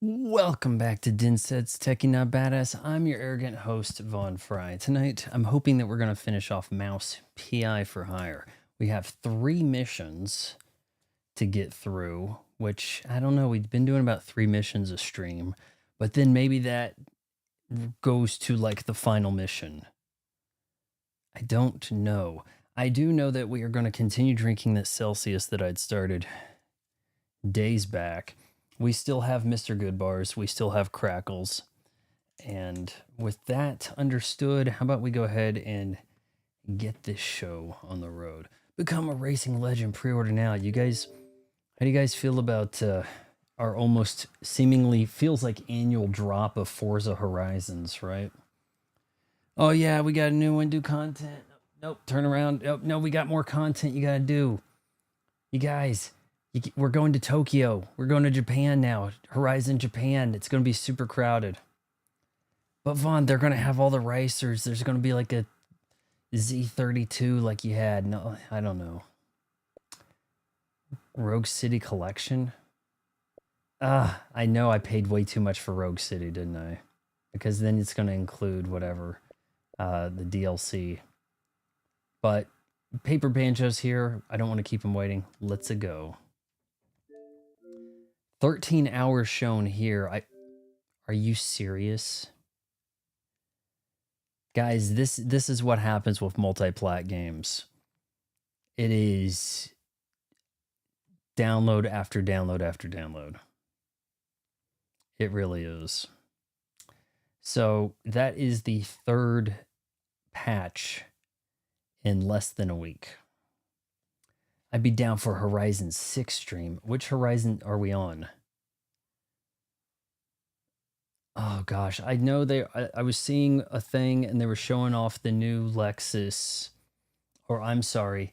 Welcome back to Dinstead's Techie Not Badass. I'm your arrogant host, Vaughn Fry. Tonight, I'm hoping that we're going to finish off Mouse PI for Hire. We have 3 missions to get through, which, I don't know, we've been doing about 3 missions a stream, but then maybe that goes to, like, the final mission. I don't know. I do know that we are going to continue drinking this Celsius that I'd started days back. We still have Mr. Goodbars. We still have Crackles. And with that understood, how about we go ahead and get this show on the road? Become a racing legend. Pre-order now. You guys, how do you guys feel about our almost seemingly feels like annual drop of Forza Horizons, right? Oh yeah, we got a new one. Do content. Nope. Turn around. Oh, no, we got more content you gotta do. You guys, we're going to Tokyo. We're going to Japan now. Horizon Japan. It's going to be super crowded. But Vaughn, they're going to have all the racers. There's going to be like a Z32 like you had. No, I don't know. Rogue City Collection? I know I paid way too much for Rogue City, didn't I? Because then it's going to include whatever, the DLC. But Paper Banjo's here. I don't want to keep him waiting. Let's go. 13 hours shown here. Are you serious? Guys, this is what happens with multi-plat games. It is download after download after download. It really is. So that is the 3rd patch in less than a week. I'd be down for Horizon 6 stream. Which Horizon are we on? Oh gosh, I know I was seeing a thing and they were showing off the new Lexus, or I'm sorry,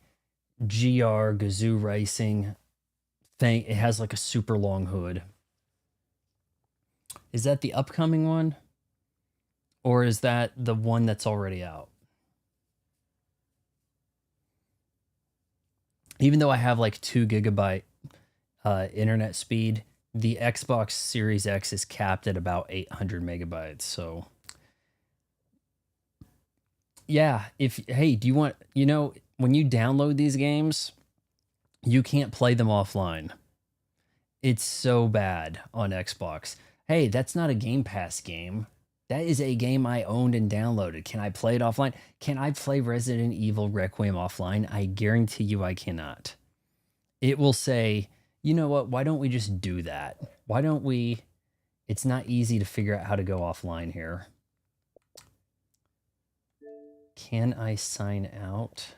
GR Gazoo Racing thing. It has like a super long hood. Is that the upcoming one? Or is that the one that's already out? Even though I have like 2 gigabyte internet speed, the Xbox Series X is capped at about 800 megabytes. So yeah, hey, do you want, when you download these games, you can't play them offline. It's so bad on Xbox. Hey, that's not a Game Pass game. That is a game I owned and downloaded. Can I play it offline? Can I play Resident Evil Requiem offline? I guarantee you I cannot. It will say, you know what? Why don't we just do that? Why don't we? It's not easy to figure out how to go offline here. Can I sign out?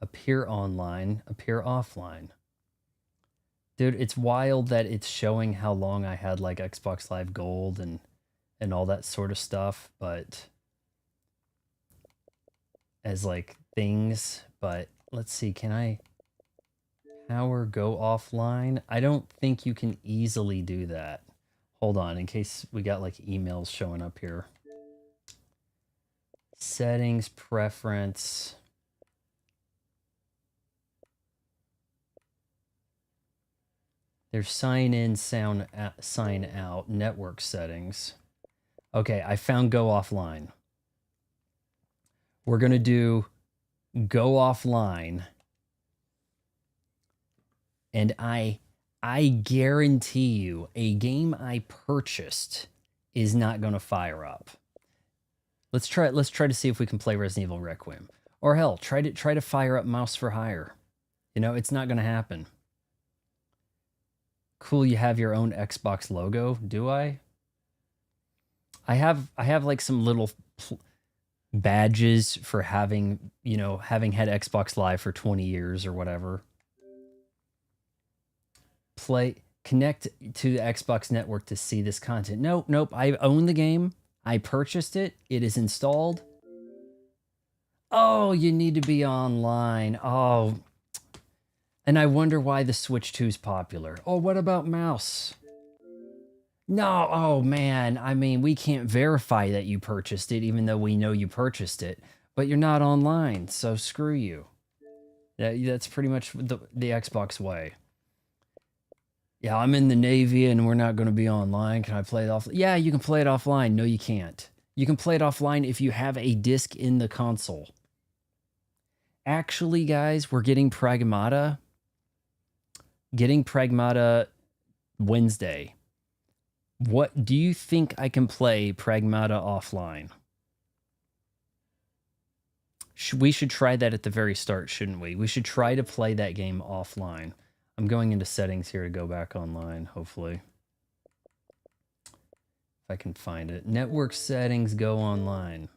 Appear online, appear offline. Dude, it's wild that it's showing how long I had like Xbox Live Gold and all that sort of stuff, but as like things, but let's see, can I power go offline? I don't think you can easily do that. Hold on, in case we got like emails showing up here. Settings, preference. There's sign in, sign out, network settings. Okay, I found go offline. We're going to do go offline. And I guarantee you a game I purchased is not going to fire up. Let's try to see if we can play Resident Evil Requiem. Or hell, try to fire up Mouse for Hire. It's not going to happen. Cool, you have your own Xbox logo, do I? I have like some little badges for having had Xbox Live for 20 years or whatever. Connect to the Xbox network to see this content. Nope, I own the game. I purchased it. It is installed. Oh, you need to be online. Oh, and I wonder why the Switch 2 is popular. Oh, what about Mouse? No, oh man, I mean, we can't verify that you purchased it, even though we know you purchased it, but you're not online, so screw you. That's pretty much the Xbox way. Yeah, I'm in the Navy and we're not going to be online. Can I play it off? Yeah, you can play it offline. No, you can't. You can play it offline if you have a disc in the console. Actually, guys, we're getting Pragmata. Getting Pragmata Wednesday. What do you think I can play Pragmata offline? We should try that at the very start, shouldn't we? We should try to play that game offline. I'm going into settings here to go back online, hopefully. If I can find it. Network settings, go online.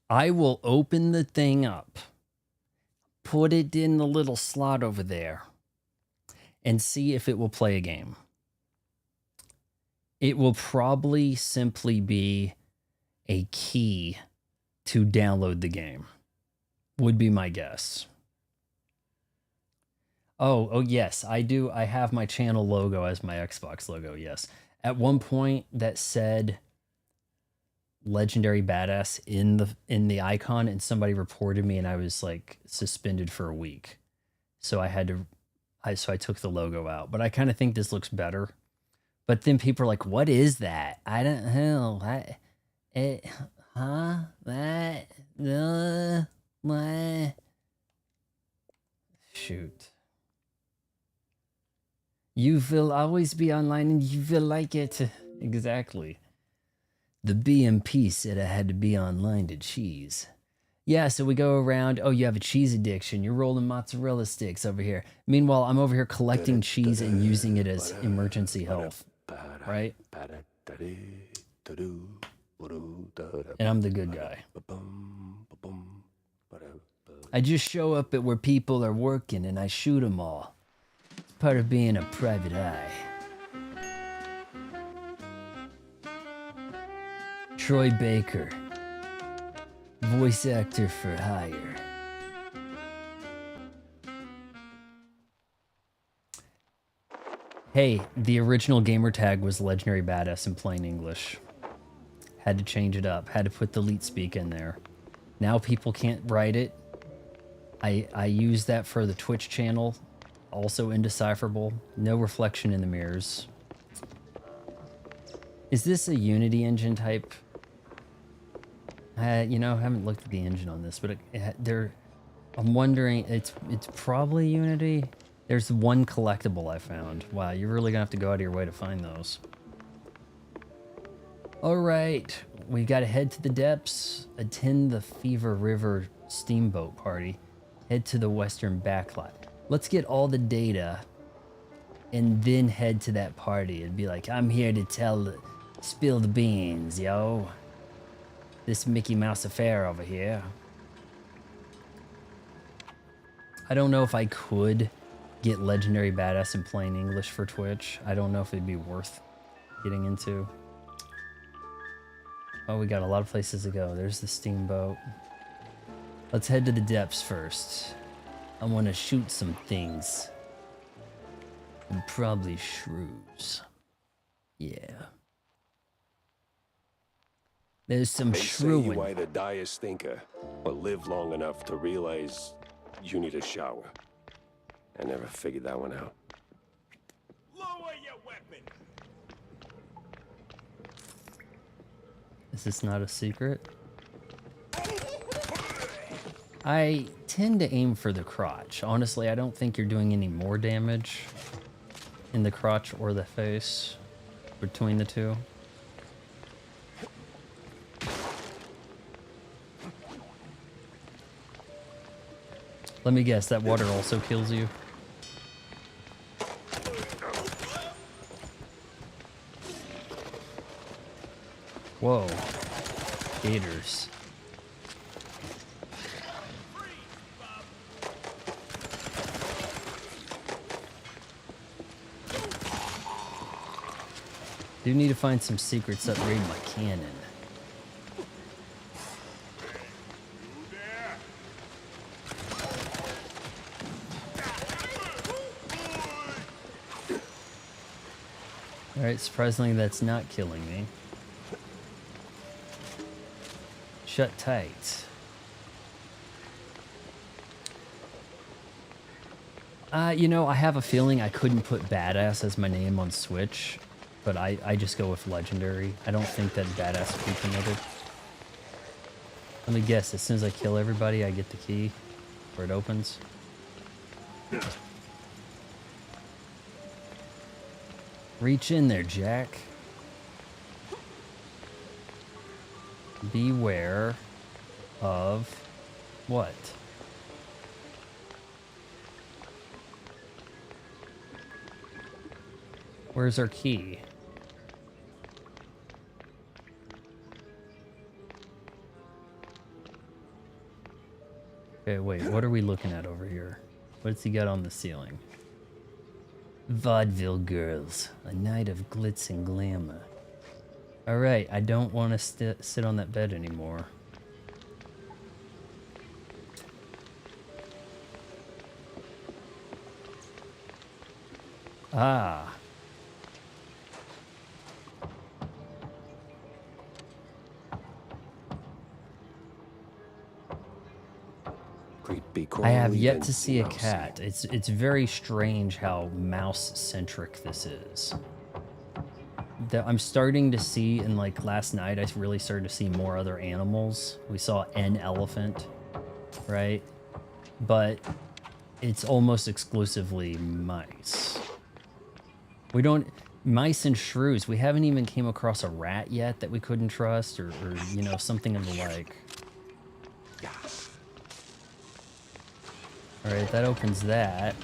I will open the thing up, put it in the little slot over there, and see if it will play a game. It will probably simply be a key to download the game, would be my guess. Oh, yes, I do. I have my channel logo as my Xbox logo, yes. At one point that said Legendary Badass in the icon, and somebody reported me and I was like suspended for a week. So I took the logo out, but I kind of think this looks better. But then people are like, what is that? I don't know. What? Shoot. You will always be online and you will like it. Exactly. The BMP said I had to be online to cheese. Yeah, so we go around. Oh, you have a cheese addiction. You're rolling mozzarella sticks over here. Meanwhile, I'm over here collecting cheese and using it as emergency health. Right? And I'm the good guy. I just show up at where people are working and I shoot them all. It's part of being a private eye. Troy Baker, voice actor for hire. Hey, the original gamer tag was Legendary Badass in plain English. Had to change it up. Had to put the leet speak in there. Now people can't write it. I use that for the Twitch channel. Also indecipherable. No reflection in the mirrors. Is this a Unity engine type? You know, I haven't looked at the engine on this, but I'm wondering, it's probably Unity. There's one collectible I found. Wow, you're really gonna have to go out of your way to find those. All right, we gotta head to the depths, attend the Fever River Steamboat Party, head to the Western Backlot. Let's get all the data and then head to that party and be like, I'm here to spill the beans, yo. This Mickey Mouse affair over here. I don't know if I could get Legendary Badass in plain English for Twitch. I don't know if it'd be worth getting into. Oh, we got a lot of places to go. There's the steamboat. Let's head to the depths first. I want to shoot some things. And probably shrews. Yeah. There's some shrewing. They say you either die a stinker or live long enough to realize you need a shower. I never figured that one out. Lower your weapon. Is this not a secret? I tend to aim for the crotch. Honestly, I don't think you're doing any more damage in the crotch or the face between the two. Let me guess, that water also kills you? Whoa. Gators. Do need to find some secrets that raid my cannon. Alright, surprisingly that's not killing me. Shut tight. You know, I have a feeling I couldn't put badass as my name on Switch, but I just go with legendary. I don't think that badass would be permitted. Let me guess, as soon as I kill everybody, I get the key where it opens. Reach in there, Jack. Beware of what? Where's our key? Okay, wait, what are we looking at over here? What's he got on the ceiling? Vaudeville girls, a night of glitz and glamour. Alright, I don't want to sit on that bed anymore. Ah. I have yet to see a cat. It's very strange how mouse-centric this is. I'm starting to see, and like last night, I really started to see more other animals. We saw an elephant, right? But it's almost exclusively mice. We don't... Mice and shrews. We haven't even came across a rat yet that we couldn't trust, or you know, something of the like. Alright, that opens that.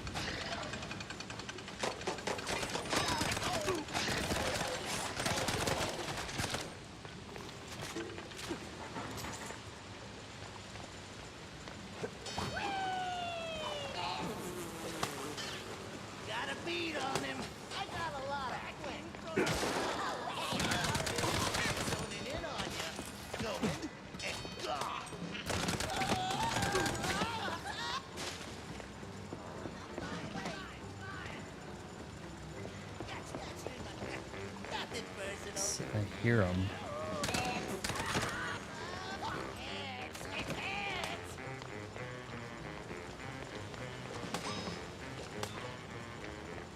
I hear them.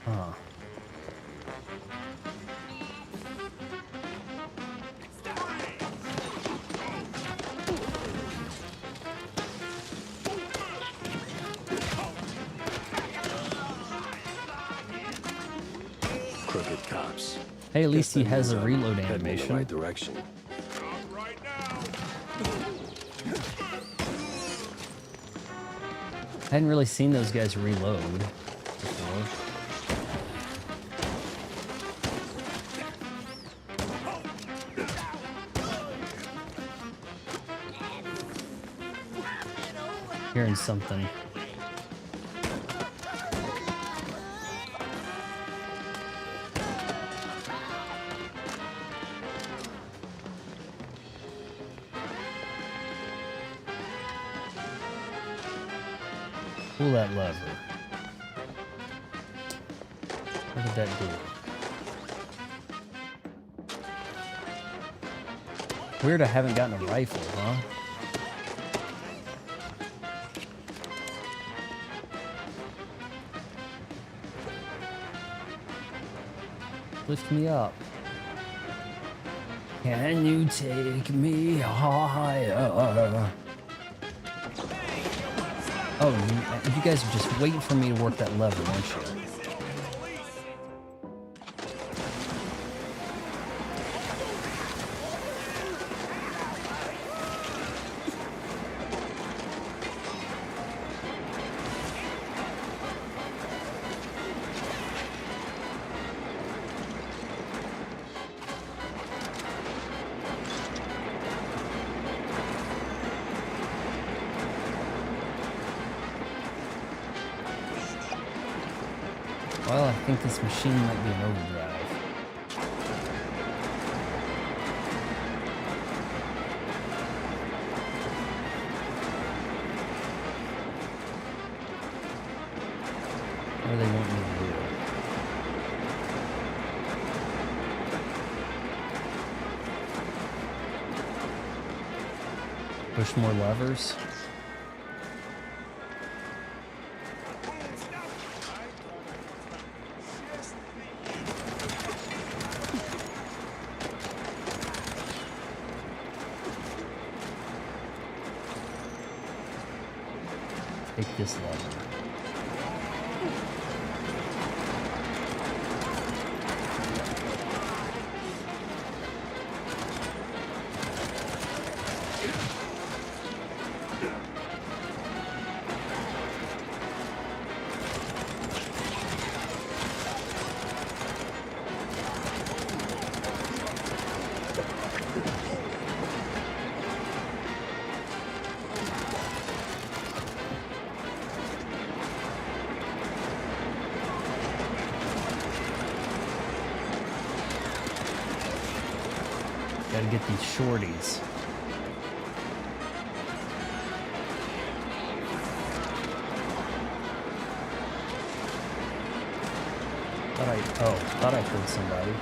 Huh. Crooked cops. Hey, at least he has a reload Heading in the animation. right direction. Right now. I hadn't really seen those guys reload before. Hearing something. Pull that lever. What did that do? Weird I haven't gotten a rifle, huh? Lift me up. Can you take me higher? Oh, you guys are just waiting for me to work that lever, aren't you? Well, I think this machine might be an overdrive. What do they want me to do? Push more levers? Take this lever. Gotta get these shorties. Thought I heard somebody.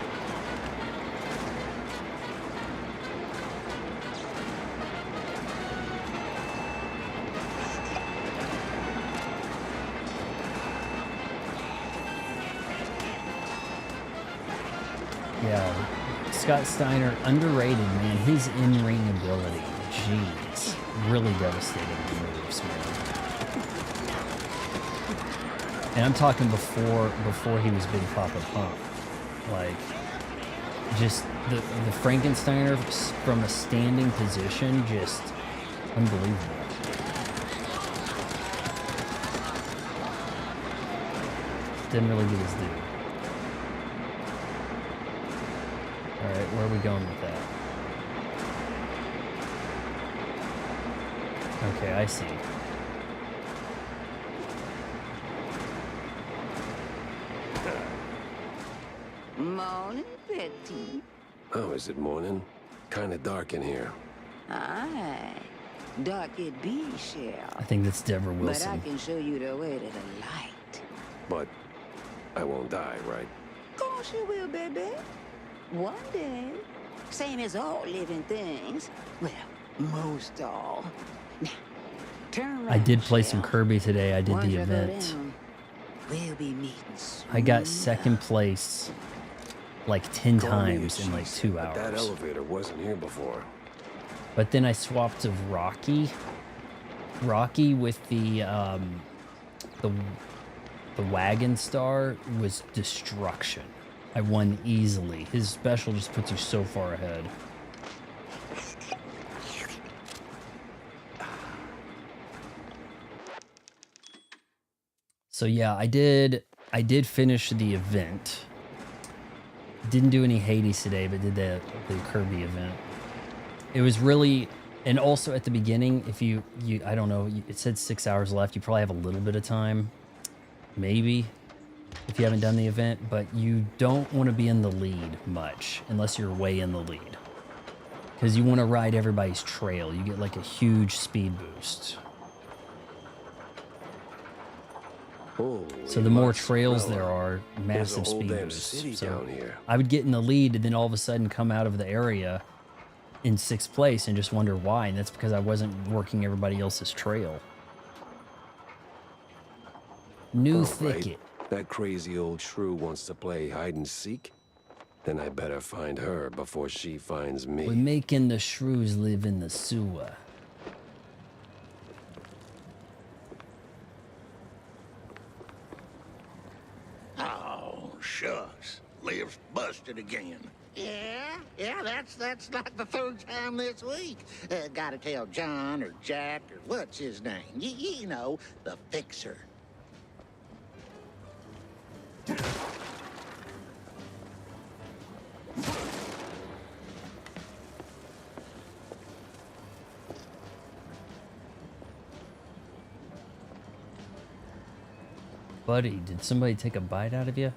Yeah, Scott Steiner, underrated, man. His in-ring ability, jeez, really devastating moves, man. And I'm talking before he was Big Papa Pump. Like, just the Frankensteiner from a standing position, just unbelievable. Didn't really get his due. Alright, where are we going with that? Okay, I see. Morning, Betty. Oh, is it morning? Kinda dark in here. Aye. Dark it be, Shell. I think that's Deborah But I Wilson. can show you the way to the light. But I won't die, right? Course you will, baby. One day. Same as all living things. Well, most all. Now, turn around, I did play some Shell. Kirby today. I did Once the you go event. down, we'll be meeting soon. I got second place like 10 Call me a times in like cheese, 2 but that hours. elevator wasn't here before. But then I swapped to Rocky. Rocky with the wagon star was destruction. I won easily. His special just puts you so far ahead. So yeah, I did finish the event. Didn't do any Hades today, but did the Kirby event. It was really, and also at the beginning, if you I don't know, it said 6 hours left. You probably have a little bit of time, maybe, if you haven't done the event, but you don't want to be in the lead much unless you're way in the lead, because you want to ride everybody's trail. You get like a huge speed boost. Holy So the more mozzarella. trails there are, There's a massive whole speed damn boosts. city So down here. I would get in the lead and then all of a sudden come out of the area in 6th place and just wonder why. And that's because I wasn't working everybody else's trail. New All thicket. right. That crazy old shrew wants to play hide and seek? Then I better find her before she finds me. We're making the shrews live in the sewer. Oh, shucks. Lift's busted again. Yeah, that's like the third time this week. Gotta tell John or Jack or what's his name? You know, the fixer. Buddy, did somebody take a bite out of you?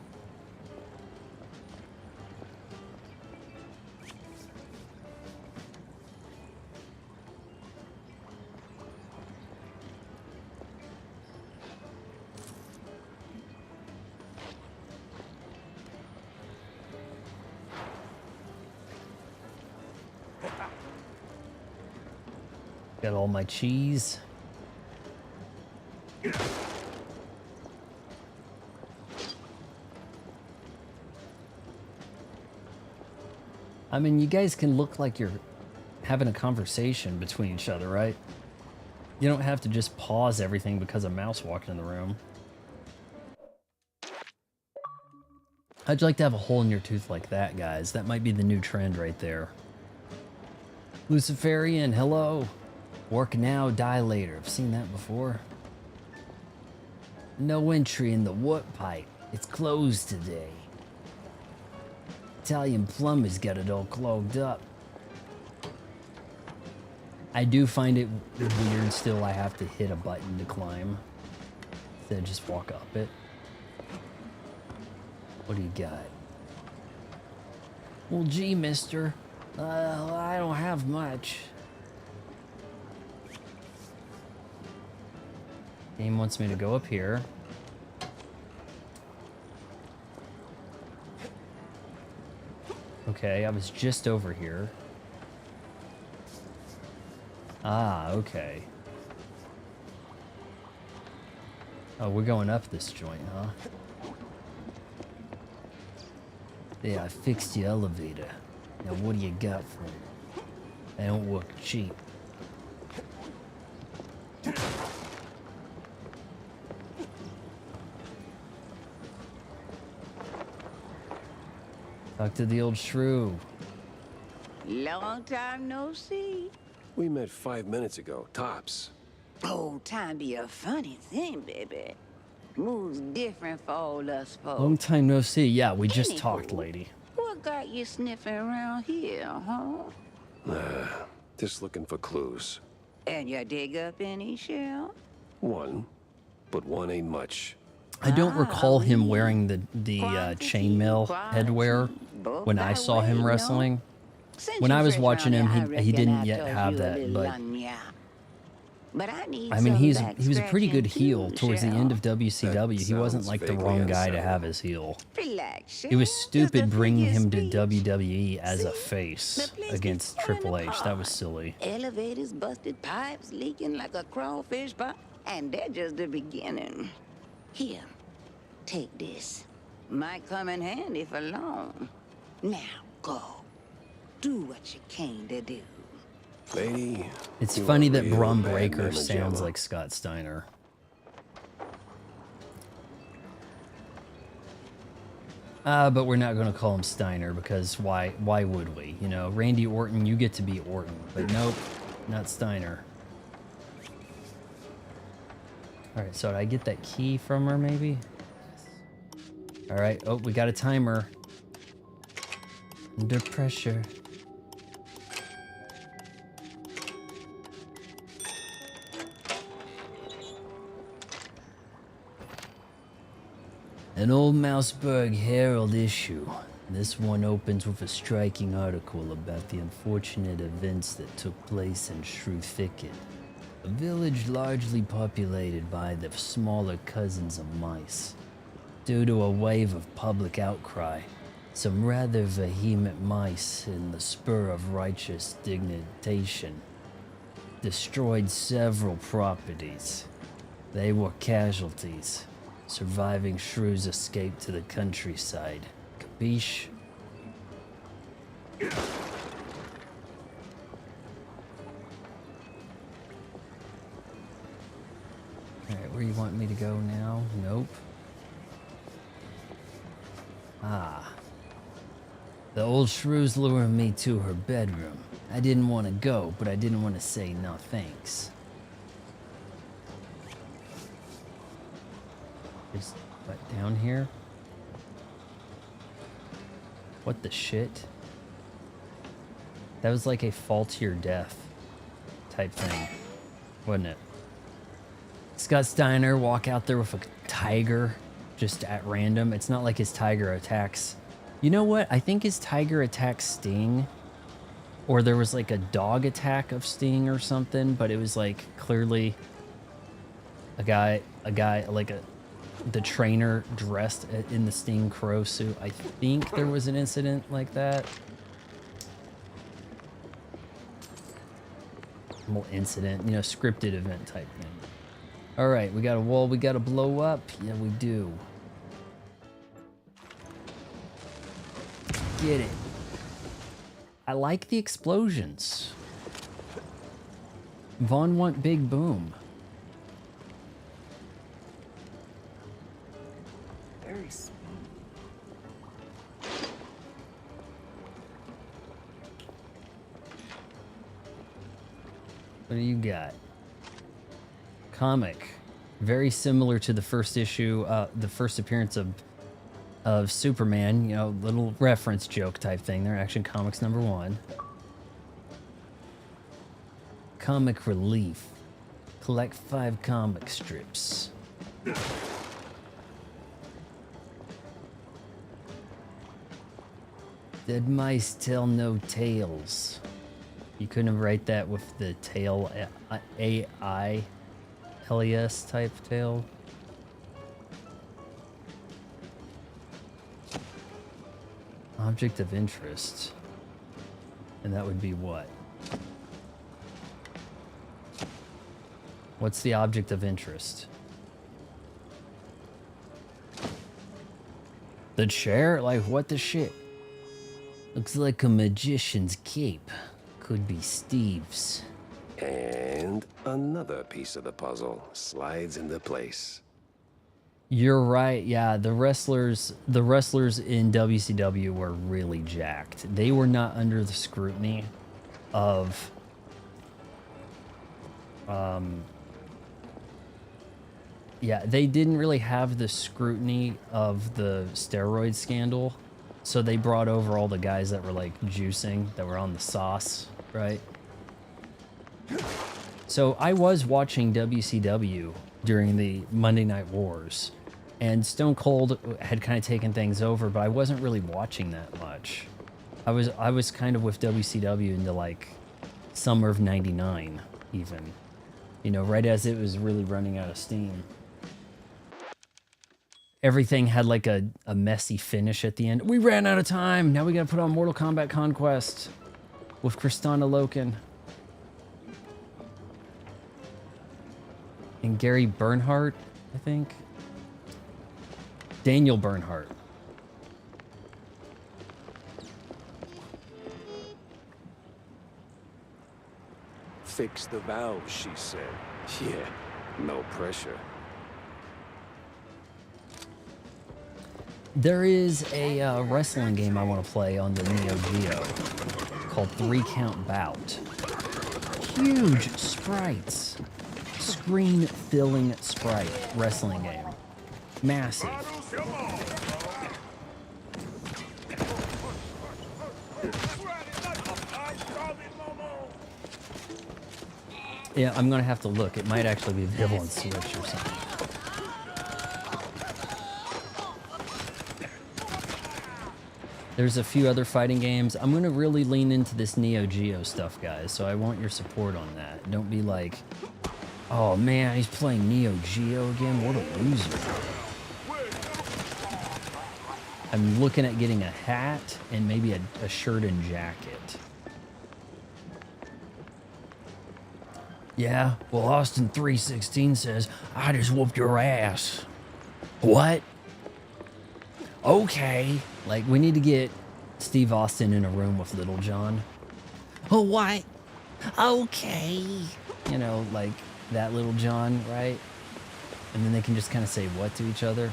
Got all my cheese. I mean, you guys can look like you're having a conversation between each other, right? You don't have to just pause everything because a mouse walked in the room. How'd you like to have a hole in your tooth like that, guys? That might be the new trend right there. Luciferian, hello. Work now, die later. I've seen that before. No entry in the wood pipe. It's closed today. Italian plumber's got it all clogged up. I do find it weird still I have to hit a button to climb. Instead of just walk up it. What do you got? Well, gee, mister. I don't have much. Game wants me to go up here. Okay, I was just over here. Ah, okay. Oh, we're going up this joint, huh? Yeah, I fixed your elevator. Now what do you got for me? I don't work cheap. Talk to the old shrew. Long time no see. We met 5 minutes ago, tops. Oh, time be a funny thing, baby. Moves different for all us folks. Long time no see. Yeah, we just talked, Anywho, lady. What got you sniffing around here, huh? Just looking for clues. And you dig up any shell? One, but one ain't much. I don't recall him wearing the Quantity, chainmail headwear quality, both when I that saw way, him no? wrestling. Since When you I was fresh watching around him, here, I he reckon didn't I yet told have you a that, little but lanya. But I need I mean, some he back was a pretty good scratching heel too, towards the end of Shell. WCW. He wasn't sounds like the vaguely wrong guy to unsettling. have as heel. Relax, It was Shell. stupid Just a bringing him to figure speech. WWE as a See? face The place against gets falling Triple H. That was apart. silly. Elevators busted, pipes leaking like a crawfish pot, and that's just the beginning. Here, take this. Might come in handy for long. Now go. Do what you came to do. Lady, It's you funny are that real Bron bad Breakker mamma sounds jamma. like Scott Steiner. But we're not going to call him Steiner because why would we? You know, Randy Orton, you get to be Orton, but nope, not Steiner. All right, so did I get that key from her maybe? All right, oh, we got a timer. Under pressure. An old Mouseburg Herald issue. This one opens with a striking article about the unfortunate events that took place in Shrew Thicket, a village largely populated by the smaller cousins of mice. Due to a wave of public outcry, some rather vehement mice, in the spur of righteous indignation, destroyed several properties. They were casualties. Surviving shrews escaped to the countryside. Capiche? Alright, where you want me to go now? Nope. Ah. The old shrew's luring me to her bedroom. I didn't want to go, but I didn't want to say no thanks. Is what down here? What the shit? That was like a fall to your death type thing, wasn't it? Scott Steiner walk out there with a tiger just at random. It's not like his tiger attacks. You know what? I think his tiger attacks Sting. Or there was like a dog attack of Sting or something, but it was like clearly a guy like the trainer dressed in the Sting Crow suit. I think there was an incident like that. Well, incident, you know, scripted event type thing. All right, we got a wall we got to blow up. Yeah, we do. Get it. I like the explosions. Vaughn want Big Boom. Very smooth. What do you got? Comic. Very similar to the first issue, the first appearance of Superman, you know, little reference joke type thing. They're Action Comics #1. Comic relief. Collect 5 comic strips. Dead mice tell no tales. You couldn't write that with the tail A-I-L-E-S type tail. Object of interest. And that would be what? What's the object of interest? The chair? Like, what the shit? Looks like a magician's cape. Could be Steve's. And another piece of the puzzle slides into place. You're right. Yeah, the wrestlers in WCW were really jacked. They were not under the scrutiny of yeah, they didn't really have the scrutiny of the steroid scandal. So they brought over all the guys that were like juicing, that were on the sauce, right? So I was watching WCW during the Monday Night Wars, and Stone Cold had kind of taken things over, but I wasn't really watching that much. I was kind of with WCW into like summer of '99, even, you know, right as it was really running out of steam. Everything had like a messy finish at the end. We ran out of time. Now we gotta put on Mortal Kombat Conquest with Kristana Loken. And Gary Bernhardt, I think. Daniel Bernhardt. Fix the valve, she said. Yeah, no pressure. There is a wrestling game I want to play on the Neo Geo called 3 Count Bout. Huge sprites. Screen-filling sprite wrestling game. Massive. Yeah, I'm gonna have to look. It might actually be available on Switch or something. There's a few other fighting games. I'm gonna really lean into this Neo Geo stuff, guys, so I want your support on that. Don't be like, oh man, he's playing Neo Geo again? What a loser. I'm looking at getting a hat and maybe a shirt and jacket. Yeah, well, Austin 316 says, I just whooped your ass. What? Okay. Like, we need to get Steve Austin in a room with Little John. Oh, what? Okay. You know, like that Little John, right? And then they can just kind of say what to each other.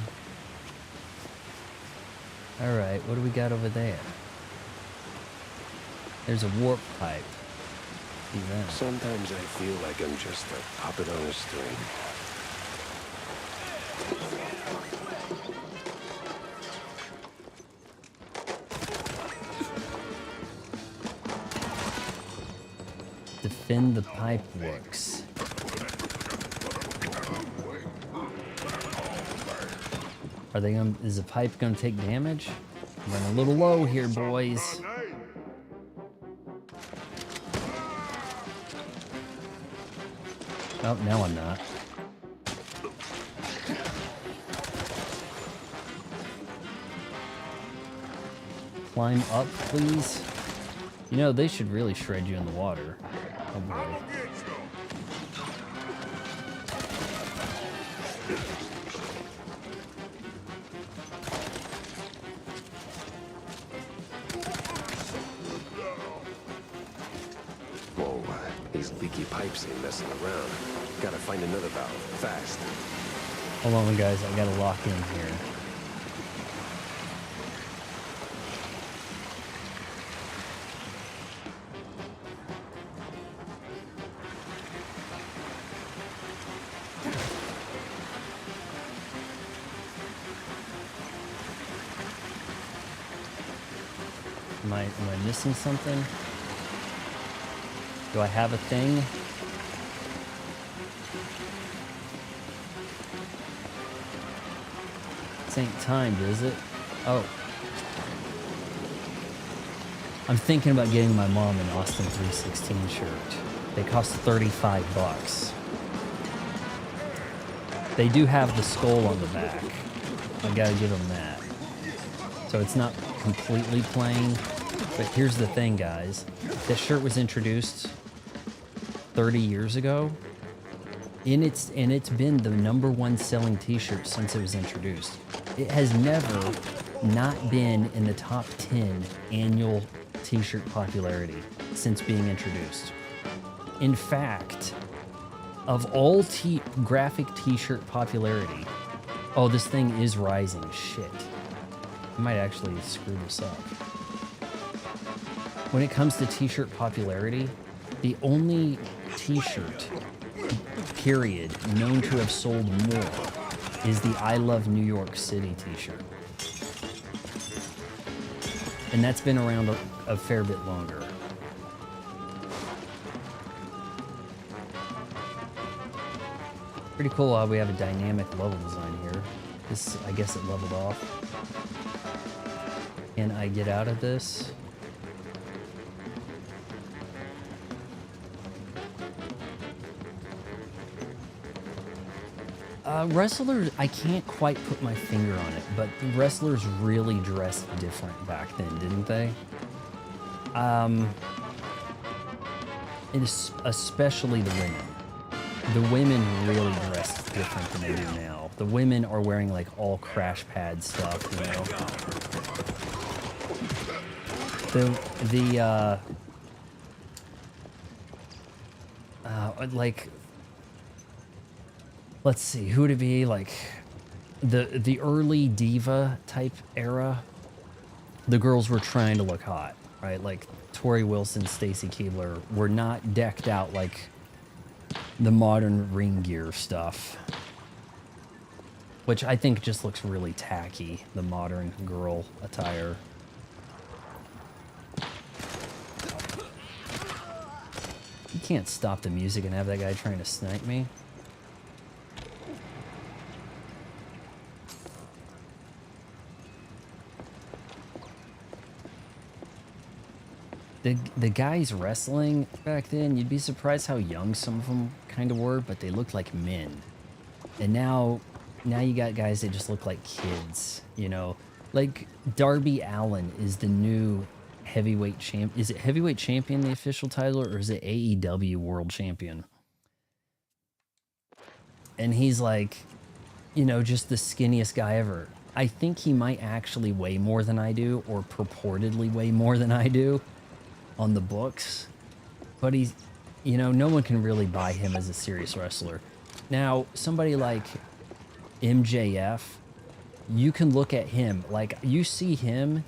All right, what do we got over there? There's a warp pipe. See that? Sometimes I feel like I'm just a puppet on a string. Defend the pipe works. Are they gonna, is the pipe gonna take damage? I'm running a little low here, boys. Oh, now I'm not. Climb up, please. You know, they should really shred you in the water. Oh boy. Whoa, he's leaky pipes ain't messing around. Gotta find another valve, fast. Hold on, guys. I gotta lock in here. Am I missing something? Do I have a thing? This ain't timed, is it? Oh. I'm thinking about getting my mom an Austin 316 shirt. They cost 35 bucks. They do have the skull on the back. I gotta give them that. So it's not completely plain, but here's the thing, guys. This shirt was introduced 30 years ago, and it's been the #1 selling t-shirt since it was introduced. It has never not been in the top 10 annual t-shirt popularity since being introduced. In fact, of all graphic t-shirt popularity, oh, this thing is rising. Shit. I might actually screw this up. When it comes to t-shirt popularity, the only t-shirt, period, known to have sold more is the I Love New York City t-shirt. And that's been around a fair bit longer. Pretty cool how we have a dynamic level design here. This, I guess it leveled off. Can I get out of this? Wrestlers, I can't quite put my finger on it, but the wrestlers really dressed different back then, didn't they? Especially the women. The women really dressed different than they do now. The women are wearing like all crash pad stuff, you know. Like, let's see, who would it be? Like the early diva type era. The girls were trying to look hot, right? Like Tori Wilson, Stacy Keibler were not decked out like the modern ring gear stuff, which I think just looks really tacky, the modern girl attire. You can't stop the music and have that guy trying to snipe me. The guys wrestling back then, you'd be surprised how young some of them kind of were, but they looked like men. And now you got guys that just look like kids, you know? Like Darby Allin is the new heavyweight champ. Is it heavyweight champion, the official title, or is it AEW world champion? And he's like, you know, just the skinniest guy ever. I think he might actually weigh more than I do, or purportedly weigh more than I do on the books, but he's, you know, no one can really buy him as a serious wrestler. Now, somebody like MJF, you can look at him, like, you see him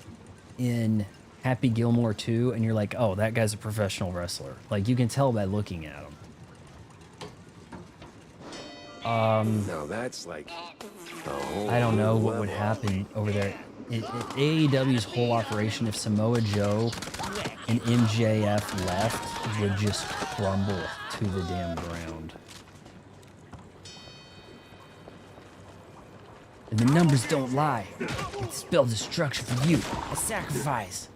in Happy Gilmore 2, and you're like, oh, that guy's a professional wrestler. Like, you can tell by looking at him. Now that's like a whole I don't know what level. would happen over there. AEW's whole operation, if Samoa Joe and MJF left, would just crumble to the damn ground. And the numbers don't lie. It spell destruction for you. A sacrifice.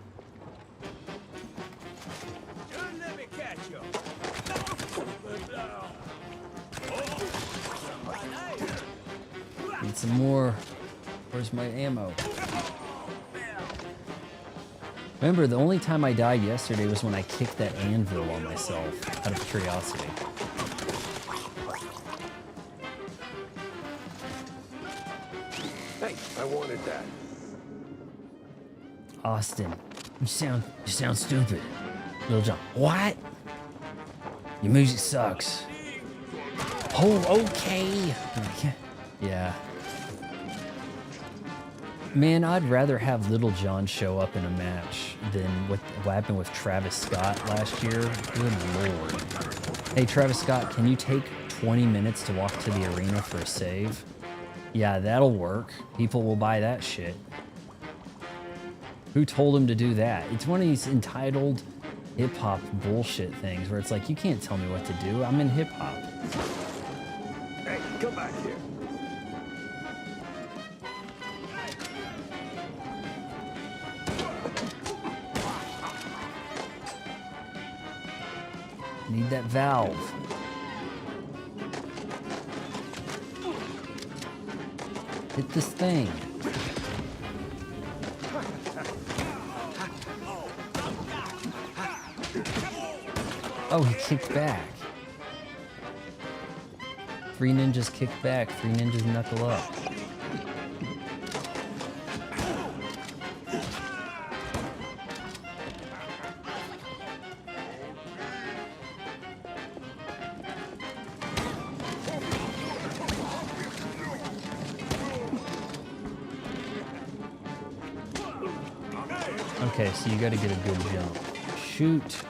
Need some more. Where's my ammo? Remember, the only time I died yesterday was when I kicked that anvil on myself, out of curiosity. Hey, I wanted that. Austin, you sound stupid. Little John, what? Your music sucks. Oh, okay. Yeah. Man, I'd rather have Little John show up in a match than what happened with Travis Scott last year. Good lord. Hey, Travis Scott, can you take 20 minutes to walk to the arena for a save? Yeah, that'll work. People will buy that shit. Who told him to do that? It's one of these entitled hip-hop bullshit things where it's like, you can't tell me what to do. I'm in hip-hop. Hey, come back here. Need that valve. Hit this thing. Oh, he kicked back. 3 ninjas kick back, 3 ninjas knuckle up. Okay, so you gotta get a good jump. Shoot.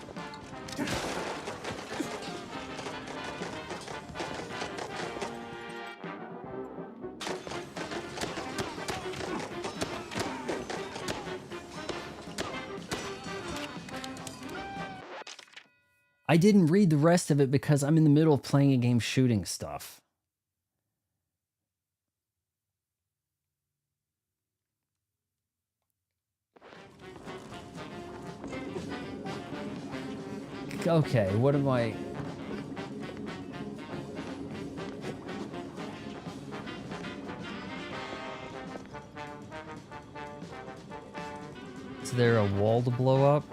I didn't read the rest of it because I'm in the middle of playing a game shooting stuff. Okay, what am I... Is there a wall to blow up?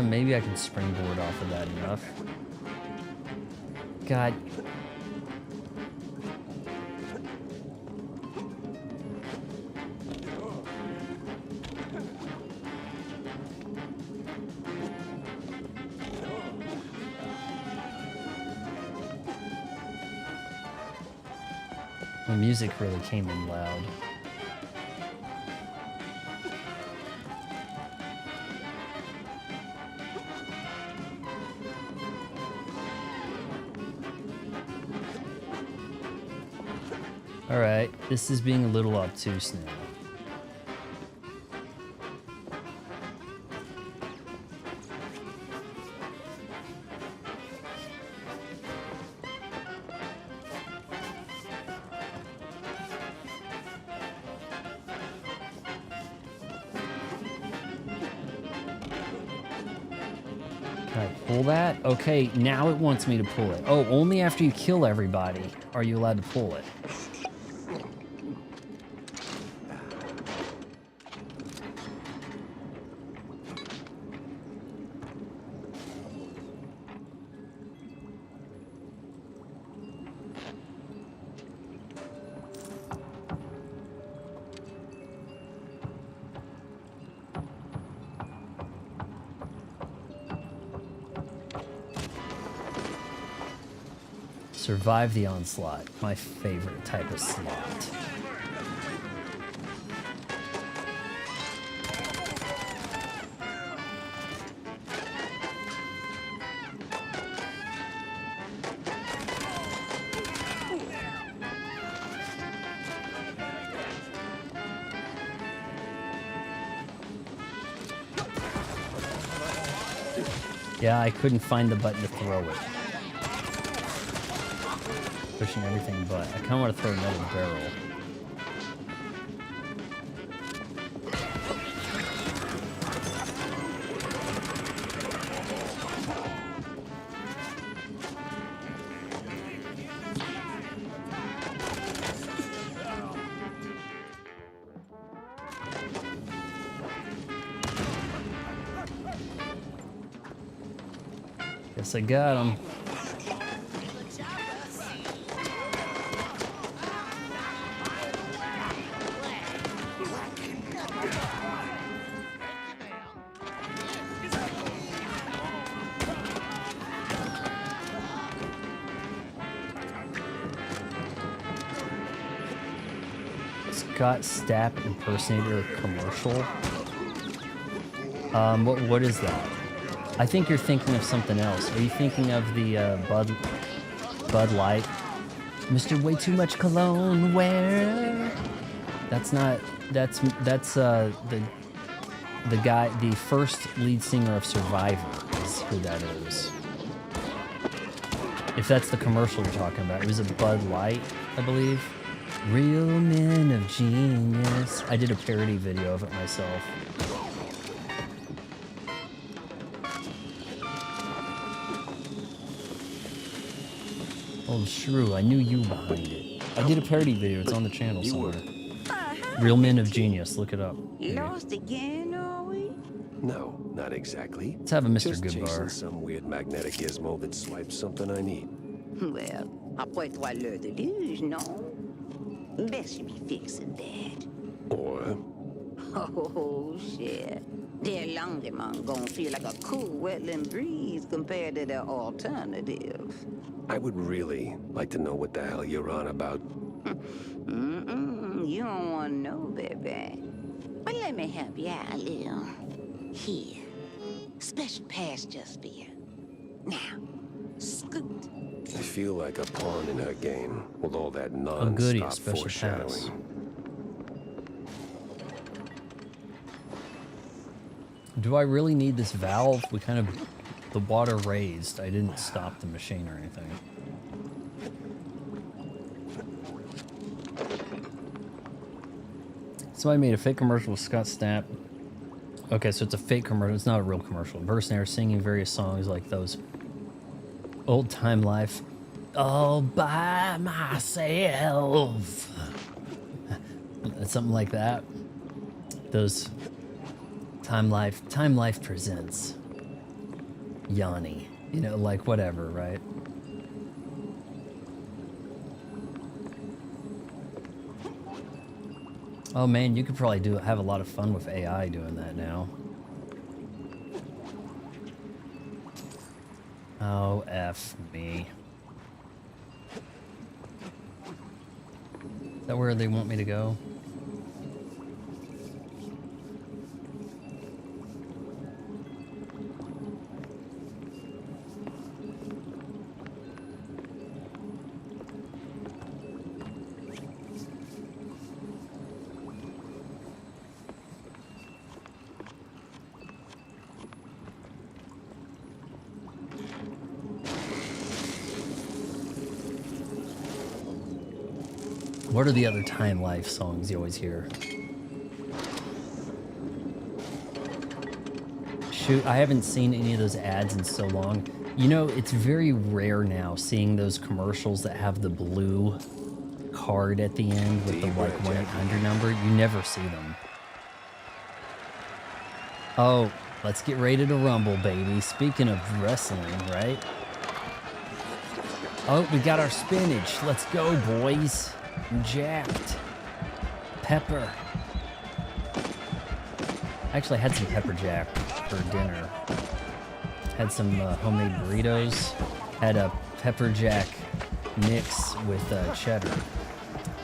Maybe I can springboard off of that enough. God. The music really came in loud. Alright, this is being a little obtuse now. Can I pull that? Okay, now it wants me to pull it. Oh, only after you kill everybody are you allowed to pull it. Survive the onslaught, my favorite type of slot. Yeah, I couldn't find the button to throw it. Pushing everything but. I kind of want to throw another barrel. Guess I got him. Scott Stapp impersonator commercial. What is that? I think you're thinking of something else. Are you thinking of the Bud Light? Mr. Way Too Much Cologne, where? That's not. That's the guy, the first lead singer of Survivor is who that is. If that's the commercial you're talking about, it was a Bud Light, I believe. Real Men of Genius. I did a parody video of it myself. Old Shrew, I knew you behind it. I did a parody video, it's on the channel somewhere. Real Men of Genius, look it up. Lost again, are we? No, not exactly. Let's have a Mr. Just chasing Goodbar. some weird magnetic gizmo that swipes something I need. Well, après trois l'heure de luge, non? Best you be fixing that. Or Oh, shit. Their Longemon gonna feel like a cool wetland breeze compared to their alternative. I would really like to know what the hell you're on about. You don't want to know, baby. But let me help you out a little. Here. Special pass just for you. Now, scoot. I feel like a pawn in her game with all that Oh, goody, a non-stop special foreshadowing. pass. Do I really need this valve? The water raised. I didn't stop the machine or anything. Somebody made a fake commercial with Scott Stapp. Okay, so it's a fake commercial. It's not a real commercial. Impersonator singing various songs like those Old Time Life. All by myself. Something like that. Those Time Life presents Yanni. You know, like whatever, right? Oh man, you could probably have a lot of fun with AI doing that now. Oh, F me. Is that where they want me to go? What are the other Time Life songs you always hear? Shoot, I haven't seen any of those ads in so long. You know, it's very rare now seeing those commercials that have the blue card at the end with the like 1-800 number. You never see them. Oh, let's get ready to rumble, baby. Speaking of wrestling, right? Oh, we got our spinach. Let's go, boys. I'm jacked. Pepper. Actually, I had some pepper jack for dinner. Had some homemade burritos. Had a pepper jack mix with cheddar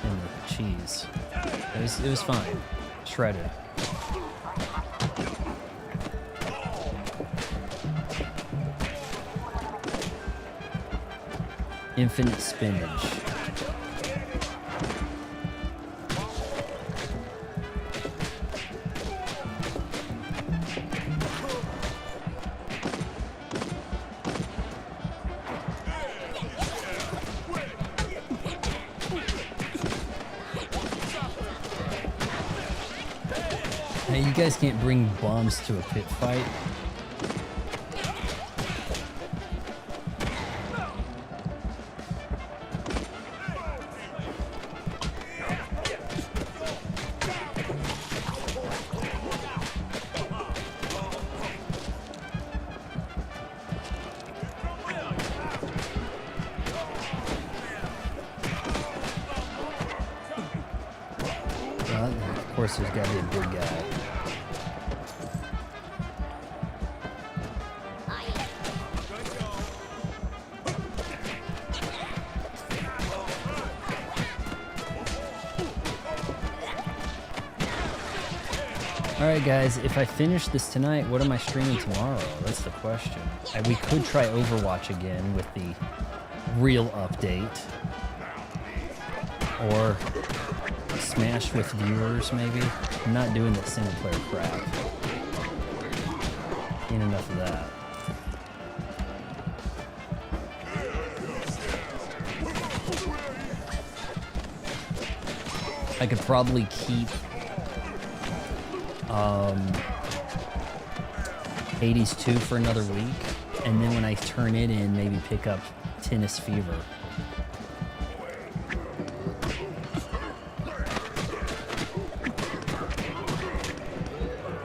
and the cheese. It was fine. Shredded. Infinite spinach. Hey, you guys can't bring bombs to a pit fight. Of course, there's got to be a big guy. Alright guys, if I finish this tonight, what am I streaming tomorrow? That's the question. We could try Overwatch again with the real update. Or Smash with viewers, maybe. I'm not doing that single player crap. Ain't enough of that. I could probably keep Hades 2 for another week, and then when I turn it in, maybe pick up Tennis Fever.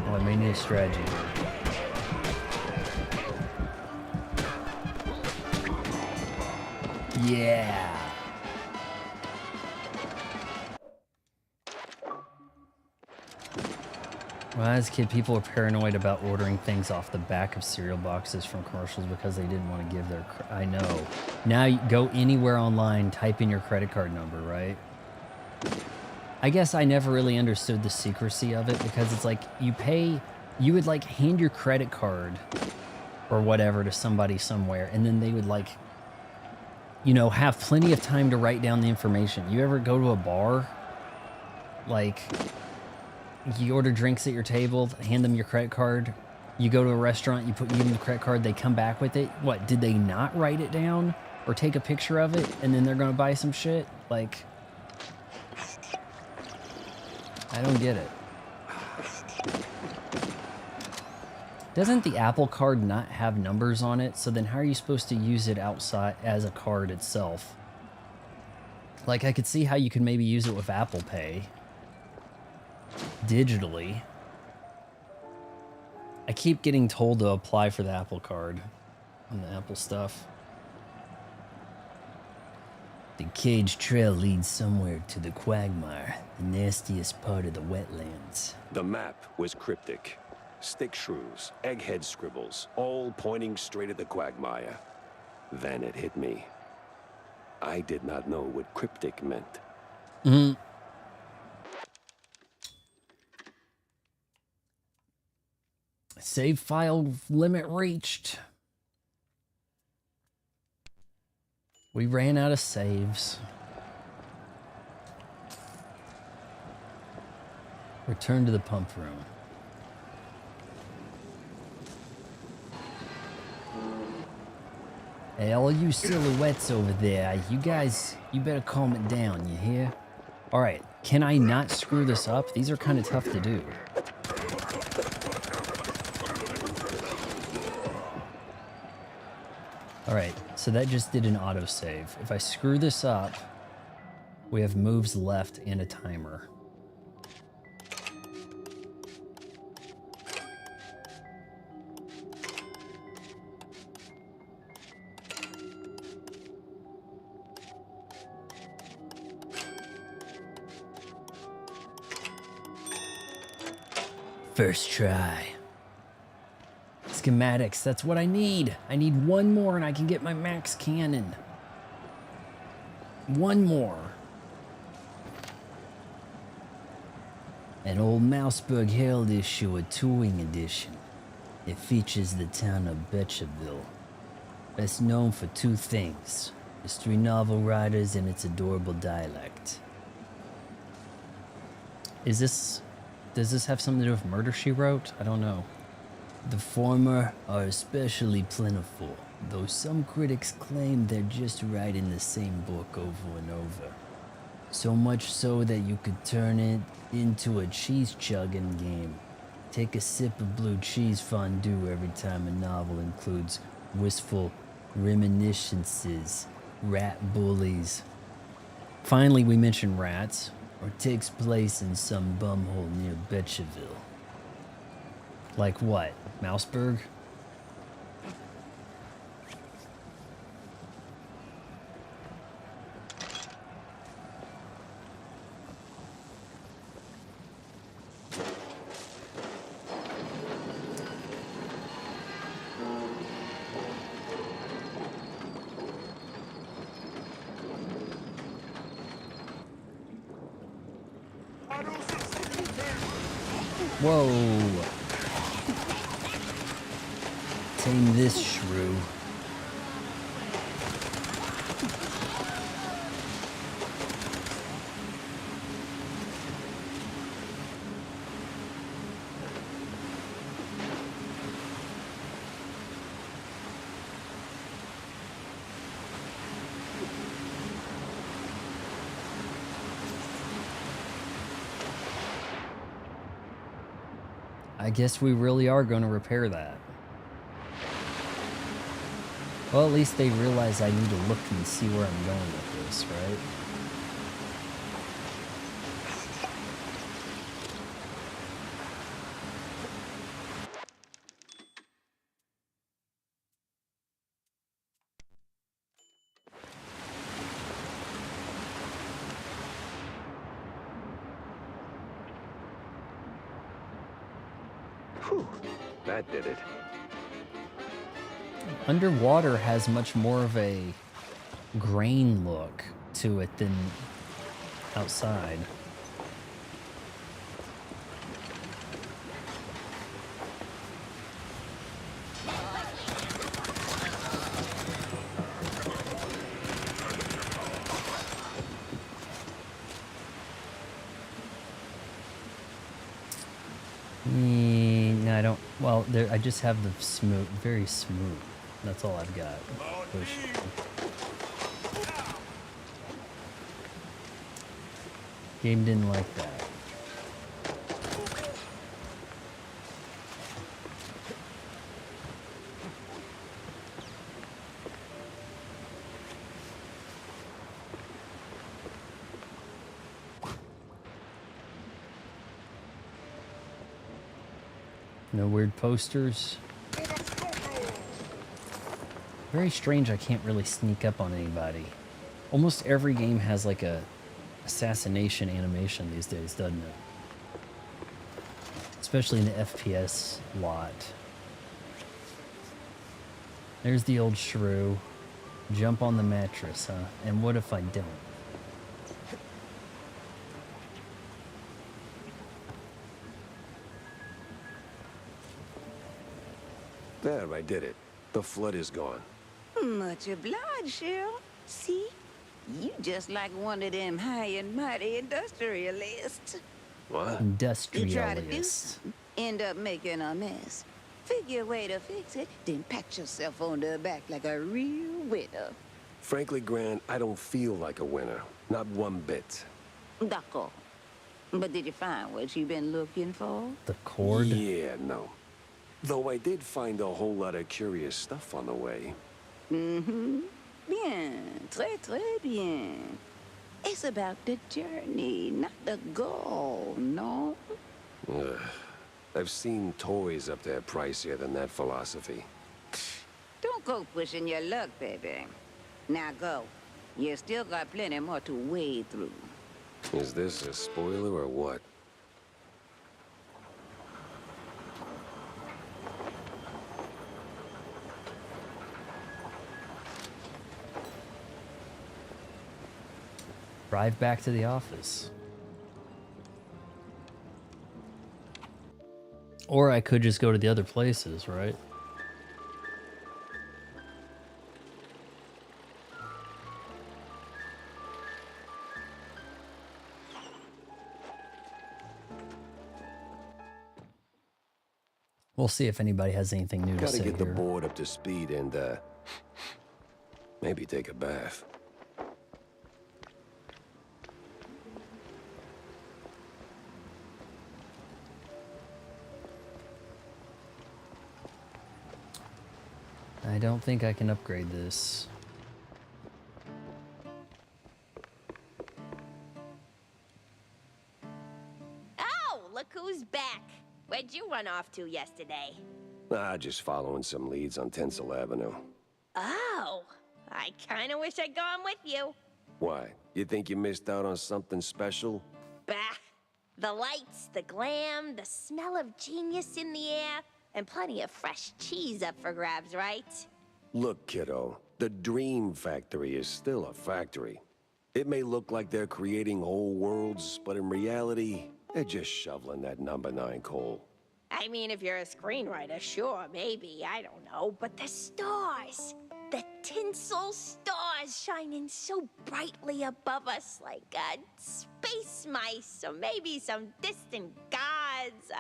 Oh, I may need a strategy here. Yeah. When I was a kid, people were paranoid about ordering things off the back of cereal boxes from commercials because they didn't want to give their... I know. Now you go anywhere online, type in your credit card number, right? I guess I never really understood the secrecy of it because it's like you pay... You would like hand your credit card or whatever to somebody somewhere, and then they would like, you know, have plenty of time to write down the information. You ever go to a bar? Like... You order drinks at your table, hand them your credit card. You go to a restaurant, you give them the credit card, they come back with it. What, did they not write it down or take a picture of it and then they're gonna buy some shit? Like, I don't get it. Doesn't the Apple Card not have numbers on it? So then how are you supposed to use it outside as a card itself? Like, I could see how you could maybe use it with Apple Pay. Digitally. I keep getting told to apply for the Apple Card on the Apple stuff. The Cage Trail leads somewhere to the Quagmire, the nastiest part of the wetlands. The map was cryptic. Stick shrews, egghead scribbles, all pointing straight at the Quagmire. Then it hit me. I did not know what cryptic meant. Mm-hmm. Save file limit reached. We ran out of saves. Return to the pump room. Hey, all you silhouettes over there, you guys, you better calm it down, you hear? Alright, can I not screw this up? These are kind of tough to do. Alright, so that just did an autosave. If I screw this up, we have moves left and a timer. First try. Schematics, that's what I need. I need one more and I can get my max cannon. One more. An old Mouseburg Herald issue, a touring edition. It features the town of Betcherville. Best known for two things: mystery novel writers and its adorable dialect. Does this have something to do with Murder, She Wrote? I don't know. The former are especially plentiful, though some critics claim they're just writing the same book over and over. So much so that you could turn it into a cheese-chugging game. Take a sip of blue cheese fondue every time a novel includes wistful reminiscences, rat bullies. Finally, we mention rats, or takes place in some bumhole near Betcherville. Like what? Mouseburg? Whoa. Tame this shrew. I guess we really are going to repair that. Well, at least they realize I need to look and see where I'm going with this, right? Whew, that did it. Underwater has much more of a grain look to it than outside. No, I don't. Well, there. I just have the smooth, very smooth. That's all I've got. Push. Game didn't like that. No weird posters. Very strange I can't really sneak up on anybody. Almost every game has like a assassination animation these days, doesn't it? Especially in the FPS lot. There's the old shrew. Jump on the mattress, huh? And what if I don't? There, I did it. The flood is gone. Much obliged, Cheryl. See? You just like one of them high and mighty industrialists. What? You try to do Industrialist. something, end up making a mess. Figure a way to fix it, then pat yourself on the back like a real winner. Frankly, Grant, I don't feel like a winner. Not one bit. D'accord. But did you find what you've been looking for? The cord. Yeah, no. Though I did find a whole lot of curious stuff on the way. Mm-hmm. Bien. Très, très bien. It's about the journey, not the goal, no? Ugh. I've seen toys up there pricier than that philosophy. Don't go pushing your luck, baby. Now go. You still got plenty more to wade through. Is this a spoiler or what? Drive back to the office. Or I could just go to the other places, right? We'll see if anybody has anything new to Gotta say get the here. board up to speed and, maybe take a bath. I don't think I can upgrade this. Oh, look who's back. Where'd you run off to yesterday? Just following some leads on Tinsel Avenue. Oh, I kinda wish I'd gone with you. Why? You think you missed out on something special? Bah. The lights, the glam, the smell of genius in the air, and plenty of fresh cheese up for grabs, right? Look, kiddo, the Dream Factory is still a factory. It may look like they're creating whole worlds, but in reality, They're just shoveling that number 9 coal. I mean, if you're a screenwriter, sure, maybe, I don't know. But the stars, the tinsel stars shining so brightly above us like space mice, or maybe some distant gods.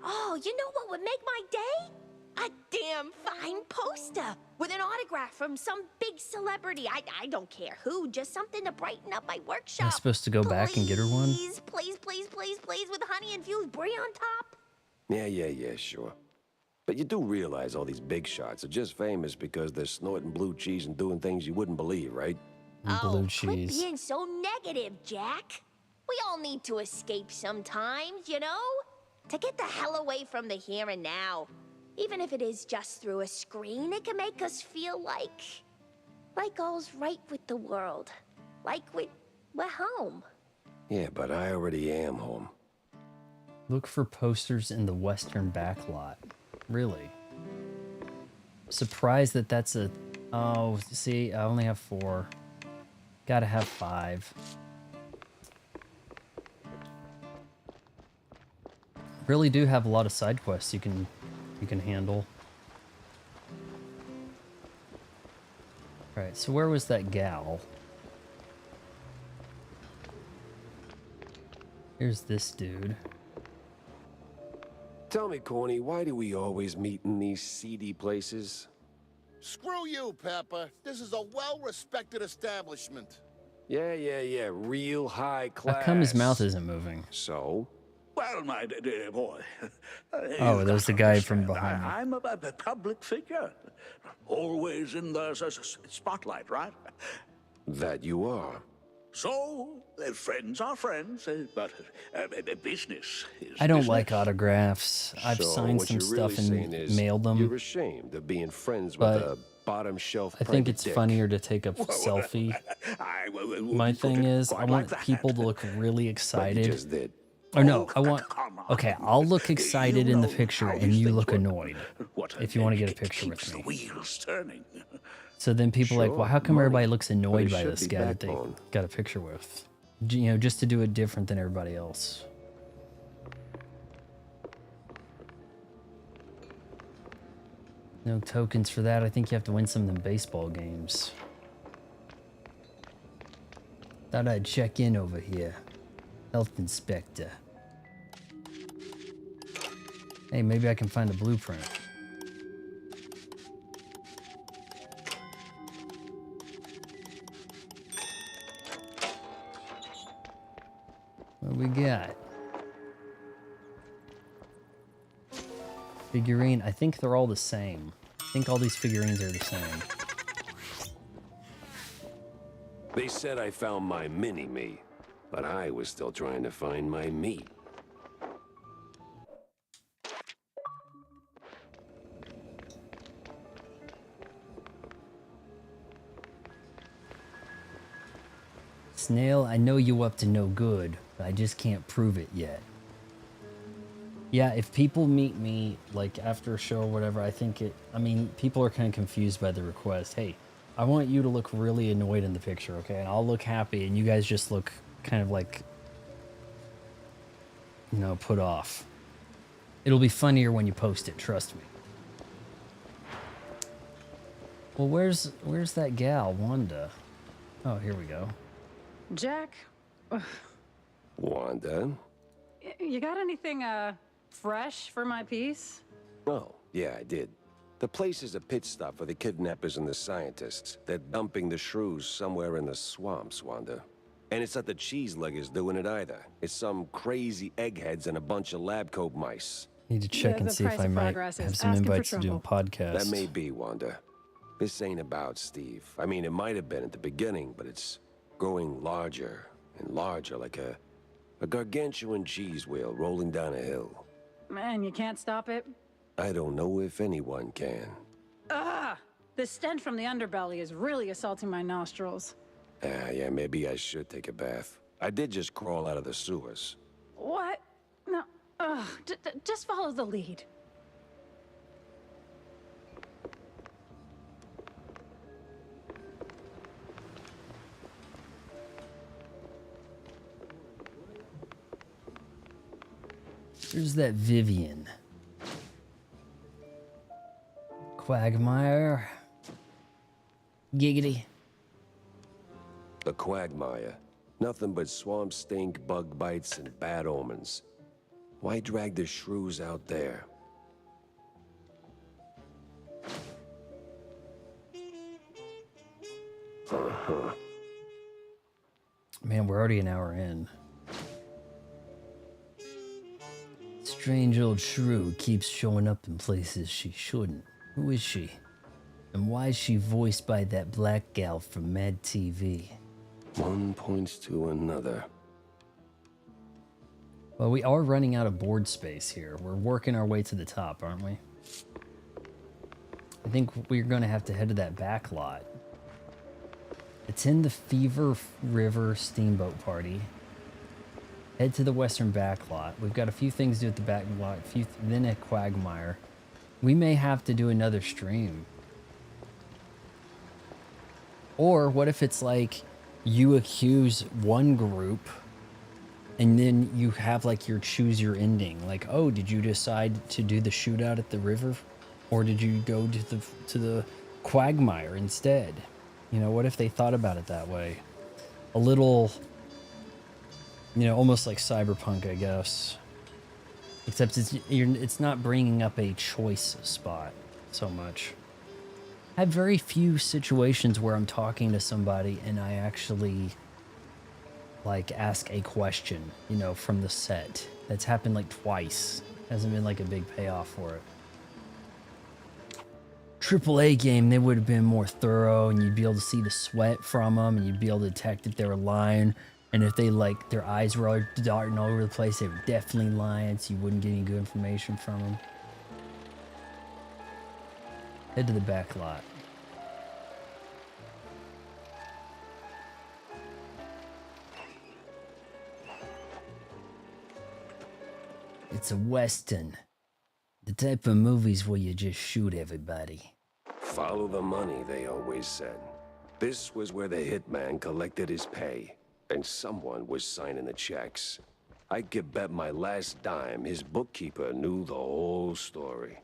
Oh, you know what would make my day? A damn fine poster with an autograph from some big celebrity. I don't care who, just something to brighten up my workshop. Am I supposed to go back and get her one? Please, please, please, please, please, with honey-infused brie on top. Yeah, sure. But you do realize all these big shots are just famous because they're snorting blue cheese and doing things you wouldn't believe, right? Blue Quit cheese. being so negative, Jack. We all need to escape sometimes, you know? To get the hell away from the here and now. Even if it is just through a screen, it can make us feel like all's right with the world. Like we're home. Yeah, but I already am home. Look for posters in the western backlot. Really? Surprised that that's a... Oh, see, I only have 4. Gotta have 5. Really do have a lot of side quests you can handle. Alright, so where was that gal? Here's this dude. Tell me, Corny, why do we always meet in these seedy places? Screw you, Pepper. This is a well-respected establishment. Yeah. Real high class. How come his mouth isn't moving? So? Well, my dear boy. Oh, there's the guy from behind me. I'm a public figure. Always in the spotlight, right? That you are. So, friends are friends, but business is I don't business. like autographs. I've So signed what some you're stuff really and saying is mailed them. You're ashamed of being friends with but a bottom shelf I think private it's dick. funnier to take a selfie. My thing is, I want people to look really But you excited. just did. Or no, I want... Come on. Okay, I'll look excited in the know picture how and these you things look work. annoyed. What If you want to get a it picture with keeps the me. wheels turning. So then people are like, well, how come Sure, everybody money, looks but annoyed it by should this be guy that they backbone. got a picture with? You know, just to do it different than everybody else. No tokens for that. I think you have to win some of them baseball games. Thought I'd check in over here. Health inspector. Hey, maybe I can find a blueprint. What we got? Figurine. I think they're all the same. I think all these figurines are the same. They said I found my mini-me, but I was still trying to find my me. Snail, I know you up to no good, but I just can't prove it yet. Yeah, if people meet me, like, after a show or whatever, I think I mean, people are kind of confused by the request. Hey, I want you to look really annoyed in the picture, okay? And I'll look happy, and you guys just look kind of like, you know, put off. It'll be funnier when you post it, trust me. Well, where's that gal, Wanda? Oh, here we go. Jack, Wanda? you got anything fresh for my piece? Oh, yeah, I did. The place is a pit stop for the kidnappers and the scientists. They're dumping the shrews somewhere in the swamps, Wanda. And it's not the cheese leggers doing it either. It's some crazy eggheads and a bunch of lab coat mice. Need to check and the see if price I of might progress is have some asking for invites to do a trouble. podcast. That may be, Wanda. This ain't about Steve. I mean, it might have been at the beginning, but it's growing larger and larger, like a gargantuan cheese wheel rolling down a hill. Man, you can't stop it. I don't know if anyone can. Ugh! The stench from the underbelly is really assaulting my nostrils. Yeah, maybe I should take a bath. I did just crawl out of the sewers. What? No. Ugh. Just follow the lead. There's that Vivian. Quagmire. Giggity. The Quagmire. Nothing but swamp stink, bug bites, and bad omens. Why drag the shrews out there? Man, we're already an hour in. Strange old shrew keeps showing up in places she shouldn't. Who is she? And why is she voiced by that black gal from Mad TV? One points to another. Well, we are running out of board space here. We're working our way to the top, aren't we? I think we're going to have to head to that back lot. It's in the Fever River Steamboat Party. Head to the western back lot. We've got a few things to do at the back lot, then at Quagmire. We may have to do another stream. Or what if it's like you accuse one group and then you have like your choose your ending? Like, oh, did you decide to do the shootout at the river? Or did you go to the Quagmire instead? You know, what if they thought about it that way? A little, you know, almost like Cyberpunk, I guess. Except it's not bringing up a choice spot so much. I have very few situations where I'm talking to somebody and I actually, like, ask a question, you know, from the set. That's happened like twice. Hasn't been like a big payoff for it. AAA game, they would have been more thorough and you'd be able to see the sweat from them and you'd be able to detect if they were lying. And if they, like, their eyes were all darting all over the place, they were definitely lying, so you wouldn't get any good information from them. Head to the back lot. It's a Western. The type of movies where you just shoot everybody. Follow the money, they always said. This was where the hitman collected his pay, and someone was signing the checks. I could bet my last dime his bookkeeper knew the whole story.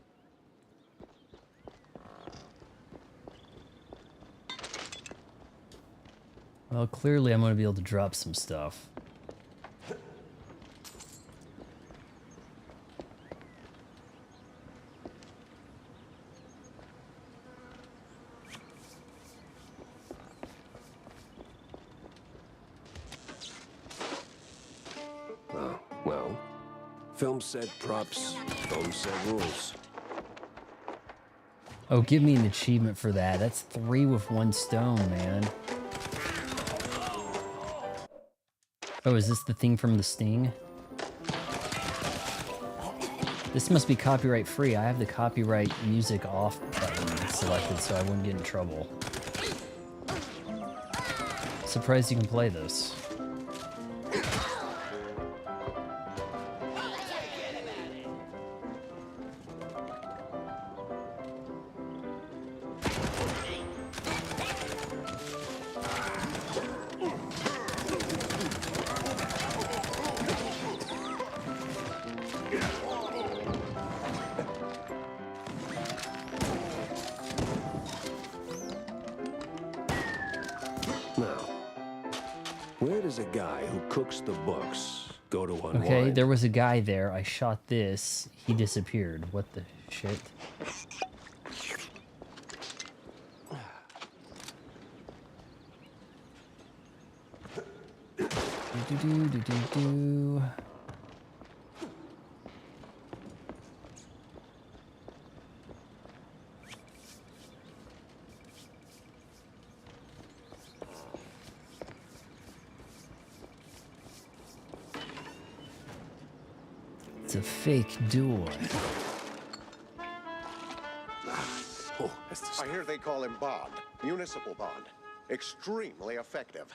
Well, clearly I'm going to be able to drop some stuff. Well, film set props, film set rules. Oh, give me an achievement for that. That's 3 with 1 stone, man. Oh, is this the thing from the Sting? This must be copyright free. I have the copyright music off button selected so I wouldn't get in trouble. Surprised you can play this. Where does a guy who cooks the books go to unwind? Okay, there was a guy there. I shot this. He disappeared. What the shit? Do. It's a fake door. Oh, that's the I hear they call him bond. Municipal bond. Extremely effective.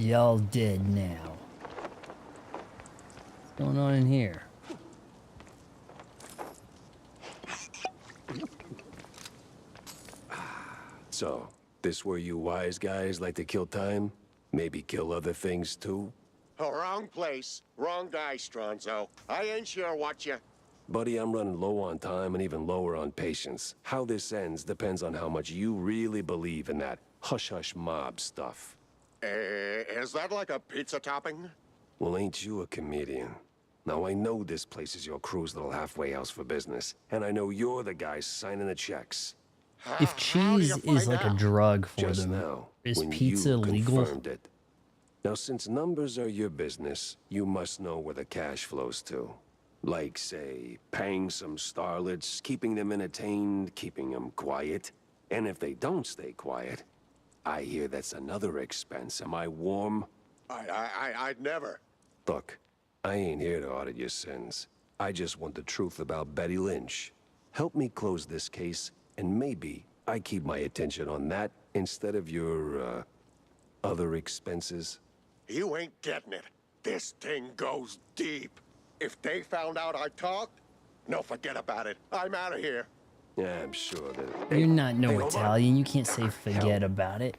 Y'all dead now. What's going on in here? So, this where you wise guys like to kill time? Maybe kill other things too? Oh, wrong place. Wrong guy, Stronzo. I ain't sure what you... Buddy, I'm running low on time and even lower on patience. How this ends depends on how much you really believe in that hush-hush mob stuff. Is that like a pizza topping? Well, ain't you a comedian? Now, I know this place is your crew's little halfway house for business, and I know you're the guy signing the checks. If How do cheese you is find like a out? drug for Just them, now, is when pizza you legal? confirmed it. Now, since numbers are your business, you must know where the cash flows to. Like, say, paying some starlets, keeping them entertained, keeping them quiet. And if they don't stay quiet, I hear that's another expense. Am I warm? I'd never. Look, I ain't here to audit your sins. I just want the truth about Betty Lynch. Help me close this case, and maybe I keep my attention on that instead of your, other expenses. You ain't getting it. This thing goes deep. If they found out I talked, no, forget about it. I'm out of here. Yeah, I'm sure that... You're not no Hey, hold on. Italian. You can't say forget about it.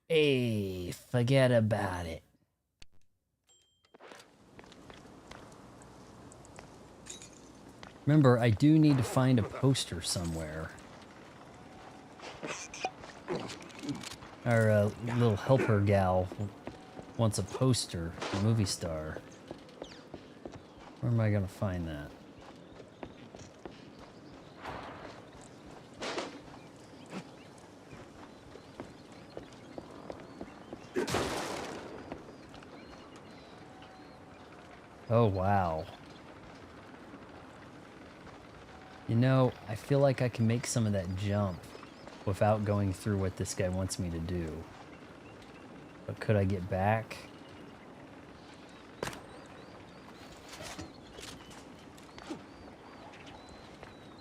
Hey, forget about it. Remember, I do need to find a poster somewhere. Our little helper gal wants a poster, a movie star. Where am I gonna find that? Oh, wow. You know, I feel like I can make some of that jump without going through what this guy wants me to do. But could I get back?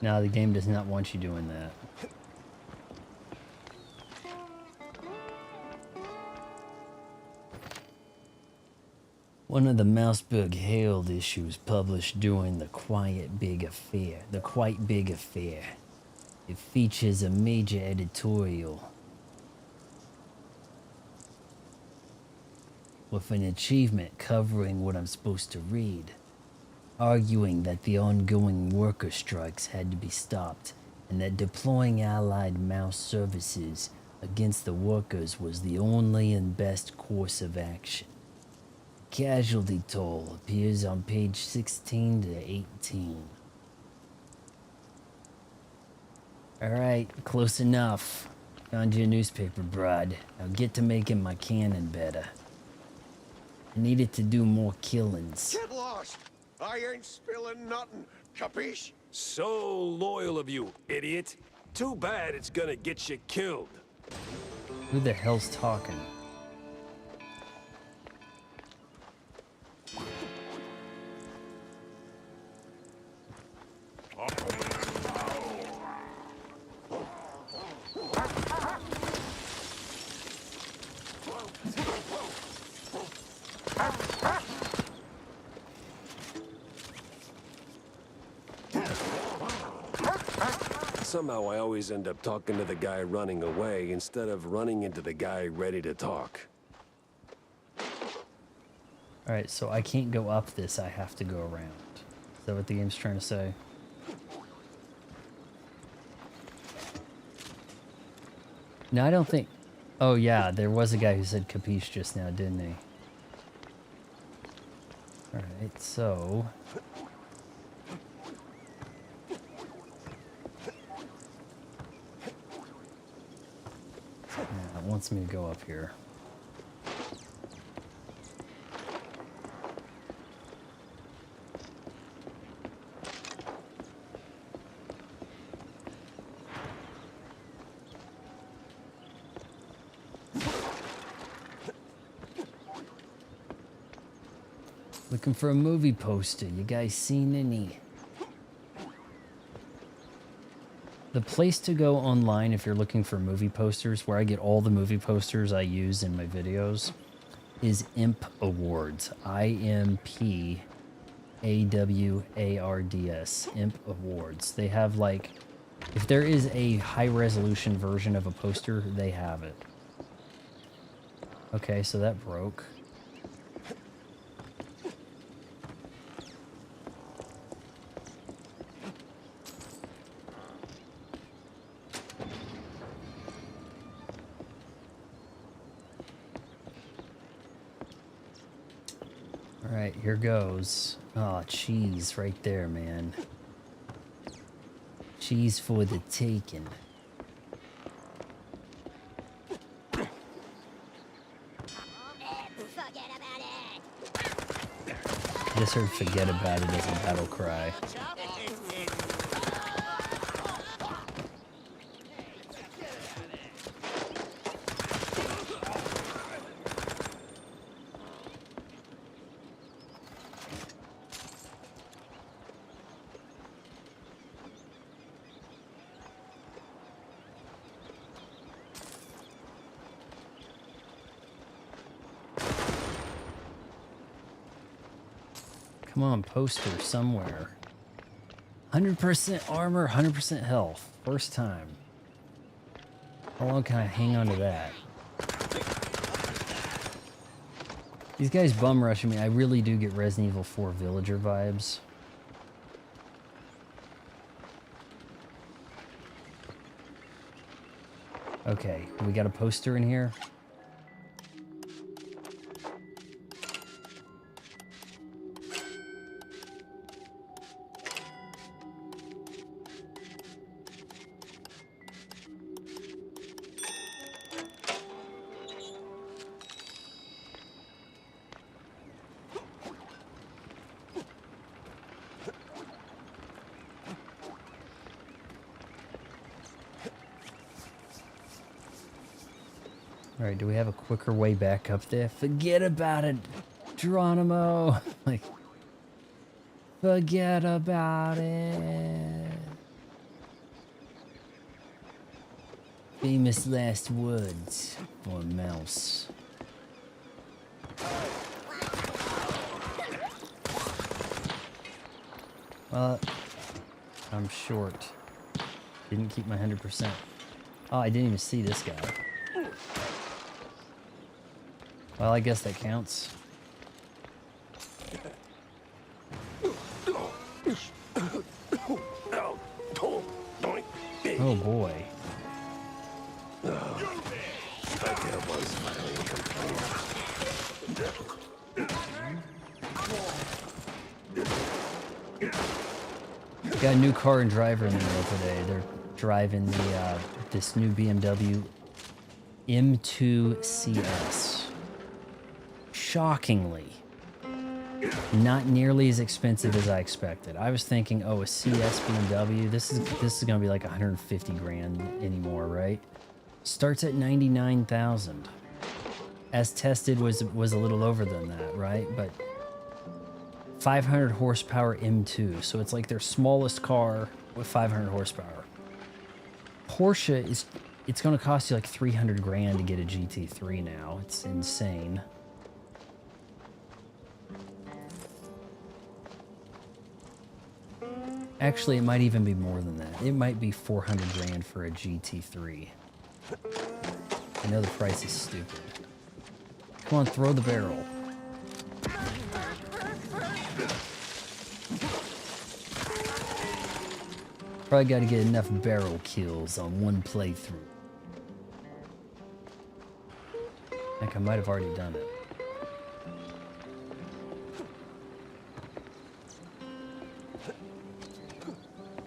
No, the game does not want you doing that. One of the Mousebug Herald issues published during the Quite Big Affair. It features a major editorial with an achievement covering what I'm supposed to read, arguing that the ongoing worker strikes had to be stopped and that deploying Allied mouse services against the workers was the only and best course of action. Casualty toll appears on page 16 to 18. Alright, close enough. Found you a newspaper, broad. Now get to making my cannon better. I needed to do more killings. Get lost. I ain't spilling nothing. Capiche? So loyal of you, idiot. Too bad it's gonna get you killed. Who the hell's talking? Somehow I always end up talking to the guy running away instead of running into the guy ready to talk. Alright, so I can't go up this, I have to go around. Is that what the game's trying to say? No, I don't think... Oh yeah, there was a guy who said capiche just now, didn't he? Alright, so... Yeah, it wants me to go up here. Looking for a movie poster. You guys seen any? The place to go online if you're looking for movie posters, where I get all the movie posters I use in my videos, is Imp Awards. IMPAWARDS. Imp Awards. They have, like, if there is a high-resolution version of a poster, they have it. Okay, so that broke. Alright, here goes. Oh, cheese right there, man. Cheese for the taking. I just heard forget about it as a battle cry. Come on, poster somewhere. 100% armor, 100% health. First time. How long can I hang on to that? These guys bum rushing me. I really do get Resident Evil 4 Villager vibes. Okay, we got a poster in here. Alright, do we have a quicker way back up there? Forget about it, Geronimo! Like, forget about it. Famous last words for a mouse. I'm short. Didn't keep my 100%. Oh, I didn't even see this guy. Well, I guess that counts. Oh boy. Got a new car and driver in the middle today. They're driving the this new BMW M2 CS. Shockingly, not nearly as expensive as I expected. I was thinking, oh, a CS BMW, this is gonna be like 150 grand anymore, right? Starts at 99,000. As tested was a little over than that, right? But 500 horsepower M2, so it's like their smallest car with 500 horsepower. Porsche it's gonna cost you like 300 grand to get a GT3 now. It's insane. Actually, it might even be more than that. It might be 400 grand for a GT3. I know the price is stupid. Come on, throw the barrel. Probably got to get enough barrel kills on one playthrough. I think I might have already done it.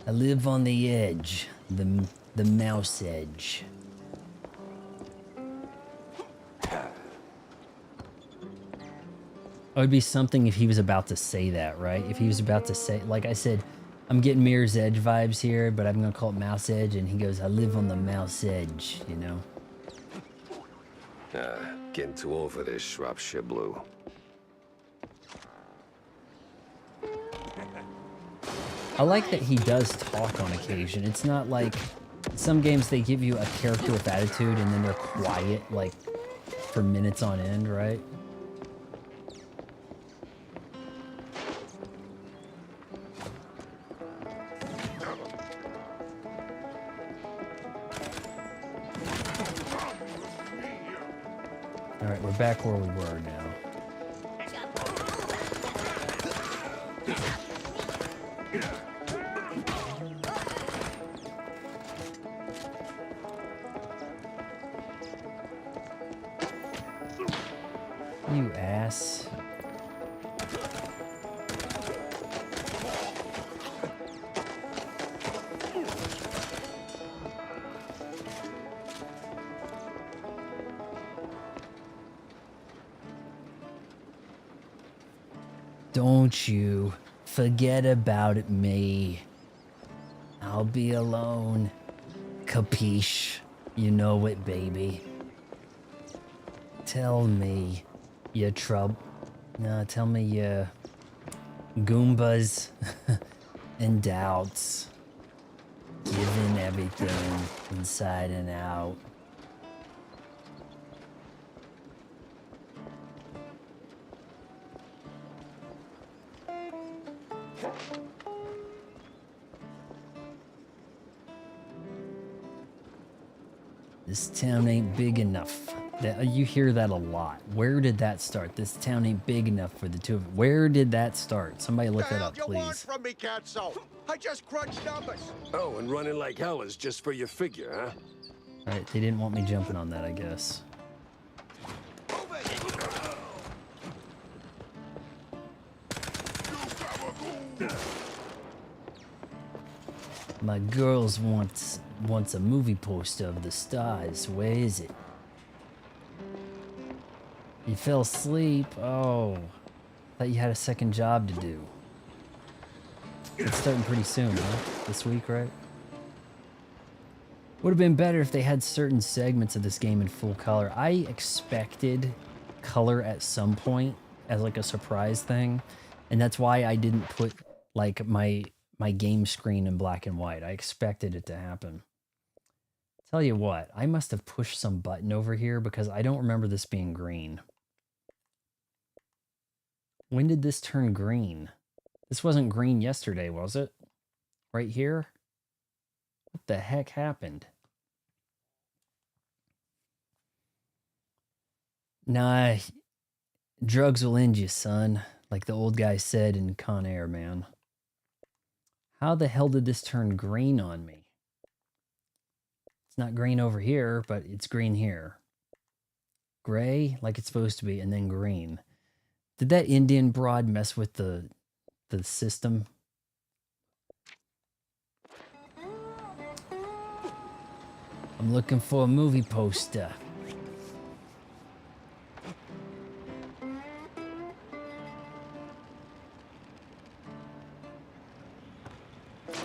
I live on the edge, the mouse edge. It would be something if he was about to say that, right? If he was about to say, like I said, I'm getting Mirror's Edge vibes here, but I'm gonna call it Mouse Edge, and he goes, I live on the mouse edge, you know? Getting too old for this, Shropshire Blue. I like that he does talk on occasion. It's not like Some games, they give you a character with attitude and then they're quiet, like, for minutes on end, right? Alright, we're back where we were now. You ass. Don't you forget about me. I'll be alone. Capiche? You know it, baby. Tell me your tell me your Goombas and doubts. Giving everything inside and out. This town ain't big enough. You hear that a lot. Where did that start? This town ain't big enough for the two of them. Where did that start? Somebody look that up, What the hell you want please. from me, Catso? I just crunched numbers. Oh, and running like hell is just for your figure, huh? Alright, they didn't want me jumping on that, I guess. My girls wants a movie poster of the stars. Where is it? You fell asleep? Oh. Thought you had a second job to do. It's starting pretty soon, huh? This week, right? Would have been better if they had certain segments of this game in full color. I expected color at some point as like a surprise thing. And that's why I didn't put like my game screen in black and white. I expected it to happen. Tell you what, I must have pushed some button over here because I don't remember this being green. When did this turn green? This wasn't green yesterday, was it? Right here? What the heck happened? Nah, drugs will end you, son. Like the old guy said in Con Air, man. How the hell did this turn green on me? It's not green over here, but it's green here. Gray, like it's supposed to be, and then green. Did that Indian broad mess with the system? I'm looking for a movie poster.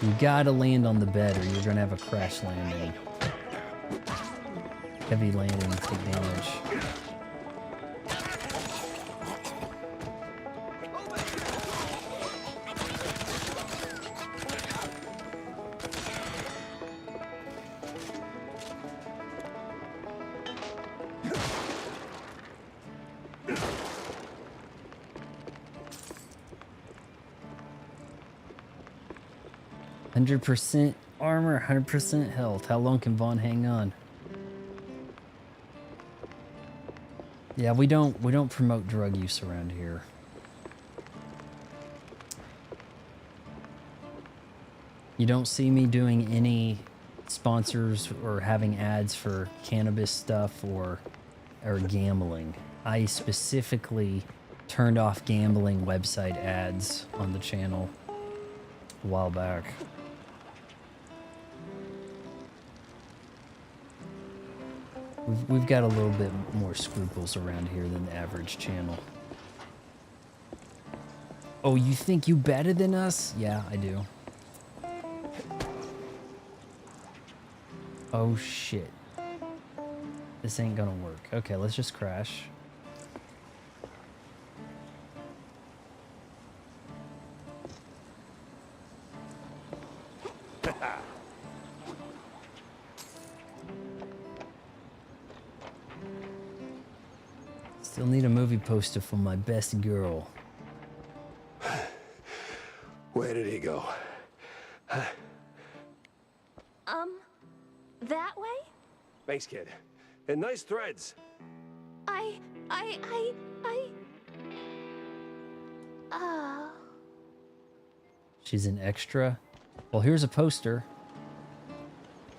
You gotta land on the bed or you're gonna have a crash landing. Heavy landing, take damage. %, armor, 100% health. How long can Vaughn hang on? Yeah, we don't promote drug use around here. You don't see me doing any sponsors or having ads for cannabis stuff or gambling. I specifically turned off gambling website ads on the channel a while back. We've got a little bit more scruples around here than the average channel. Oh, you think you better than us? Yeah, I do. Oh, shit. This ain't gonna work. Okay, let's just crash. Still need a movie poster for my best girl. Where did he go? That way? Thanks, kid. And nice threads. Oh. She's an extra. Well, here's a poster.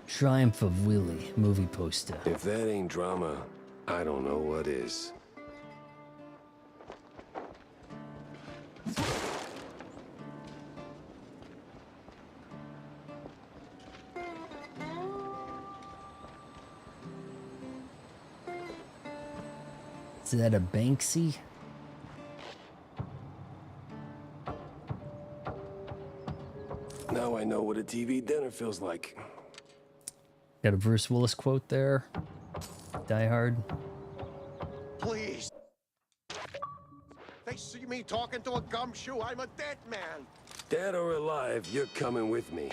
Triumph of Willie movie poster. If that ain't drama, I don't know what is. Is that a Banksy? Now I know what a TV dinner feels like. Got a Bruce Willis quote there. Die Hard. Please. They see me talking to a gumshoe. I'm a dead man. Dead or alive, you're coming with me.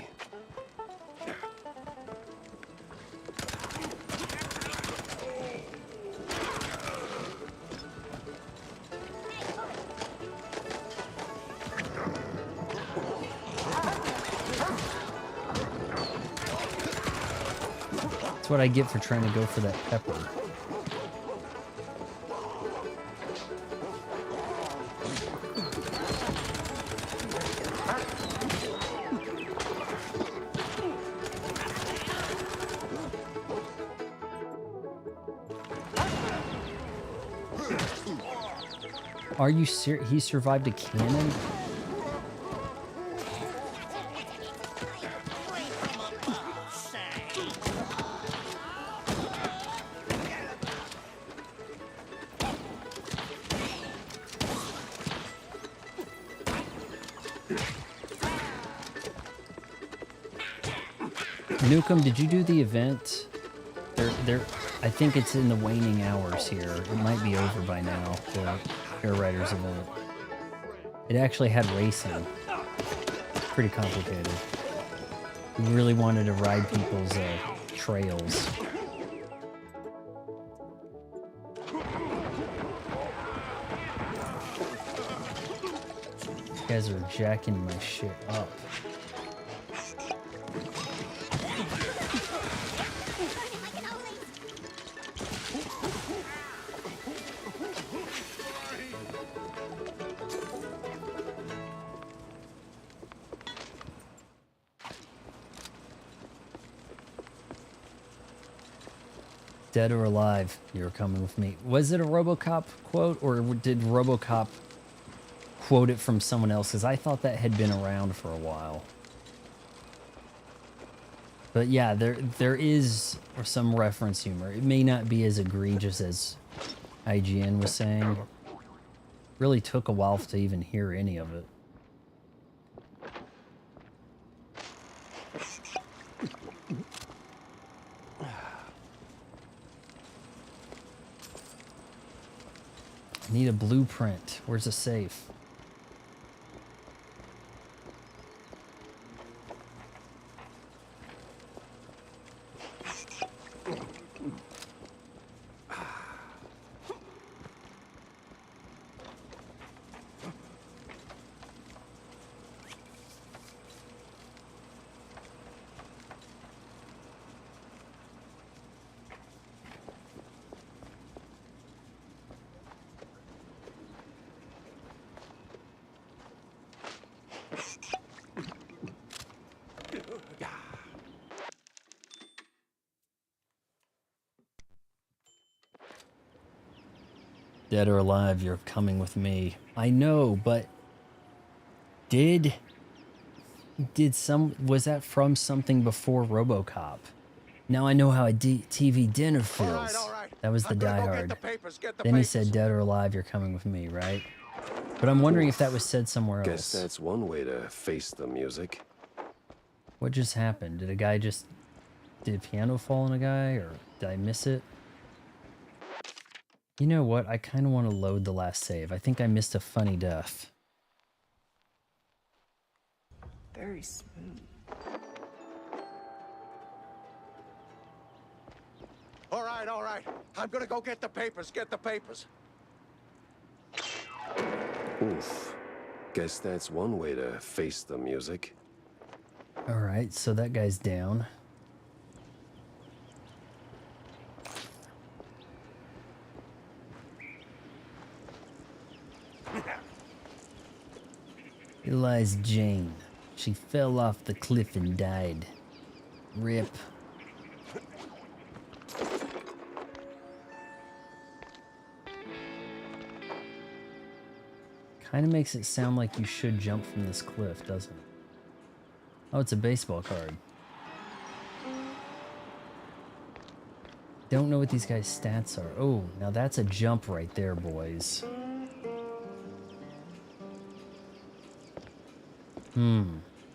That's what I get for trying to go for that pepper. Are you serious? He survived a cannon? Nukem, did you do the event? I think it's in the waning hours here. It might be over by now, the Air Riders event. It actually had racing. Pretty complicated. We really wanted to ride people's trails. You guys are jacking my shit up. Dead or alive, you're coming with me. Was it a RoboCop quote, or did RoboCop quote it from someone else? Because I thought that had been around for a while. But yeah, there is some reference humor. It may not be as egregious as IGN was saying. Really took a while to even hear any of it. Need a blueprint. Where's the safe? Dead or alive, you're coming with me. I know, but was that from something before RoboCop? Now I know how a TV dinner feels. All right. That was the Die Hard. Get the Then he papers. said, dead or alive, you're coming with me, right? But I'm wondering if that was said somewhere else. Guess that's one way to face the music. What just happened? Did a piano fall on a guy, or did I miss it? You know what? I kind of want to load the last save. I think I missed a funny death. Very smooth. All right. I'm gonna go get the papers. Get the papers. Oof. Guess that's one way to face the music. All right, so that guy's down. Here lies Jane. She fell off the cliff and died. Rip. Kind of makes it sound like you should jump from this cliff, doesn't it? Oh, it's a baseball card. Don't know what these guys' stats are. Oh, now that's a jump right there, boys.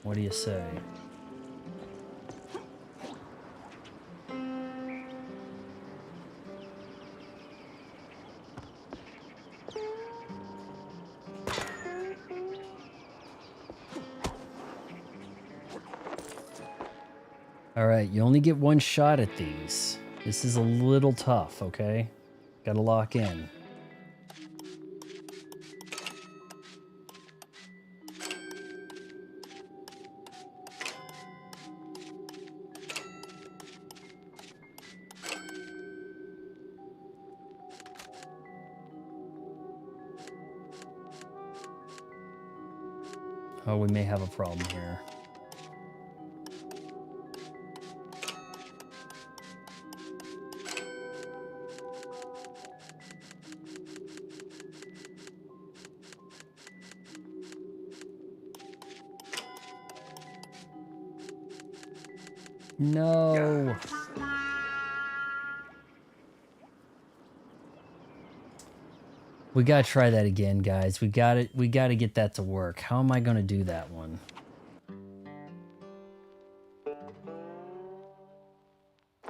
What do you say? Alright, you only get one shot at these. This is a little tough, okay? Gotta lock in. Oh, we may have a problem here. No. We gotta try that again, guys. We gotta get that to work. How am I gonna do that one?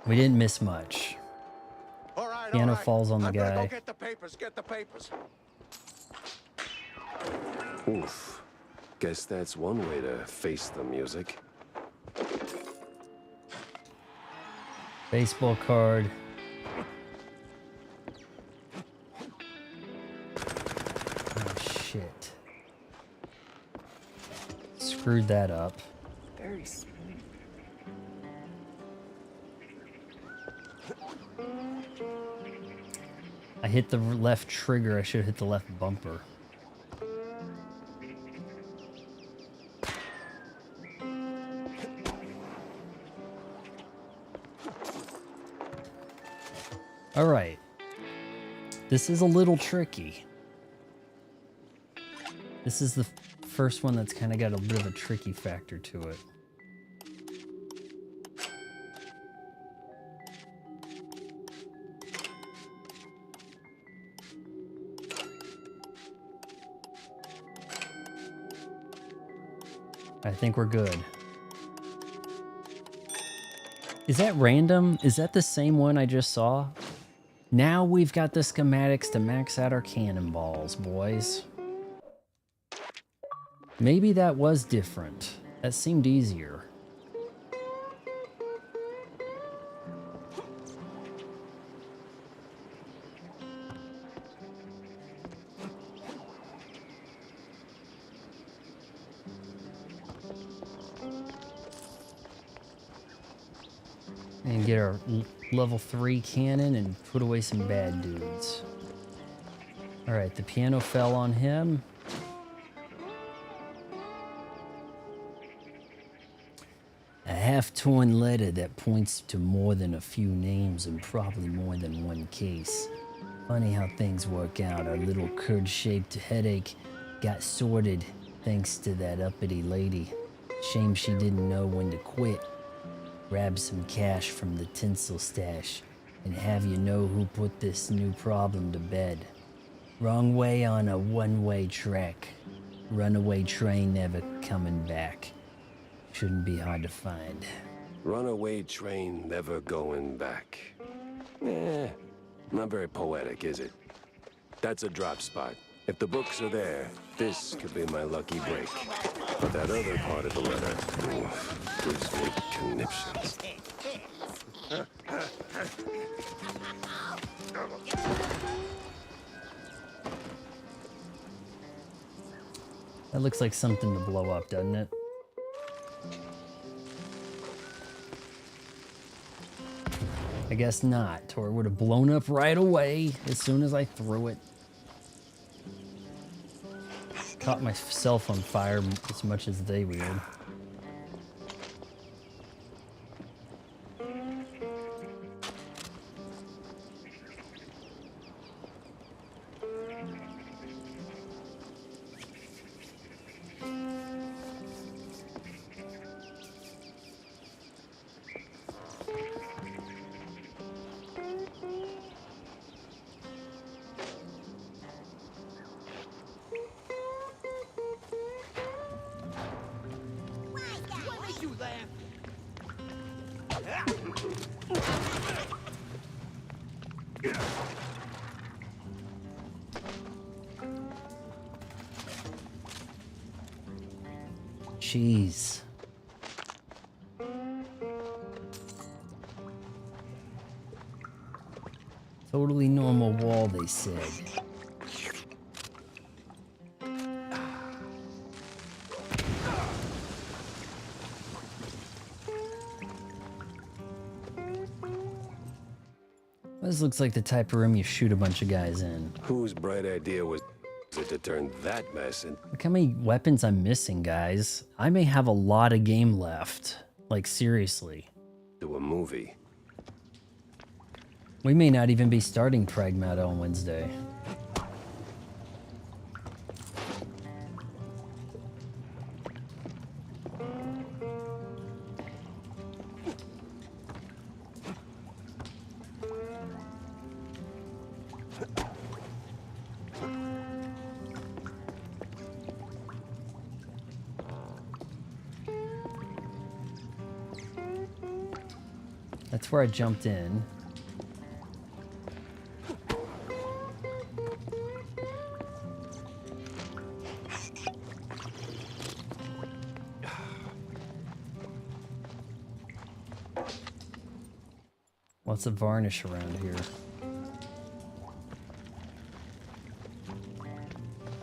We didn't miss much. All right, Piano all right. falls on the I'm gonna guy. Go get the papers. Get the papers. Oof. Guess that's one way to face the music. Baseball card. Oh shit. Screwed that up. Very smooth. I hit the left trigger. I should have hit the left bumper. All right. This is a little tricky. This is the first one that's kind of got a bit of a tricky factor to it. I think we're good. Is that random? Is that the same one I just saw? Now we've got the schematics to max out our cannonballs, boys. Maybe that was different. That seemed easier. And get our level 3 cannon and put away some bad dudes. Alright, the piano fell on him. A half-torn letter that points to more than a few names and probably more than one case. Funny how things work out. Our little curd-shaped headache got sorted thanks to that uppity lady. Shame she didn't know when to quit. Grab some cash from the tinsel stash and have you know who put this new problem to bed. Wrong way on a one-way track. Runaway train never coming back. Shouldn't be hard to find. Runaway train never going back. Not very poetic, is it? That's a drop spot. If the books are there, this could be my lucky break. But that other part of the letter, gives me conniptions. That looks like something to blow up, doesn't it? I guess not, or it would have blown up right away as soon as I threw it. Caught myself on fire as much as they would. Jeez. Totally normal wall, they said. This looks like the type of room you shoot a bunch of guys in. Whose bright idea was it to turn that mess in? Look how many weapons I'm missing, guys. I may have a lot of game left. Like, seriously. To a movie? We may not even be starting Pragmata on Wednesday. That's where I jumped in. Lots of varnish around here.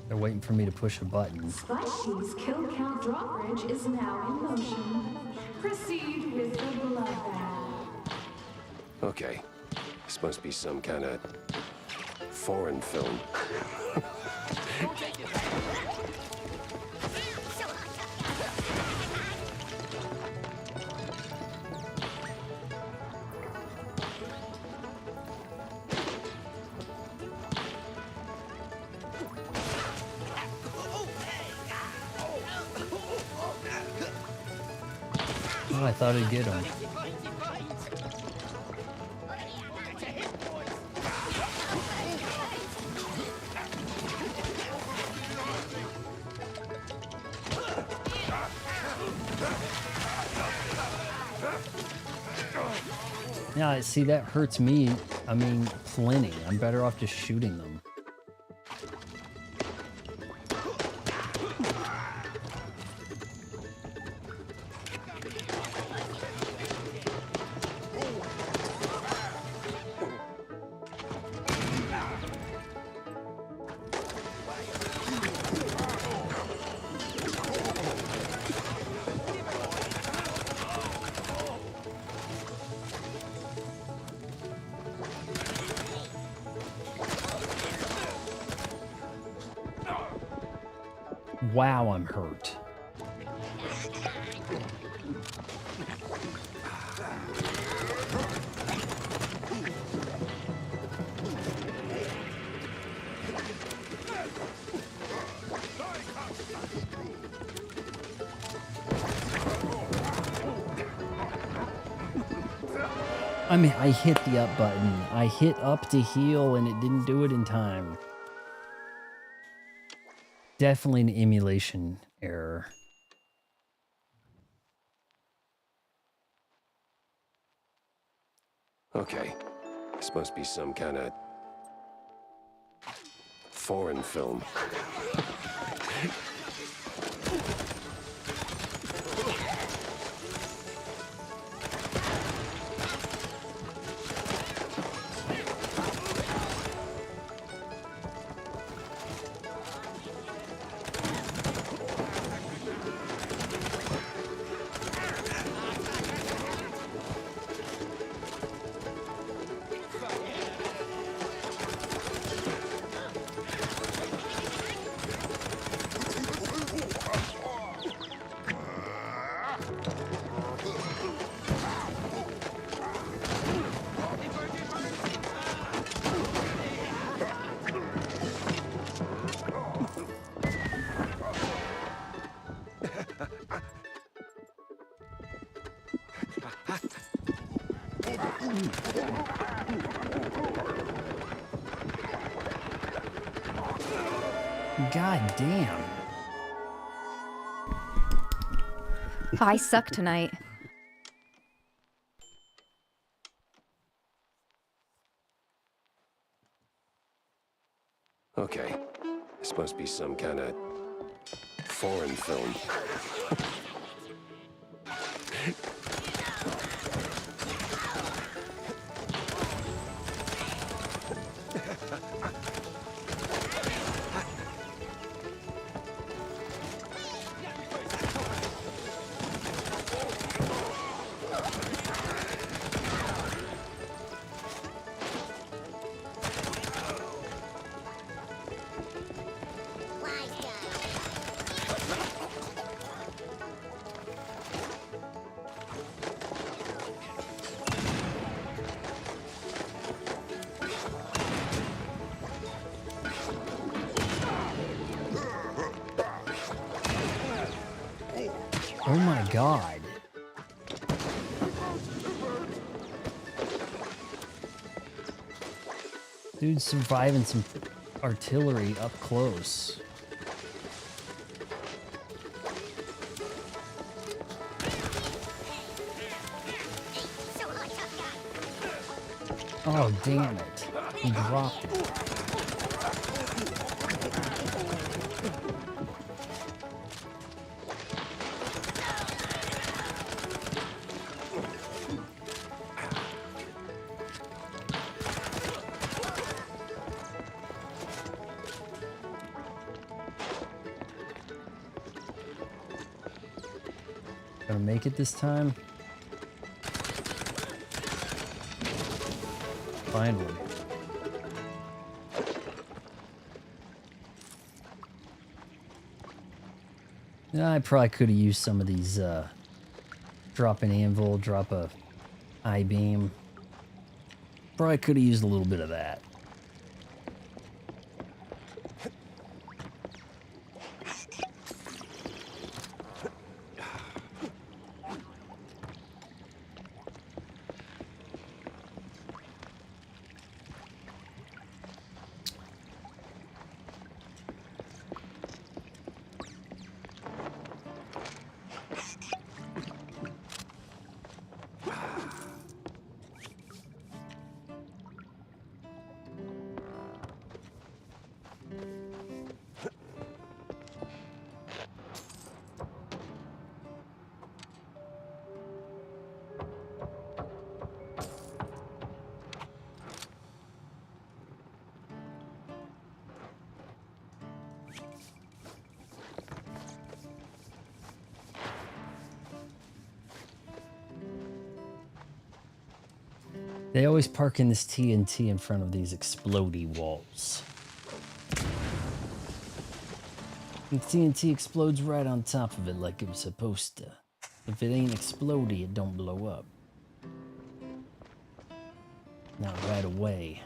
They're waiting for me to push a button. Spicy's kill count drawbridge is now in motion. Proceed with the bloodbath. Okay. This must be some kind of foreign film. Oh, I thought I'd get him. Yeah, see, that hurts me. I mean, plenty. I'm better off just shooting them. Wow, I'm hurt. I mean, I hit the up button. I hit up to heal and it didn't do it in time. Definitely an emulation error. Okay. This must be some kind of foreign film. God damn. I suck tonight. Okay. This must be some kind of foreign film. Oh my god. Dude's surviving some artillery up close. Oh, damn it. He dropped it. Gonna make it this time? Find one. Yeah, I probably could have used some of these, drop an anvil, drop a I-beam. Probably could have used a little bit of that. They always park in this TNT in front of these explodey walls. And TNT explodes right on top of it like it was supposed to. If it ain't explodey, it don't blow up. Not right away.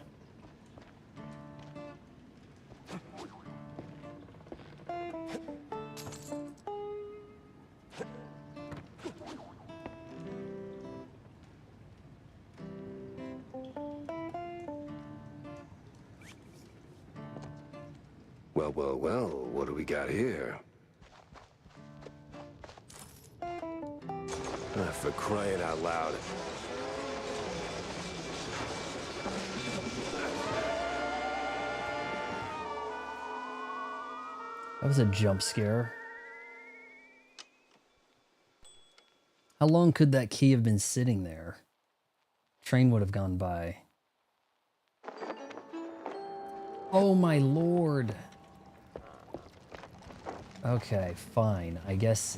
Well, what do we got here? For crying out loud. That was a jump scare. How long could that key have been sitting there? Train would have gone by. Oh my lord. Okay, fine. I guess...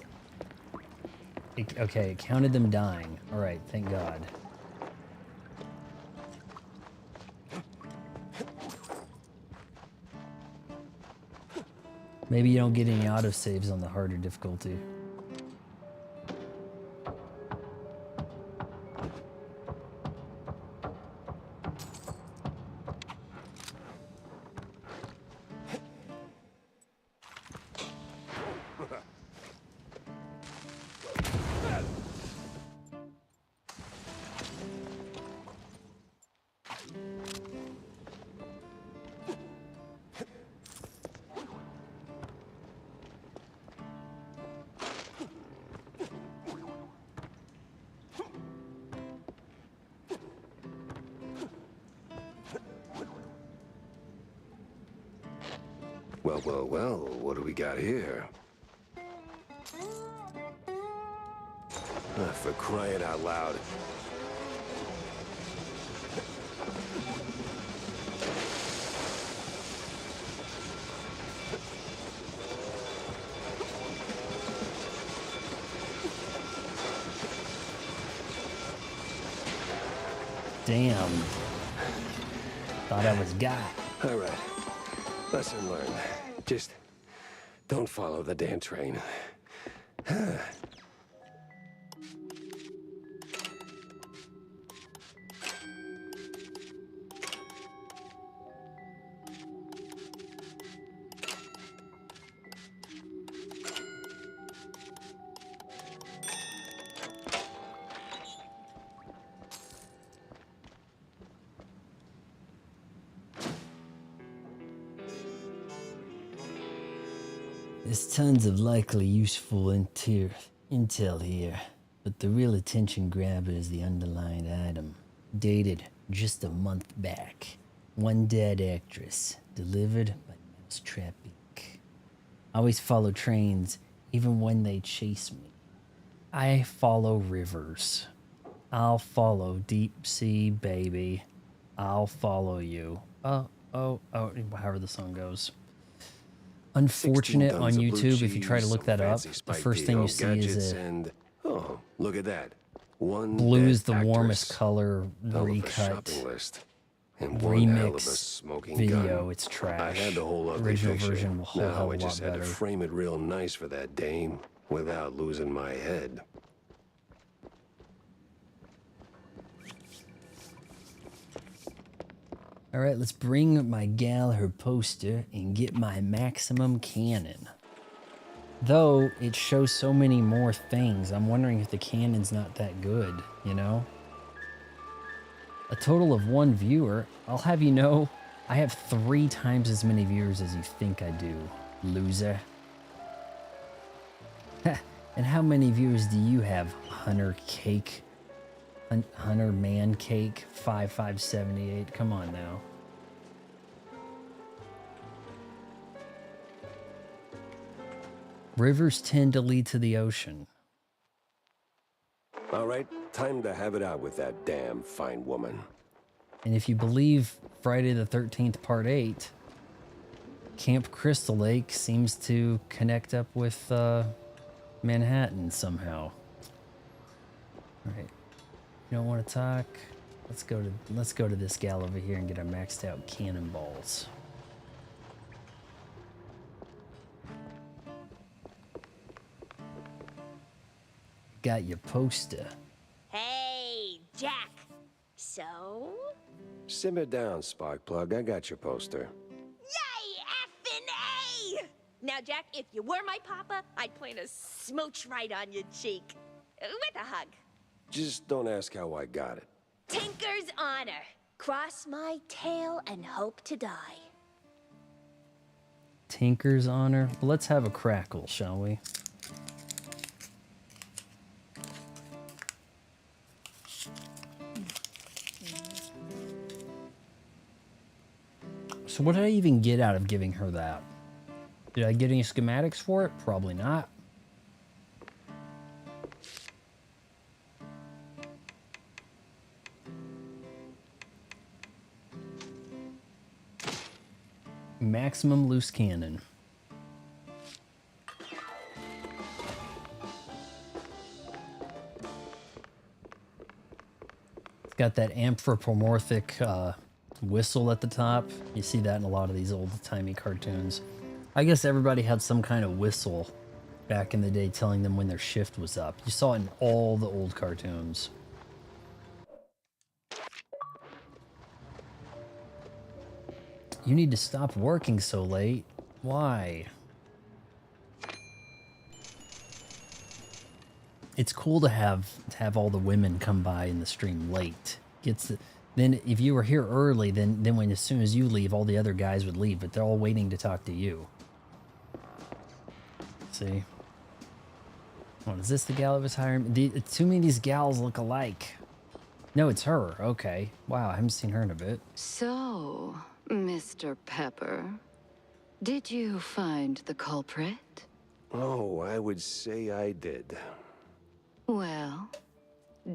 okay, it counted them dying. Alright, thank God. Maybe you don't get any autosaves on the harder difficulty. Well, well, well, what do we got here? For crying out loud. Damn. Thought I was got. All right. Lesson learned. Just don't follow the damn train. There's tons of likely useful intel here, but the real attention grabber is the underlying item. Dated just a month back. One dead actress, delivered by Mousetrap Inc. I always follow trains, even when they chase me. I follow rivers. I'll follow deep sea, baby. I'll follow you. Oh, however the song goes. Unfortunate on YouTube, if you try to look that up, the first thing you see is and oh, look at that. One blue is the dead warmest actress. color, Hell of a recut, shopping list. And one hell of a remix smoking video. gun. It's trash. I had the whole ugly Original picture. version will hold a Now hell I of a lot just had to better. frame it real nice for that dame without losing my head. All right, let's bring my gal her poster and get my maximum cannon. Though it shows so many more things, I'm wondering if the cannon's not that good, you know? A total of 1 viewer. I'll have you know, I have 3 times as many viewers as you think I do, loser. And how many viewers do you have, Hunter Cake? Hunter Man Cake 5578. Come on now. Rivers tend to lead to the ocean. All right, time to have it out with that damn fine woman. And if you believe Friday the 13th Part 8, Camp Crystal Lake seems to connect up with Manhattan somehow. All right. You don't want to talk? Let's go to this gal over here and get our maxed out cannonballs. Got your poster. Hey, Jack. So? Simmer down, Sparkplug. I got your poster. Yay, effing A! Now, Jack, if you were my papa, I'd plant a smooch right on your cheek. With a hug. Just don't ask how I got it. Tinker's honor. Cross my tail and hope to die. Tinker's honor. Let's have a crackle, shall we? So what did I even get out of giving her that? Did I get any schematics for it? Probably not. Maximum loose cannon. It's got that anthropomorphic whistle at the top. You see that in a lot of these old-timey cartoons. I guess everybody had some kind of whistle back in the day telling them when their shift was up. You saw it in all the old cartoons. You need to stop working so late. Why? It's cool to have all the women come by in the stream late. Then if you were here early, then when as soon as you leave, all the other guys would leave, but they're all waiting to talk to you. See? Oh, is this the gal that was hiring? Too many of these gals look alike. No, it's her. Okay. Wow, I haven't seen her in a bit. So, Mr. Pepper, Did you find the culprit? Oh, I would say I did. Well,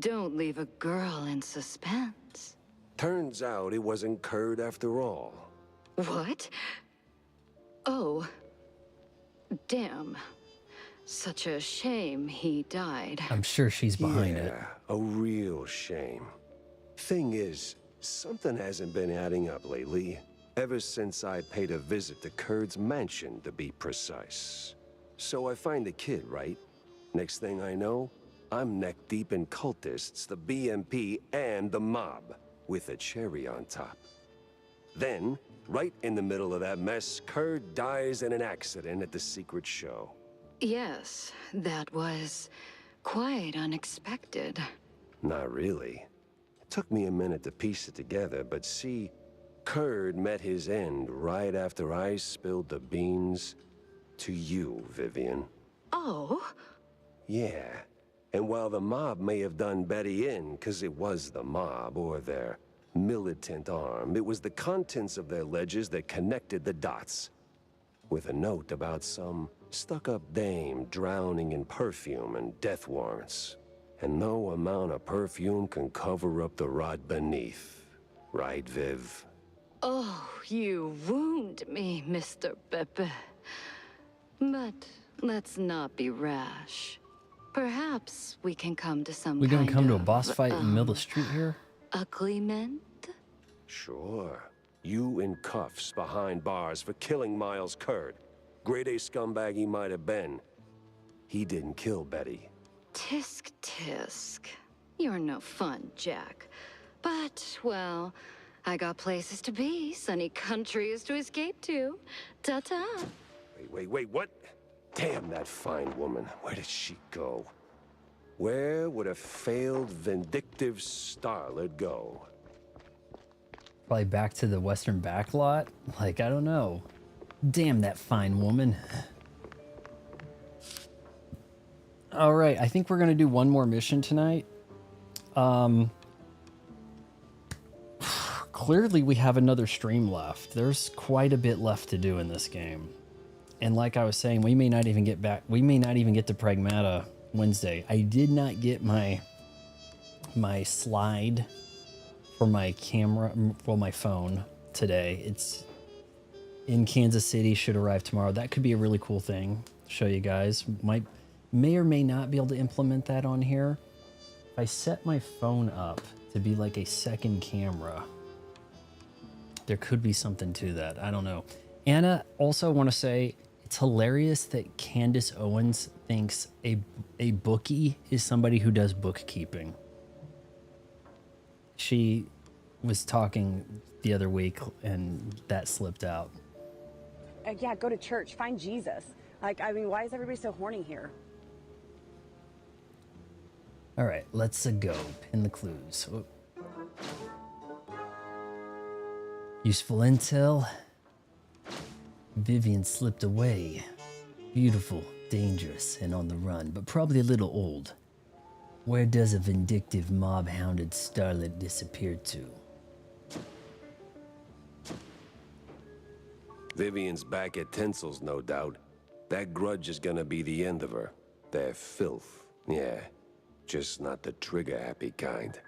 don't leave a girl in suspense. Turns out it wasn't Curd after all. What? Oh. Damn. Such a shame he died. I'm sure she's behind it. Yeah, a real shame. Thing is, something hasn't been adding up lately. Ever since I paid a visit to Curd's mansion, to be precise. So I find the kid, right? Next thing I know, I'm neck deep in cultists, the BMP, and the mob, with a cherry on top. Then, right in the middle of that mess, Curd dies in an accident at the secret show. Yes, that was quite unexpected. Not really. It took me a minute to piece it together, but see, Curd met his end right after I spilled the beans to you, Vivian. Oh? Yeah. And while the mob may have done Betty in, because it was the mob, or their militant arm, it was the contents of their ledgers that connected the dots. With a note about some stuck-up dame drowning in perfume and death warrants. And no amount of perfume can cover up the rot beneath. Right, Viv? Oh, you wound me, Mr. Pepe. But let's not be rash. Perhaps we can come to some We gonna kind come to a of, boss fight in the middle of the street here? agreement? Sure. You in cuffs behind bars for killing Miles Curd. Grade A scumbag he might have been. He didn't kill Betty. Tisk tisk. You're no fun, Jack. But, well, I got places to be, sunny countries to escape to. Ta-ta. Wait, what? Damn that fine woman. Where did she go? Where would a failed, vindictive starlet go? Probably back to the western backlot? Like, I don't know. Damn that fine woman. All right, I think we're going to do one more mission tonight. Clearly, we have another stream left. There's quite a bit left to do in this game. And like I was saying, we may not even get back. We may not even get to Pragmata Wednesday. I did not get my slide for my camera, for my phone today. It's in Kansas City, should arrive tomorrow. That could be a really cool thing to show you guys. May or may not be able to implement that on here. If I set my phone up to be like a second camera, there could be something to that. I don't know. Anna, also want to say, it's hilarious that Candace Owens thinks a bookie is somebody who does bookkeeping. She was talking the other week and that slipped out. Yeah, go to church, find Jesus. Like, I mean, why is everybody so horny here? All right, let's go. Pin the clues. Oh. Useful intel. Vivian slipped away. Beautiful, dangerous, and on the run, but probably a little old. Where does a vindictive, mob-hounded starlet disappear to? Vivian's back at Tinsel's, no doubt. That grudge is gonna be the end of her. They're filth. Yeah, just not the trigger-happy kind.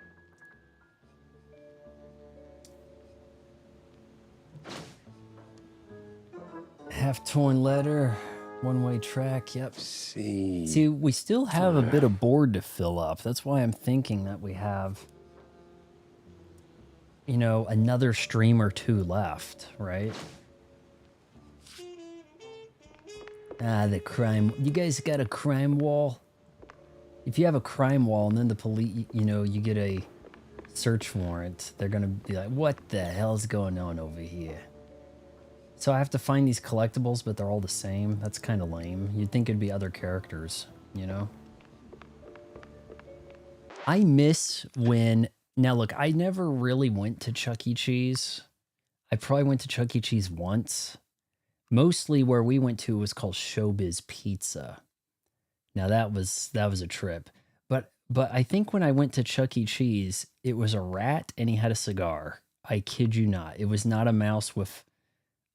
Half-torn letter, one-way track, yep. See, we still have a bit of board to fill up. That's why I'm thinking that we have, you know, another stream or two left, right? Ah, the crime. You guys got a crime wall? If you have a crime wall and then the police, you know, you get a search warrant, they're going to be like, what the hell's going on over here? So I have to find these collectibles, but they're all the same. That's kind of lame. You'd think it'd be other characters, you know? I miss when... Now, look, I never really went to Chuck E. Cheese. I probably went to Chuck E. Cheese once. Mostly where we went to was called Showbiz Pizza. Now, that was a trip. But I think when I went to Chuck E. Cheese, it was a rat and he had a cigar. I kid you not. It was not a mouse with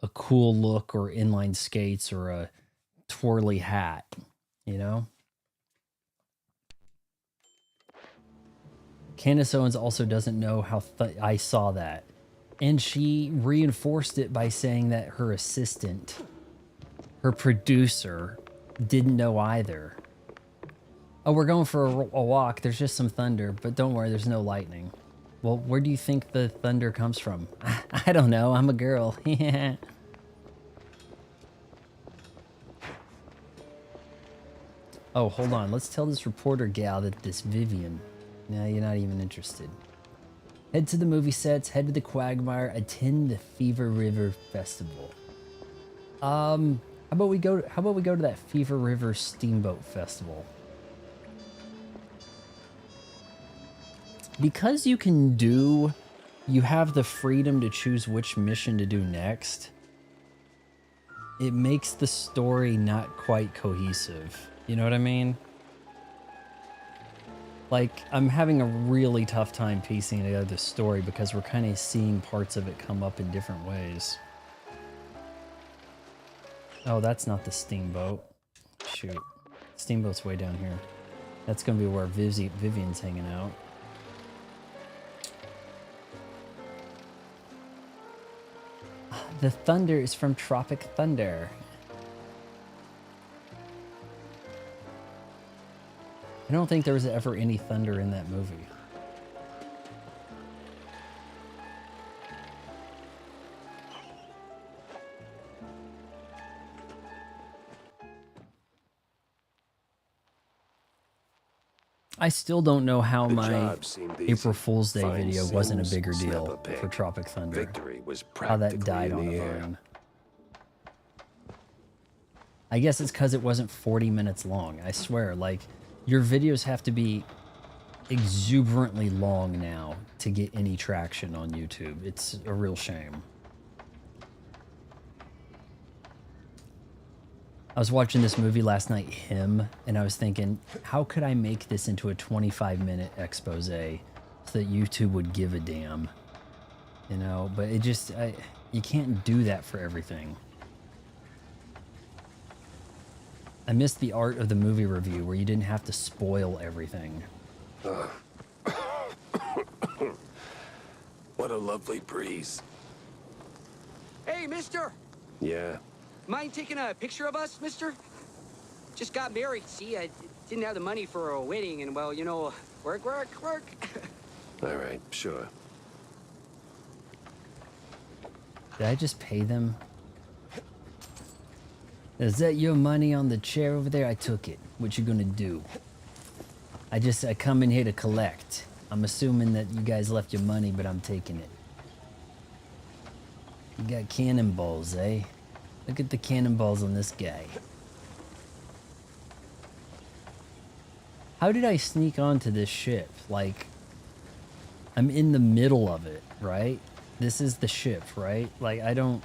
a cool look or inline skates or a twirly hat, you know? Candace Owens also doesn't know how I saw that. And she reinforced it by saying that her assistant, her producer, didn't know either. Oh, we're going for a walk. There's just some thunder, but don't worry, there's no lightning. Well, where do you think the thunder comes from? I don't know. I'm a girl. Yeah. Oh, hold on. Let's tell this reporter gal that this Vivian. No, you're not even interested. Head to the movie sets, head to the Quagmire, attend the Fever River Festival. How about we go to that Fever River Steamboat Festival? Because you have the freedom to choose which mission to do next. It makes the story not quite cohesive. You know what I mean? Like, I'm having a really tough time piecing together the story because we're kind of seeing parts of it come up in different ways. Oh, that's not the steamboat. Shoot. Steamboat's way down here. That's going to be where Vivian's hanging out. The thunder is from Tropic Thunder. I don't think there was ever any thunder in that movie. I still don't know how my April Fool's Day video wasn't a bigger deal for Tropic Thunder. Victory was How that died on the vine. I guess it's because it wasn't 40 minutes long. I swear, like, your videos have to be exuberantly long now to get any traction on YouTube. It's a real shame. I was watching this movie last night, Him, and I was thinking, how could I make this into a 25-minute expose so that YouTube would give a damn? You know, but it just, you can't do that for everything. I missed the art of the movie review where you didn't have to spoil everything. What a lovely breeze. Hey, mister! Yeah. Mind taking a picture of us, mister? Just got married, see? I didn't have the money for a wedding, and, well, you know, work. All right, sure. Did I just pay them? Is that your money on the chair over there? I took it. What you gonna do? I come in here to collect. I'm assuming that you guys left your money, but I'm taking it. You got cannonballs, eh? Look at the cannonballs on this guy. How did I sneak onto this ship? Like, I'm in the middle of it, right? This is the ship, right? Like, I don't...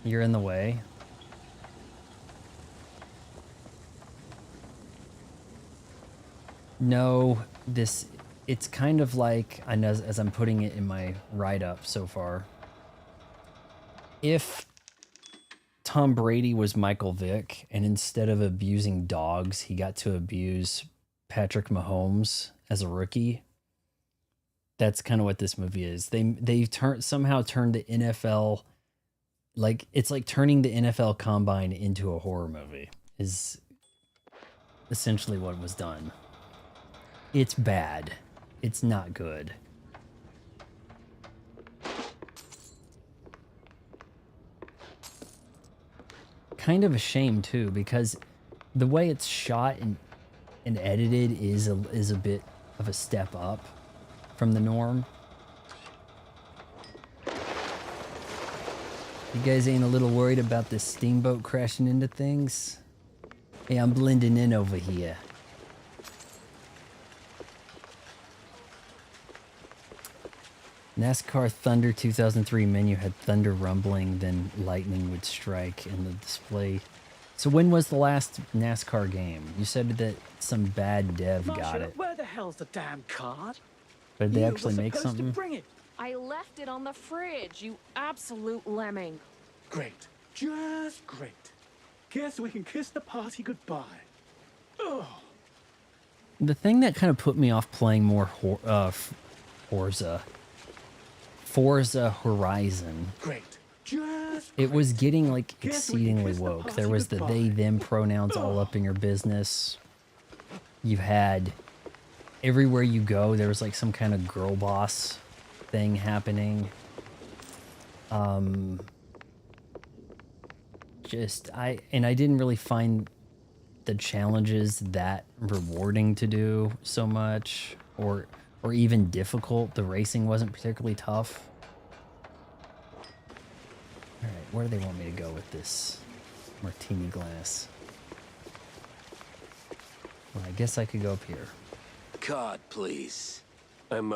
You're in the way. No, it's kind of like, and as I'm putting it in my write-up so far, if Tom Brady was Michael Vick and instead of abusing dogs, he got to abuse Patrick Mahomes as a rookie, that's kind of what this movie is. They somehow turned the NFL, like, it's like turning the NFL Combine into a horror movie is essentially what was done. It's bad. It's not good. Kind of a shame too, because the way it's shot and edited is a bit of a step up from the norm. You guys ain't a little worried about this steamboat crashing into things? Hey, I'm blending in over here. NASCAR Thunder 2003 menu had thunder rumbling, then lightning would strike in the display. So when was the last NASCAR game? You said that some bad dev got it. Where the hell's the damn card? But did they actually make something? Bring it. I left it on the fridge, you absolute lemming. Great. Just great. Guess we can kiss the party goodbye. Oh. The thing that kind of put me off playing more Forza Horizon. Great. Just it was getting like exceedingly woke. There was the they them pronouns all up in your business. You had everywhere you go there was like some kind of girl boss thing happening. I didn't really find the challenges that rewarding to do so much, or even difficult. The racing wasn't particularly tough. All right, where do they want me to go with this martini glass? Well, I guess I could go up here. Card, please. I'm,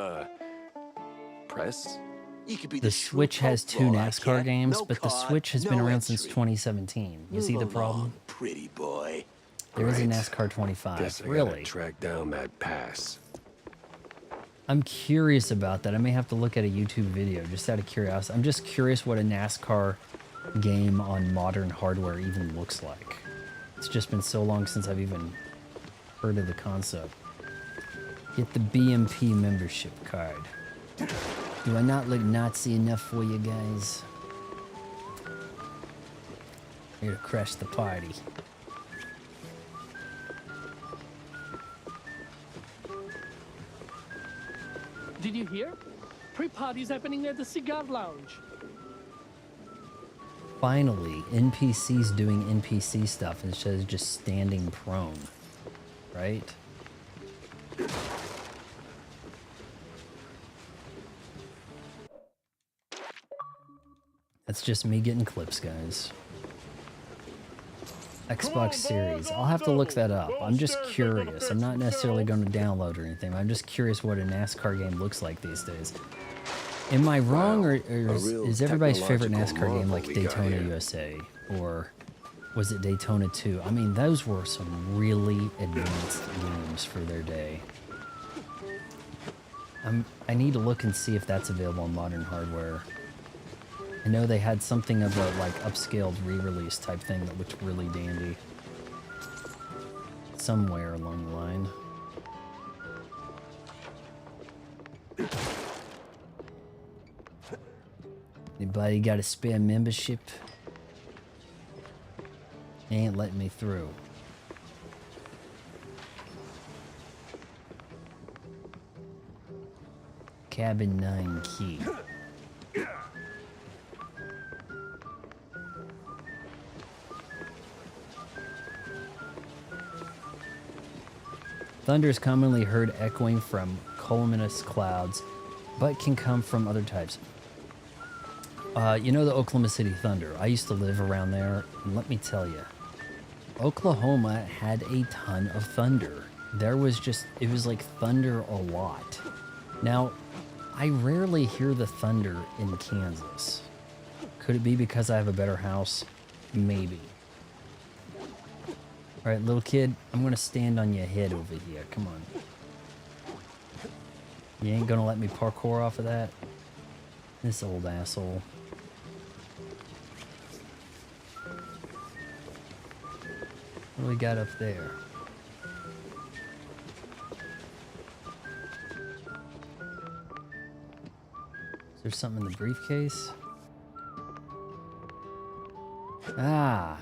press? You could be the Switch has 2 NASCAR games, but the Switch has been around since 2017. You see the problem? Pretty boy. There is a NASCAR 25. Guess I really? gotta track down that pass. I'm curious about that. I may have to look at a YouTube video just out of curiosity. I'm just curious what a NASCAR game on modern hardware even looks like. It's just been so long since I've even heard of the concept. Get the BMP membership card. Do I not look Nazi enough for you guys? Here to crash the party. Did you hear? Pre-party's happening at the cigar lounge. Finally, NPCs doing NPC stuff instead of just standing prone, right? That's just me getting clips, guys. Xbox Series. I'll have to look that up. I'm just curious. I'm not necessarily going to download or anything. I'm just curious what a NASCAR game looks like these days. Am I wrong, or is everybody's favorite NASCAR game like Daytona USA? Or was it Daytona 2? I mean, those were some really advanced games for their day. I need to look and see if that's available on modern hardware. I know they had something of a like upscaled re-release type thing that looked really dandy. Somewhere along the line. Anybody got a spare membership? They ain't letting me through. Cabin 9 key. Thunder is commonly heard echoing from cumulus clouds, but can come from other types. You know the Oklahoma City Thunder. I used to live around there, and let me tell you, Oklahoma had a ton of thunder. There was just, it was like thunder a lot. Now, I rarely hear the thunder in Kansas. Could it be because I have a better house? Maybe. All right, little kid, I'm gonna stand on your head over here. Come on. You ain't gonna let me parkour off of that? This old asshole. What do we got up there? Is there something in the briefcase? Ah.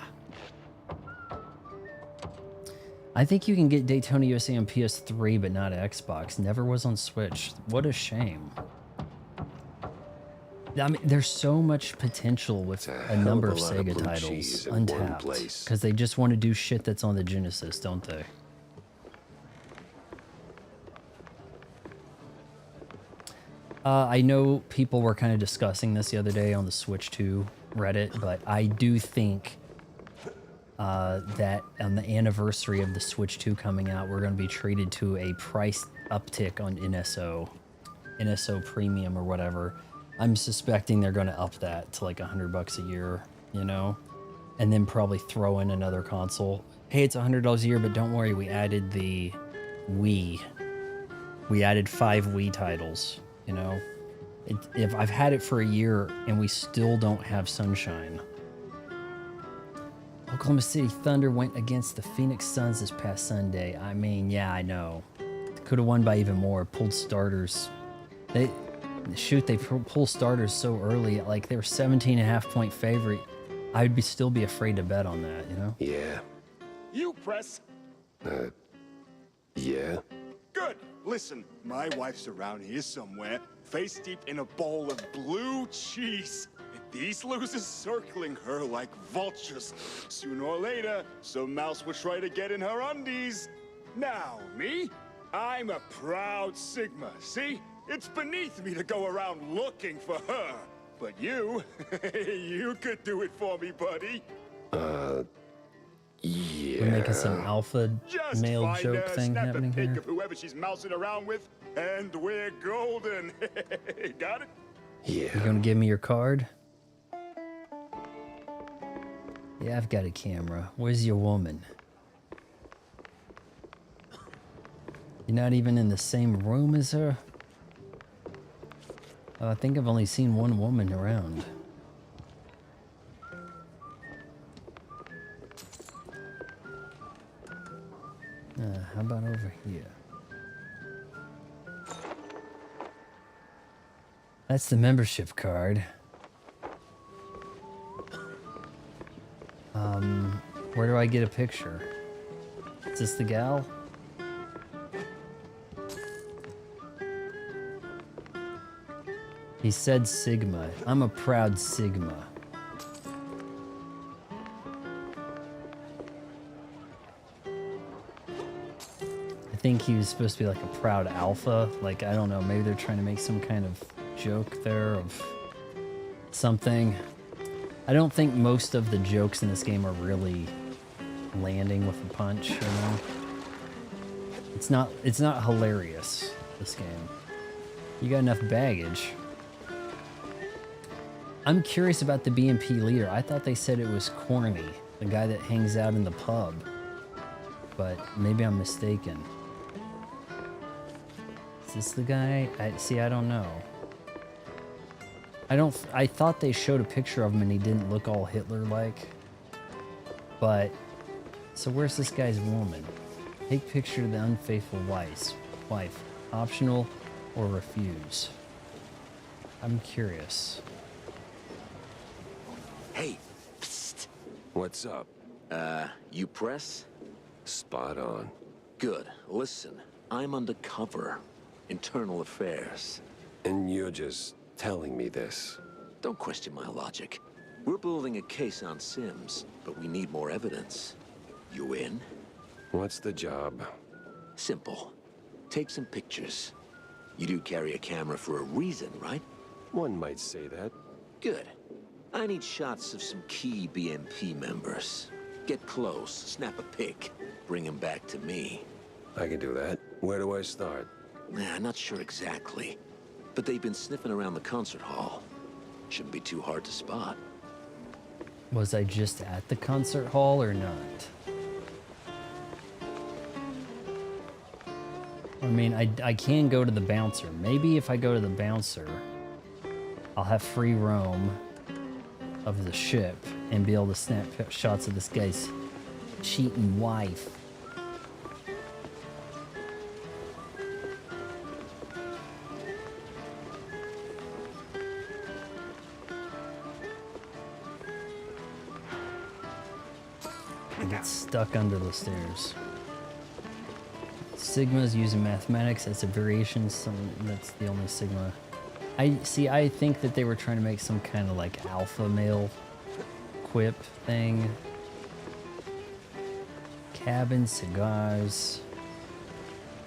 I think you can get Daytona USA on PS3, but not Xbox. Never was on Switch. What a shame. I mean, there's so much potential with a number of Sega titles untapped, because they just want to do shit that's on the Genesis, don't they? I know people were kind of discussing this the other day on the Switch 2 Reddit, but I do think that on the anniversary of the Switch 2 coming out, we're going to be treated to a price uptick on NSO Premium or whatever. I'm suspecting they're going to up that to like $100 a year, you know, and then probably throw in another console. Hey, it's $100 a year, but don't worry, we added the Wii. We added 5 Wii titles, you know. If I've had it for a year and we still don't have sunshine. Oklahoma City Thunder went against the Phoenix Suns this past Sunday. I mean, yeah, I know. Could have won by even more. Pulled starters. They pull starters so early. Like, they were 17.5-point favorite. I'd still be afraid to bet on that, you know? Yeah. You press. Yeah. Good. Listen, my wife's around here somewhere, face deep in a bowl of blue cheese. And these losers circling her like vultures. Sooner or later, some mouse will try to get in her undies. Now, me? I'm a proud Sigma, see? It's beneath me to go around looking for her. But you, you could do it for me, buddy. Yeah. We're making some alpha Just male find joke her, thing snap happening a pic here. of whoever she's mousing around with, and we're golden. Got it? You gonna give me your card? Yeah, I've got a camera. Where's your woman? You're not even in the same room as her? I think I've only seen one woman around. How about over here? That's the membership card. Where do I get a picture? Is this the gal? He said Sigma. I'm a proud Sigma. I think he was supposed to be like a proud alpha. Like, I don't know, maybe they're trying to make some kind of joke there of something. I don't think most of the jokes in this game are really landing with a punch, you know? It's not hilarious, this game. You got enough baggage. I'm curious about the BMP leader. I thought they said it was Corny, the guy that hangs out in the pub. But maybe I'm mistaken. Is this the guy? I don't know. I thought they showed a picture of him and he didn't look all Hitler-like. But, so where's this guy's woman? Take picture of the unfaithful wife. Optional or refuse? I'm curious. Hey, psst. What's up? You press? Spot on. Good. Listen, I'm undercover. Internal affairs. And you're just telling me this? Don't question my logic. We're building a case on Sims, but we need more evidence. You in? What's the job? Simple. Take some pictures. You do carry a camera for a reason, right? One might say that. Good. I need shots of some key BMP members. Get close, snap a pic, bring them back to me. I can do that. Where do I start? Nah, not sure exactly. But they've been sniffing around the concert hall. Shouldn't be too hard to spot. Was I just at the concert hall or not? I mean, I can go to the bouncer. Maybe if I go to the bouncer, I'll have free roam of the ship and be able to snap shots of this guy's cheating wife. I get stuck under the stairs. Sigma's using mathematics as a variation. That's the only Sigma. I think that they were trying to make some kind of like alpha male quip thing. Cabin, cigars.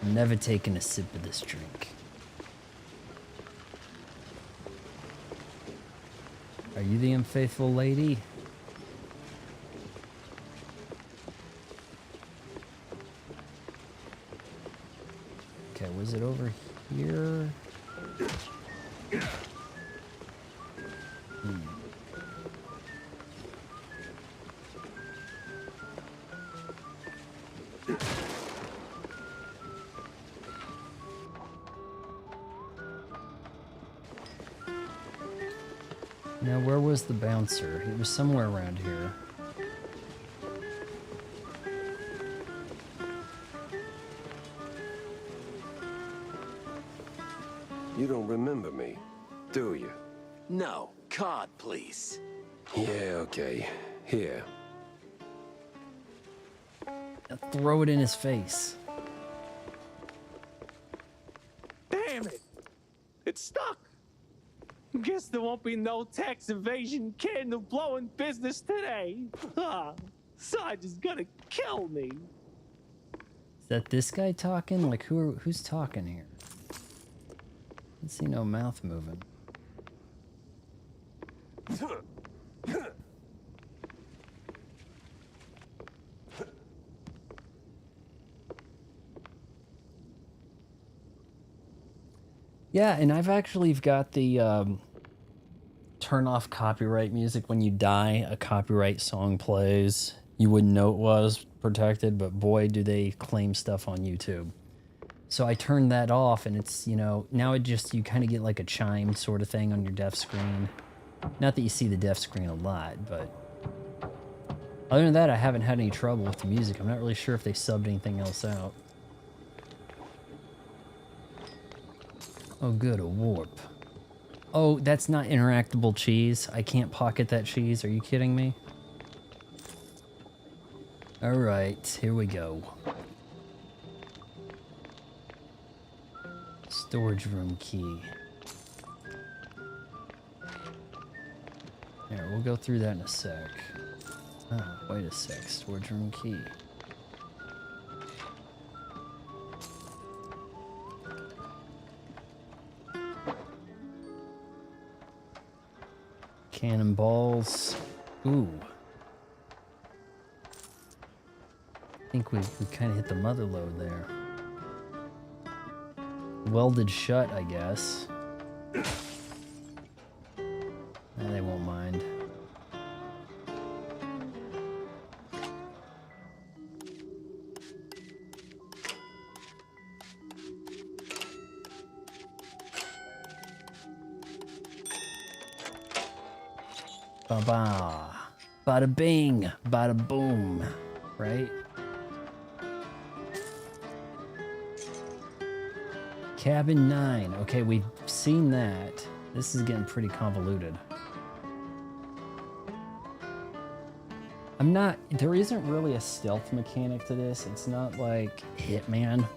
Never taken a sip of this drink. Are you the unfaithful lady? Okay, was it over here? Now, where was the bouncer? He was somewhere around here. You don't remember me, do you? No. Card, please. Yeah, okay. Here. Throw it in his face. Damn it! It's stuck! Guess there won't be no tax evasion candle blowing business today. Sarge is gonna kill me. Is that this guy talking? Like, who's talking here? I see no mouth moving. Yeah, and I've actually got the turn off copyright music. When you die, a copyright song plays. You wouldn't know it was protected, but boy, do they claim stuff on YouTube. So I turned that off, and it's, you know, now it just, you kind of get like a chime sort of thing on your deaf screen. Not that you see the deaf screen a lot, but other than that, I haven't had any trouble with the music. I'm not really sure if they subbed anything else out. Oh, good, a warp. Oh, that's not interactable cheese. I can't pocket that cheese. Are you kidding me? All right, here we go. Storage room key. There, we'll go through that in a sec. Oh, wait a sec. Storage room key. Cannonballs. Ooh. I think we kind of hit the mother lode there. Welded shut, I guess. They won't mind. Ba-ba. Bada bing. Bada boom. Right? Cabin 9. Okay, we've seen that. This is getting pretty convoluted. There isn't really a stealth mechanic to this. It's not like Hitman.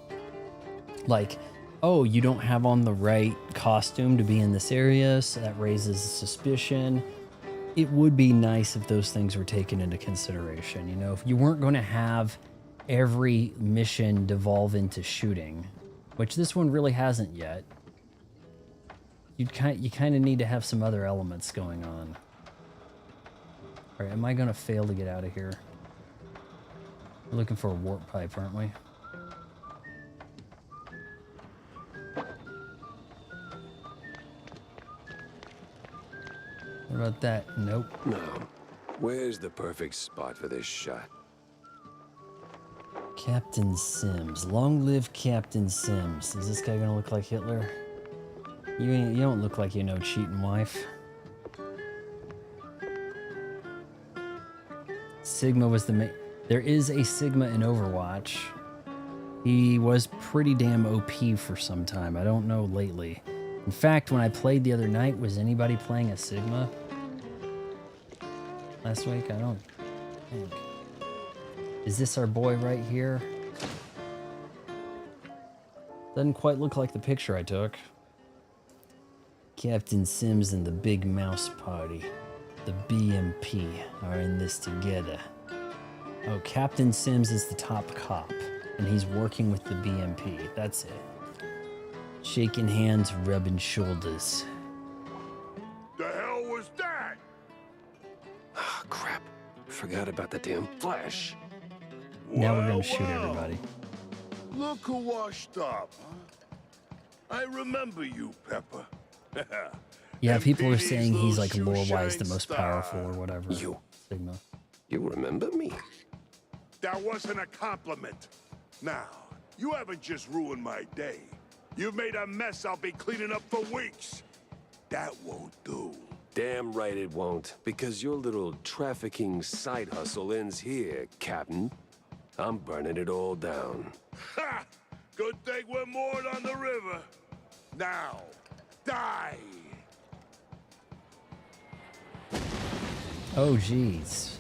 Like, oh, you don't have on the right costume to be in this area, so that raises suspicion. It would be nice if those things were taken into consideration. You know, if you weren't going to have every mission devolve into shooting, which this one really hasn't yet, you kind of need to have some other elements going on. All right, am I going to fail to get out of here? We're looking for a warp pipe, aren't we? What about that? Nope. No. Where's the perfect spot for this shot? Captain Sims. Long live Captain Sims. Is this guy gonna look like Hitler? You don't look like you know cheating wife. Sigma was the There is a Sigma in Overwatch. He was pretty damn OP for some time. I don't know lately. In fact, when I played the other night, was anybody playing a Sigma? Last week? I don't think. Is this our boy right here? Doesn't quite look like the picture I took. Captain Sims and the Big Mouse Party. The BMP are in this together. Oh, Captain Sims is the top cop, and he's working with the BMP. That's it. Shaking hands, rubbing shoulders. The hell was that? Oh, crap. Forgot about the damn flash. Now we're gonna shoot everybody. Look who washed up. I remember you, Pepper. Yeah, people are saying he's like lore-wise the most powerful or whatever. Sigma. You remember me? That wasn't a compliment. Now, you haven't just ruined my day. You've made a mess I'll be cleaning up for weeks. That won't do. Damn right it won't, because your little trafficking side hustle ends here, Captain. I'm burning it all down. Ha! Good thing we're moored on the river. Now, die! Oh, jeez.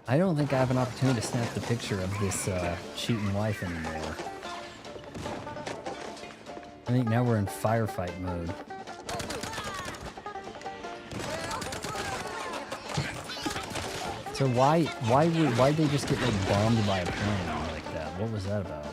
I don't think I have an opportunity to snap the picture of this cheating wife anymore. I think now we're in firefight mode. So why'd they just get like bombed by a plane like that? What was that about?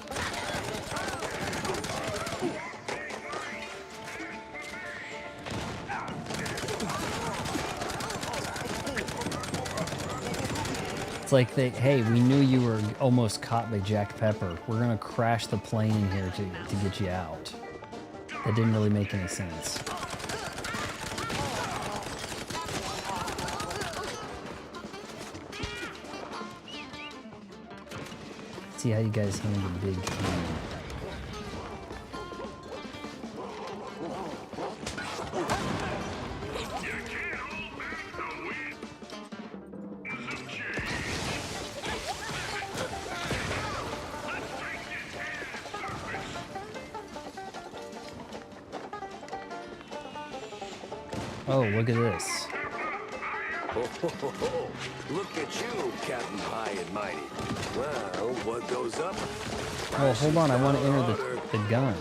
It's like hey, we knew you were almost caught by Jack Pepper. We're gonna crash the plane in here to get you out. That didn't really make any sense. See how you guys handle big cannon. Oh, look at this. Oh, look at you, Captain High and Mighty. Well, what goes up? Oh, hold on, I want to enter the gun.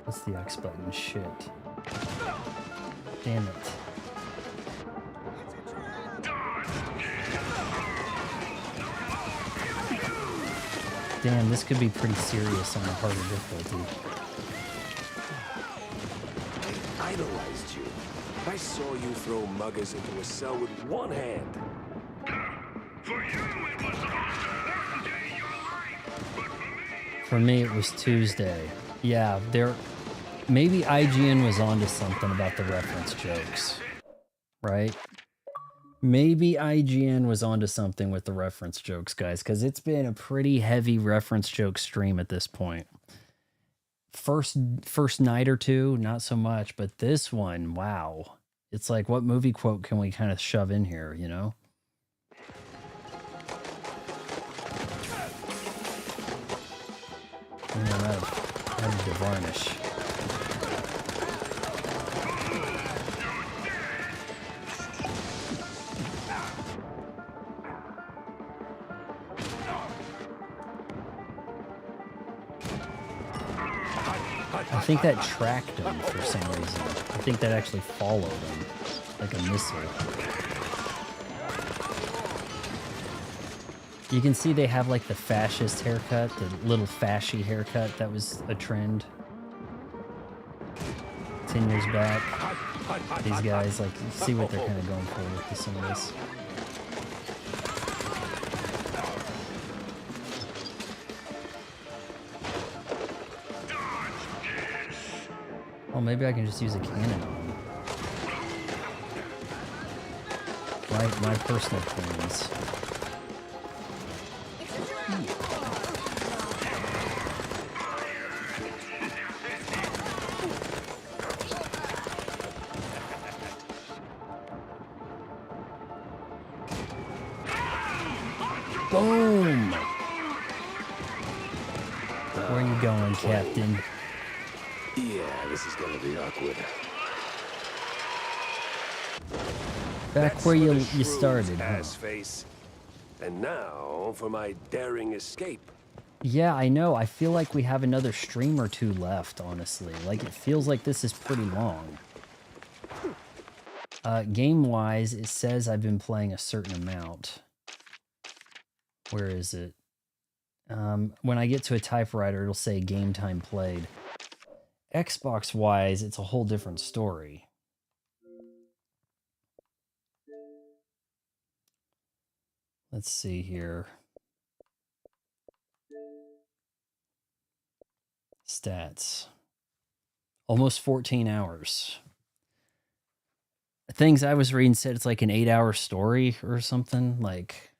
What's the X button? Shit. Damn it. Damn, this could be pretty serious on a harder difficulty. I idolized you. I saw you throw muggers into a cell with one hand. For me, it was Tuesday. Yeah, maybe IGN was onto something about the reference jokes, right? Maybe IGN was onto something with the reference jokes, guys, because it's been a pretty heavy reference joke stream at this point. First night or two, not so much, but this one, wow. It's like, what movie quote can we kind of shove in here, you know? I'm out of the varnish. I think that tracked him for some reason. I think that actually followed him like a missile. You can see they have like the fascist haircut, the little fashy haircut that was a trend 10 years back. These guys, like, you see what they're kind of going for with some of this. Oh, maybe I can just use a cannon on them. My personal plans. Boom! Where are you going, Captain? Yeah, this is gonna be awkward. Back where you started, huh? Ass face. And now for my daring escape. Yeah, I know. I feel like we have another stream or two left, honestly. Like, it feels like this is pretty long. Game-wise, it says I've been playing a certain amount. Where is it? When I get to a typewriter, it'll say game time played. Xbox wise, it's a whole different story. Let's see here. Stats. Almost 14 hours. Things I was reading said it's like an 8-hour story or something. Like,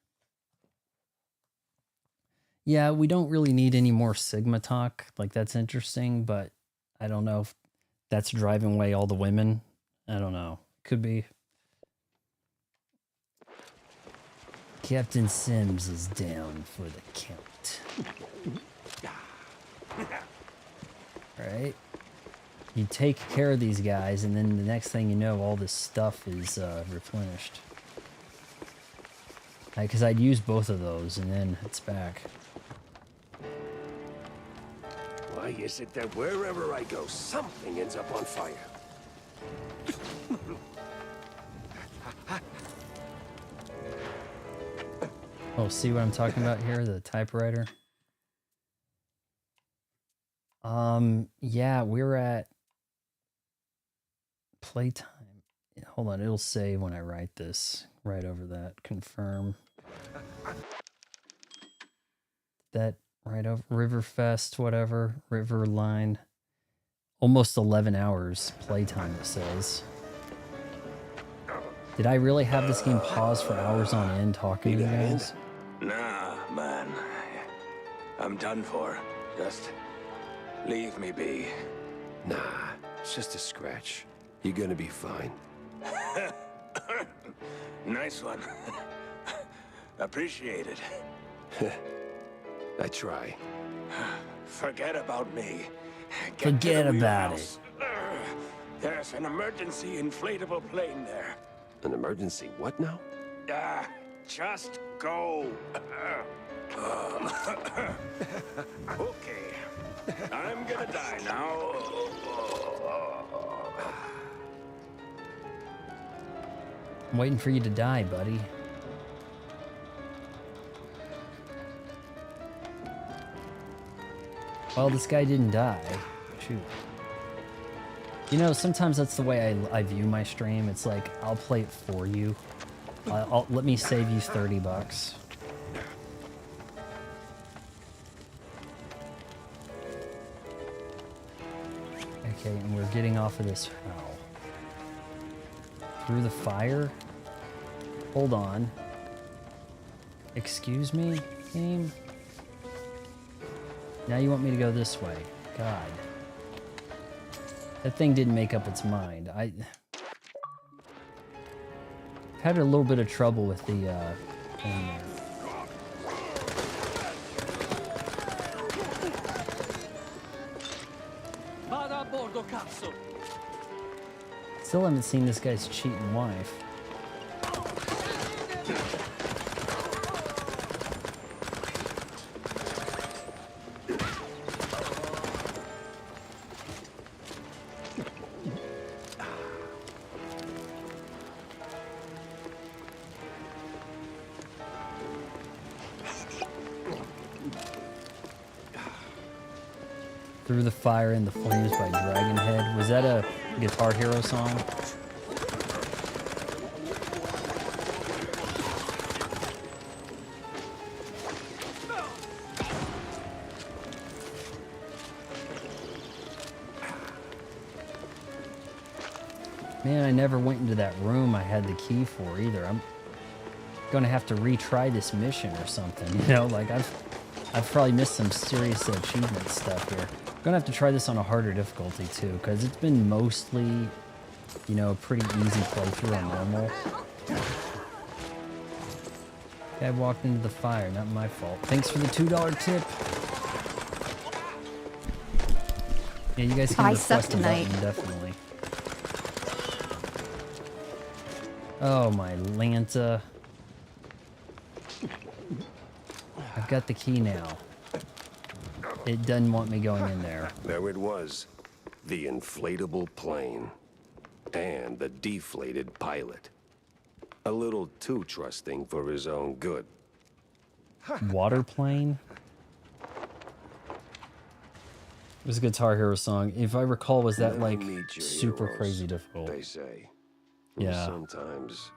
yeah, we don't really need any more Sigma talk. Like, that's interesting, but I don't know if that's driving away all the women. I don't know. Could be. Captain Sims is down for the count. Right? You take care of these guys, and then the next thing you know, all this stuff is replenished. Because I'd use both of those, and then it's back. Why is it that wherever I go, something ends up on fire? Oh, see what I'm talking about here? The typewriter? Yeah, we're at playtime. Hold on, it'll say when I write this. Right over that. Confirm. That right over Riverfest, whatever. Riverline. Almost 11 hours playtime, it says. Did I really have this game paused for hours on end talking to you guys? Nah, man. I'm done for. Just leave me be. Nah, it's just a scratch. You're gonna be fine. Nice one. Appreciate it. I try. Forget about me. Forget about it. There's an emergency inflatable plane there. An emergency what now? Just go. Okay. I'm gonna die now. I'm waiting for you to die, buddy. Well, this guy didn't die. Shoot. You know, sometimes that's the way I view my stream. It's like, I'll play it for you. Let me save you 30 bucks. Okay, and we're getting off of this. How? Through the fire? Hold on. Excuse me, game? Now you want me to go this way. God. That thing didn't make up its mind. I've had a little bit of trouble with the thing there. Still haven't seen this guy's cheating wife. Through the Fire and the Flames by Dragonhead. Was that a Guitar Hero song? Man, I never went into that room I had the key for either. I'm gonna have to retry this mission or something, you know? Like, I've probably missed some serious achievement stuff here. Gonna have to try this on a harder difficulty too, because it's been mostly, you know, a pretty easy playthrough on normal. Guy walked into the fire, not my fault. Thanks for the $2 tip. Yeah, you guys can request a button, definitely. Oh my Lanta. I've got the key now. It doesn't want me going in there. There it was. The inflatable plane. And the deflated pilot. A little too trusting for his own good. water plane. It was a Guitar Hero song. If I recall, was that like super crazy difficult? They say. Yeah. Sometimes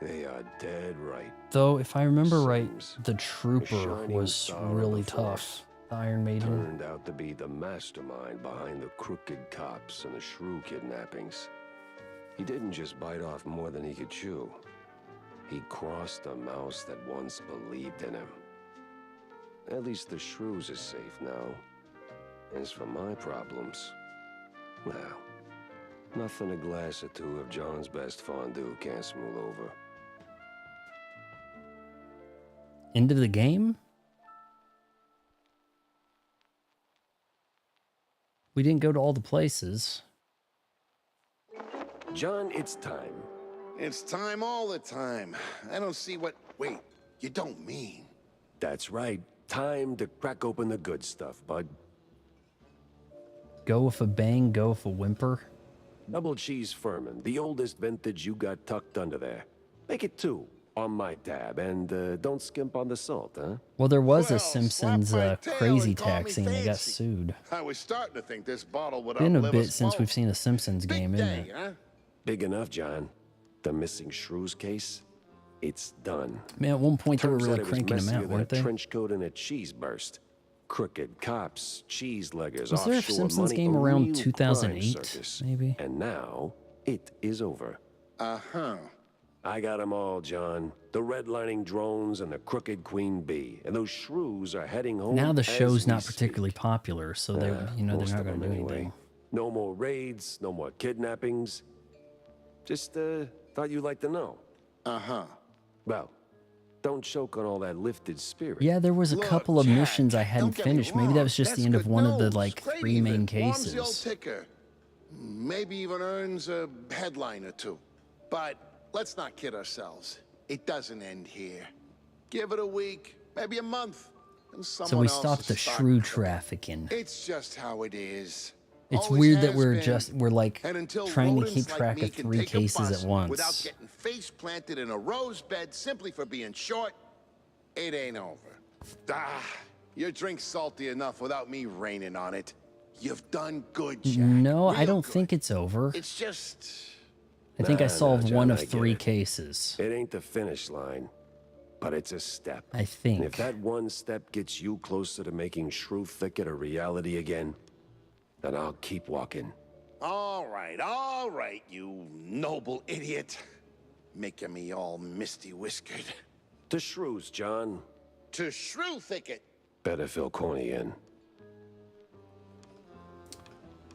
they are dead right. Though, if I remember right, the Trooper was really tough. The Iron Maiden. Turned out to be the mastermind behind the crooked cops and the shrew kidnappings. He didn't just bite off more than he could chew. He crossed a mouse that once believed in him. At least the shrews are safe now. As for my problems, well, nothing a glass or two of John's best fondue can't smooth over. End of the game? We didn't go to all the places. John, it's time. It's time all the time. I don't see what... Wait, you don't mean... That's right. Time to crack open the good stuff, bud. Go with a bang, go with a whimper. Double cheese Furman, the oldest vintage you got tucked under there. Make it 2 on my tab, and don't skimp on the salt, huh? Well, there was a Simpsons crazy taxi, and they got sued. I was starting to think this bottle would Been a outlive bit us since both. we've seen a Simpsons game, isn't it? Huh? Big enough, John. The missing shrews case, it's done. Man, at one point they were Turns really out it was cranking them messier out, than weren't a they? trench coat and a cheese burst. Crooked cops, cheese leggers, Was there a offshore Simpsons money, game a around real 2008, crime circus. maybe? And now, it is over. Uh-huh. I got them all, John. The redlining drones and the crooked queen bee. And those shrews are heading home. Now the as show's we not speak. particularly popular, so they're Most not of going to them do anyway. anything. No more raids, no more kidnappings. Just thought you'd like to know. Uh-huh. Well, don't choke on all that lifted spirit. Yeah, there was a couple of missions I hadn't don't get me finished. Maybe that wrong, was just that's the end of good one of the news. like Great 3 main even. Warms the old cases. ticker. Maybe even earns a headline or 2. But let's not kid ourselves. It doesn't end here. Give it a week, maybe a month, and someone So we else stopped the will start. shrew trafficking. It's just how it is. It's Always weird that has been. we're like And until trying to rodents keep like track me of can 3 take a cases bus at once. without getting face planted in a rose bed simply for being short, it ain't over. Ah, your drink's salty enough without me raining on it. You've done good, Jack. No, I Real don't good. think it's over. It's just... I think I Nah, solved John, one I of get 3 it. cases. It ain't the finish line, but it's a step. I think. And if that one step gets you closer to making Shrew Thicket a reality again, then I'll keep walking. All right, you noble idiot. Making me all misty-whiskered. To Shrews, John. To Shrew Thicket. Better fill Corny in.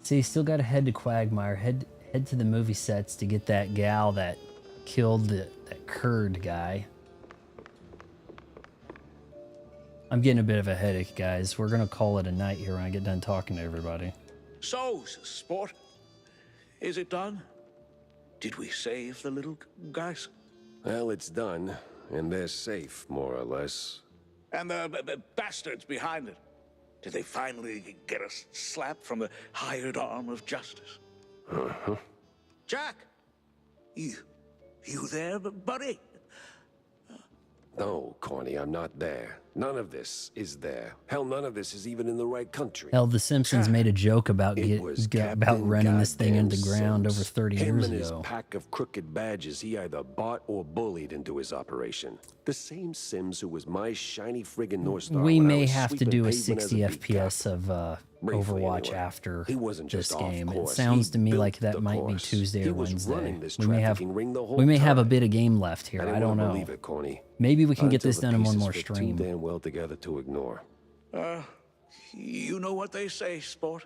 See, you still got to head to Quagmire. Head to the movie sets to get that gal that killed that Kurd guy. I'm getting a bit of a headache, guys. We're gonna call it a night here when I get done talking to everybody. So, sport, is it done? Did we save the little guys? Well, it's done, and they're safe, more or less. And the bastards behind it? Did they finally get a slap from the hired arm of justice? Uh-huh. Jack! You there, buddy? No, Corny, I'm not there. None of this is there. Hell, none of this is even in the right country. Hell, The Simpsons made a joke about Captain running this thing into the goddamn ground Sims. over 30 Him years and his ago. pack of crooked badges he either bought or bullied into his operation. The same Sims who was my shiny friggin' North Star We when I may was have to sweeping do a pavement as 60 beat cop. FPS of Briefly, Overwatch anyway. after He wasn't this just off game. It course. sounds He to me built like that the might course. be Tuesday He or was Wednesday. running this We may have trafficking ring the whole we may have a time. bit of game left here. I I didn't don't wanna know. believe it, Corny. Maybe we can get Until this the done in one pieces more fit stream. Too damn well together to ignore. You know what they say, sport?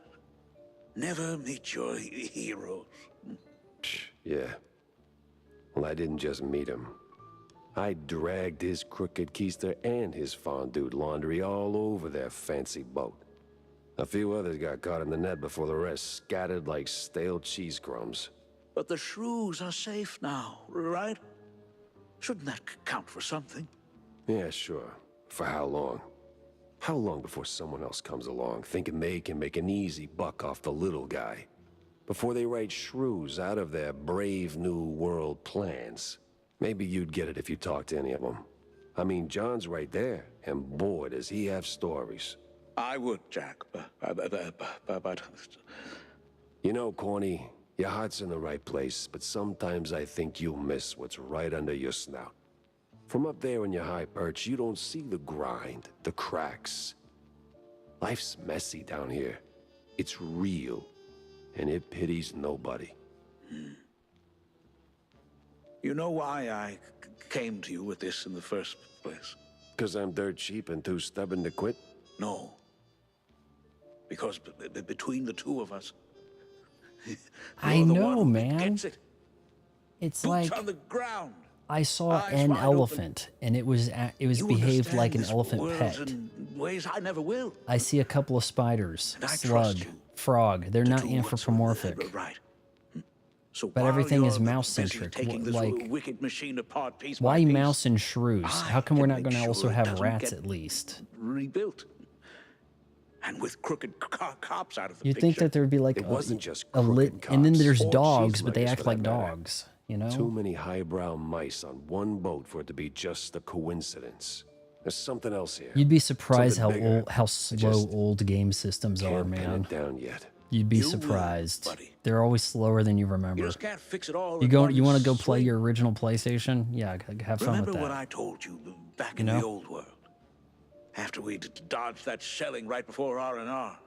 Never meet your heroes. Yeah. Well, I didn't just meet him. I dragged his crooked keister and his fondue laundry all over their fancy boat. A few others got caught in the net before the rest scattered like stale cheese crumbs. But the shrews are safe now, right? Shouldn't that count for something? Yeah, sure. For how long? How long before someone else comes along thinking they can make an easy buck off the little guy? Before they write shrews out of their brave new world plans? Maybe you'd get it if you talked to any of them. I mean, John's right there, and boy, does he have stories. I would, Jack, but... You know, Corny, your heart's in the right place, but sometimes I think you'll miss what's right under your snout. From up there in your high perch, you don't see the grind, the cracks. Life's messy down here. It's real, and it pities nobody. You know why I came to you with this in the first place? 'Cause I'm dirt cheap and too stubborn to quit? No. Because between the two of us... I know, man. It's Boots like on the ground. I saw Eyes an wide elephant, and it was You behaved understand like an this elephant world pet. in ways I never will. I see a couple of spiders, And I trust slug, you frog. They're not do what's anthropomorphic, right. So but while everything is you're busy mouse-centric. taking this Like, wicked machine apart piece why by piece, mouse and shrews? How come we're can not make going to also sure it have doesn't rats get at least? rebuilt. And with crooked cops out of the You'd picture. think that there'd be like It wasn't just a lit, crooked and then cops, there's or dogs, cheese but they leggers act for that like matter. dogs. You know? Too many highbrow mice on one boat for it to be just a coincidence. There's something else here. You'd be surprised how Something bigger. old, how slow just old game systems are, Can't pin man. it down yet. You'd be You will, surprised. buddy. They're always slower than you remember. You just can't fix it all. You in go? one You want to go play swing. your original PlayStation? Yeah, have fun Remember with what that. I told you back You in know? the old world? After we dodged that shelling right before R&R.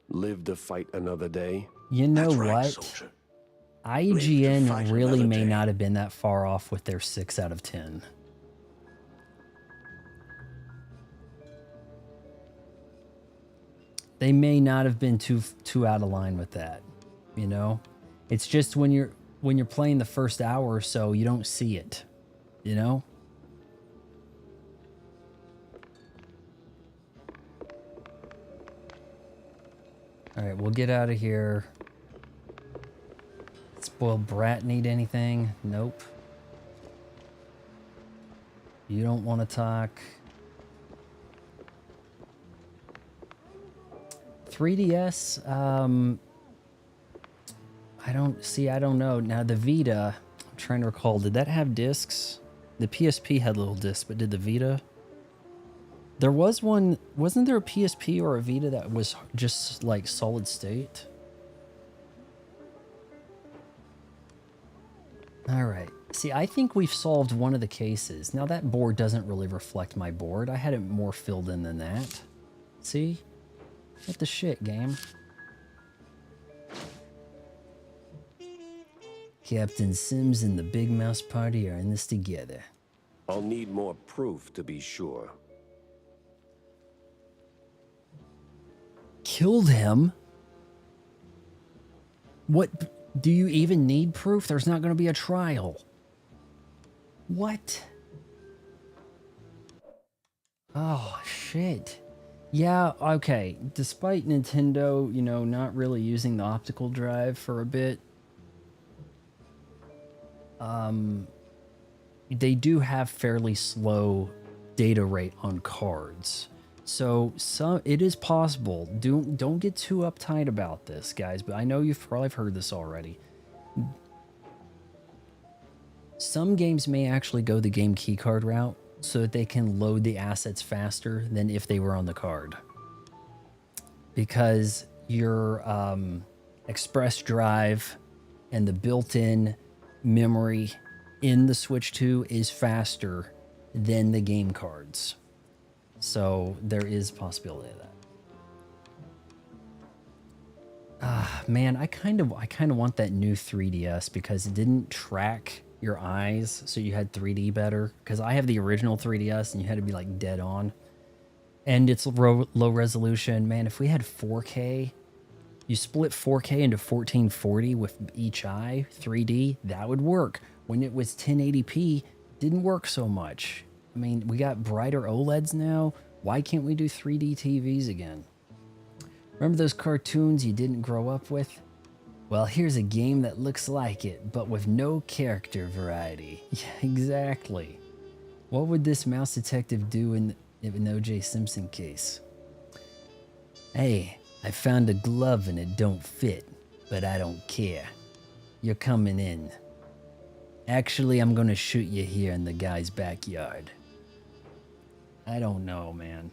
Live to fight another day. You know That's right, what? soldier. IGN really another may day. not have been that far off with their 6 out of 10. They may not have been too out of line with that, you know? It's just when you're playing the first hour or so, you don't see it, you know? All right, we'll get out of here. Spoiled brat need anything? Nope. You don't want to talk. 3DS, I don't know. Now the Vita, I'm trying to recall, did that have discs? The PSP had little discs, but did the Vita? There was one, wasn't there a PSP or a Vita that was just like solid state? All right. See, I think we've solved one of the cases. Now that board doesn't really reflect my board. I had it more filled in than that. See? What the shit, game? Captain Sims and the Big Mouse Party are in this together. I'll need more proof to be sure. Killed him? What? Do you even need proof? There's not going to be a trial. What? Oh, shit. Yeah, okay. Despite Nintendo, you know, not really using the optical drive for a bit, they do have fairly slow data rate on cards. So it is possible. Don't get too uptight about this, guys, but I know you've probably heard this already. Some games may actually go the game keycard route so that they can load the assets faster than if they were on the card. Because your express drive and the built-in memory in the Switch 2 is faster than the game cards. So there is a possibility of that. Man, I kind of want that new 3DS because it didn't track your eyes, so you had 3D better. Because I have the original 3DS and you had to be like dead on, and it's low resolution. Man, if we had 4K, you split 4K into 1440 with each eye, 3D, that would work. When it was 1080p, didn't work so much. I mean, we got brighter OLEDs now. Why can't we do 3D TVs again? Remember those cartoons you didn't grow up with? Well, here's a game that looks like it, but with no character variety. Yeah, exactly. What would this mouse detective do in an O.J. Simpson case? Hey, I found a glove and it don't fit, but I don't care. You're coming in. Actually, I'm gonna shoot you here in the guy's backyard. I don't know, man.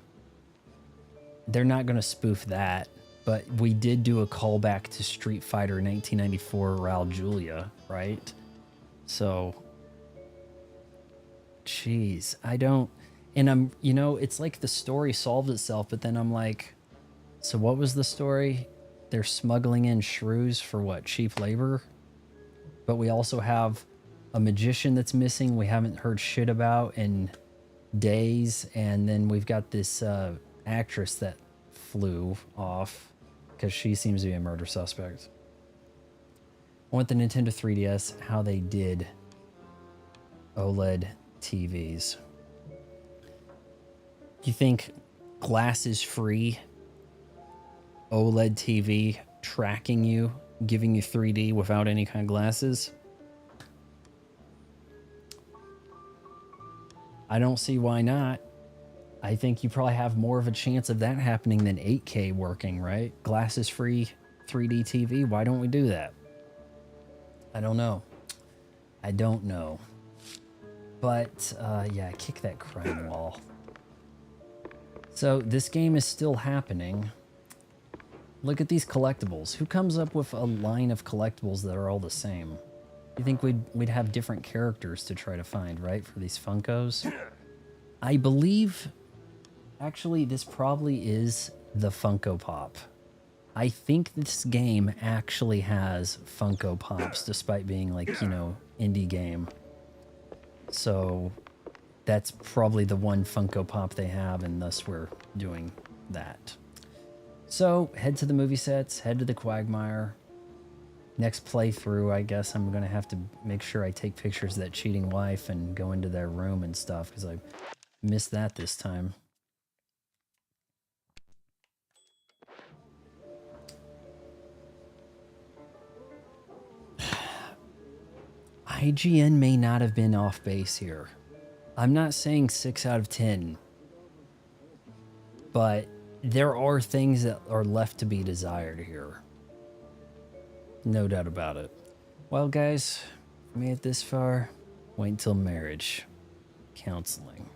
They're not gonna spoof that, but we did do a callback to Street Fighter 1994 Raul Julia, right? So, jeez, I don't, and I'm, you know, it's like the story solved itself, but then I'm like, so what was the story? They're smuggling in shrews for what, cheap labor? But we also have a magician that's missing we haven't heard shit about in days, and then we've got this actress that flew off because she seems to be a murder suspect. I want the Nintendo 3DS, how they did OLED TVs. Do you think glasses-free OLED TV tracking you, giving you 3D without any kind of glasses? I don't see why not. I think you probably have more of a chance of that happening than 8K working, right? Glasses-free 3D TV, why don't we do that? I don't know. I don't know. But, yeah, kick that crime wall. So, this game is still happening. Look at these collectibles. Who comes up with a line of collectibles that are all the same? You think we'd have different characters to try to find, right, for these Funkos? I believe, actually, this probably is the Funko Pop. I think this game actually has Funko Pops, despite being like, you know, indie game. So that's probably the one Funko Pop they have, and thus we're doing that. So head to the movie sets, head to the Quagmire. Next playthrough, I guess I'm going to have to make sure I take pictures of that cheating wife and go into their room and stuff, because I missed that this time. IGN may not have been off base here. I'm not saying 6 out of 10, but there are things that are left to be desired here. No doubt about it. Well, guys, made it this far. Wait until marriage counseling.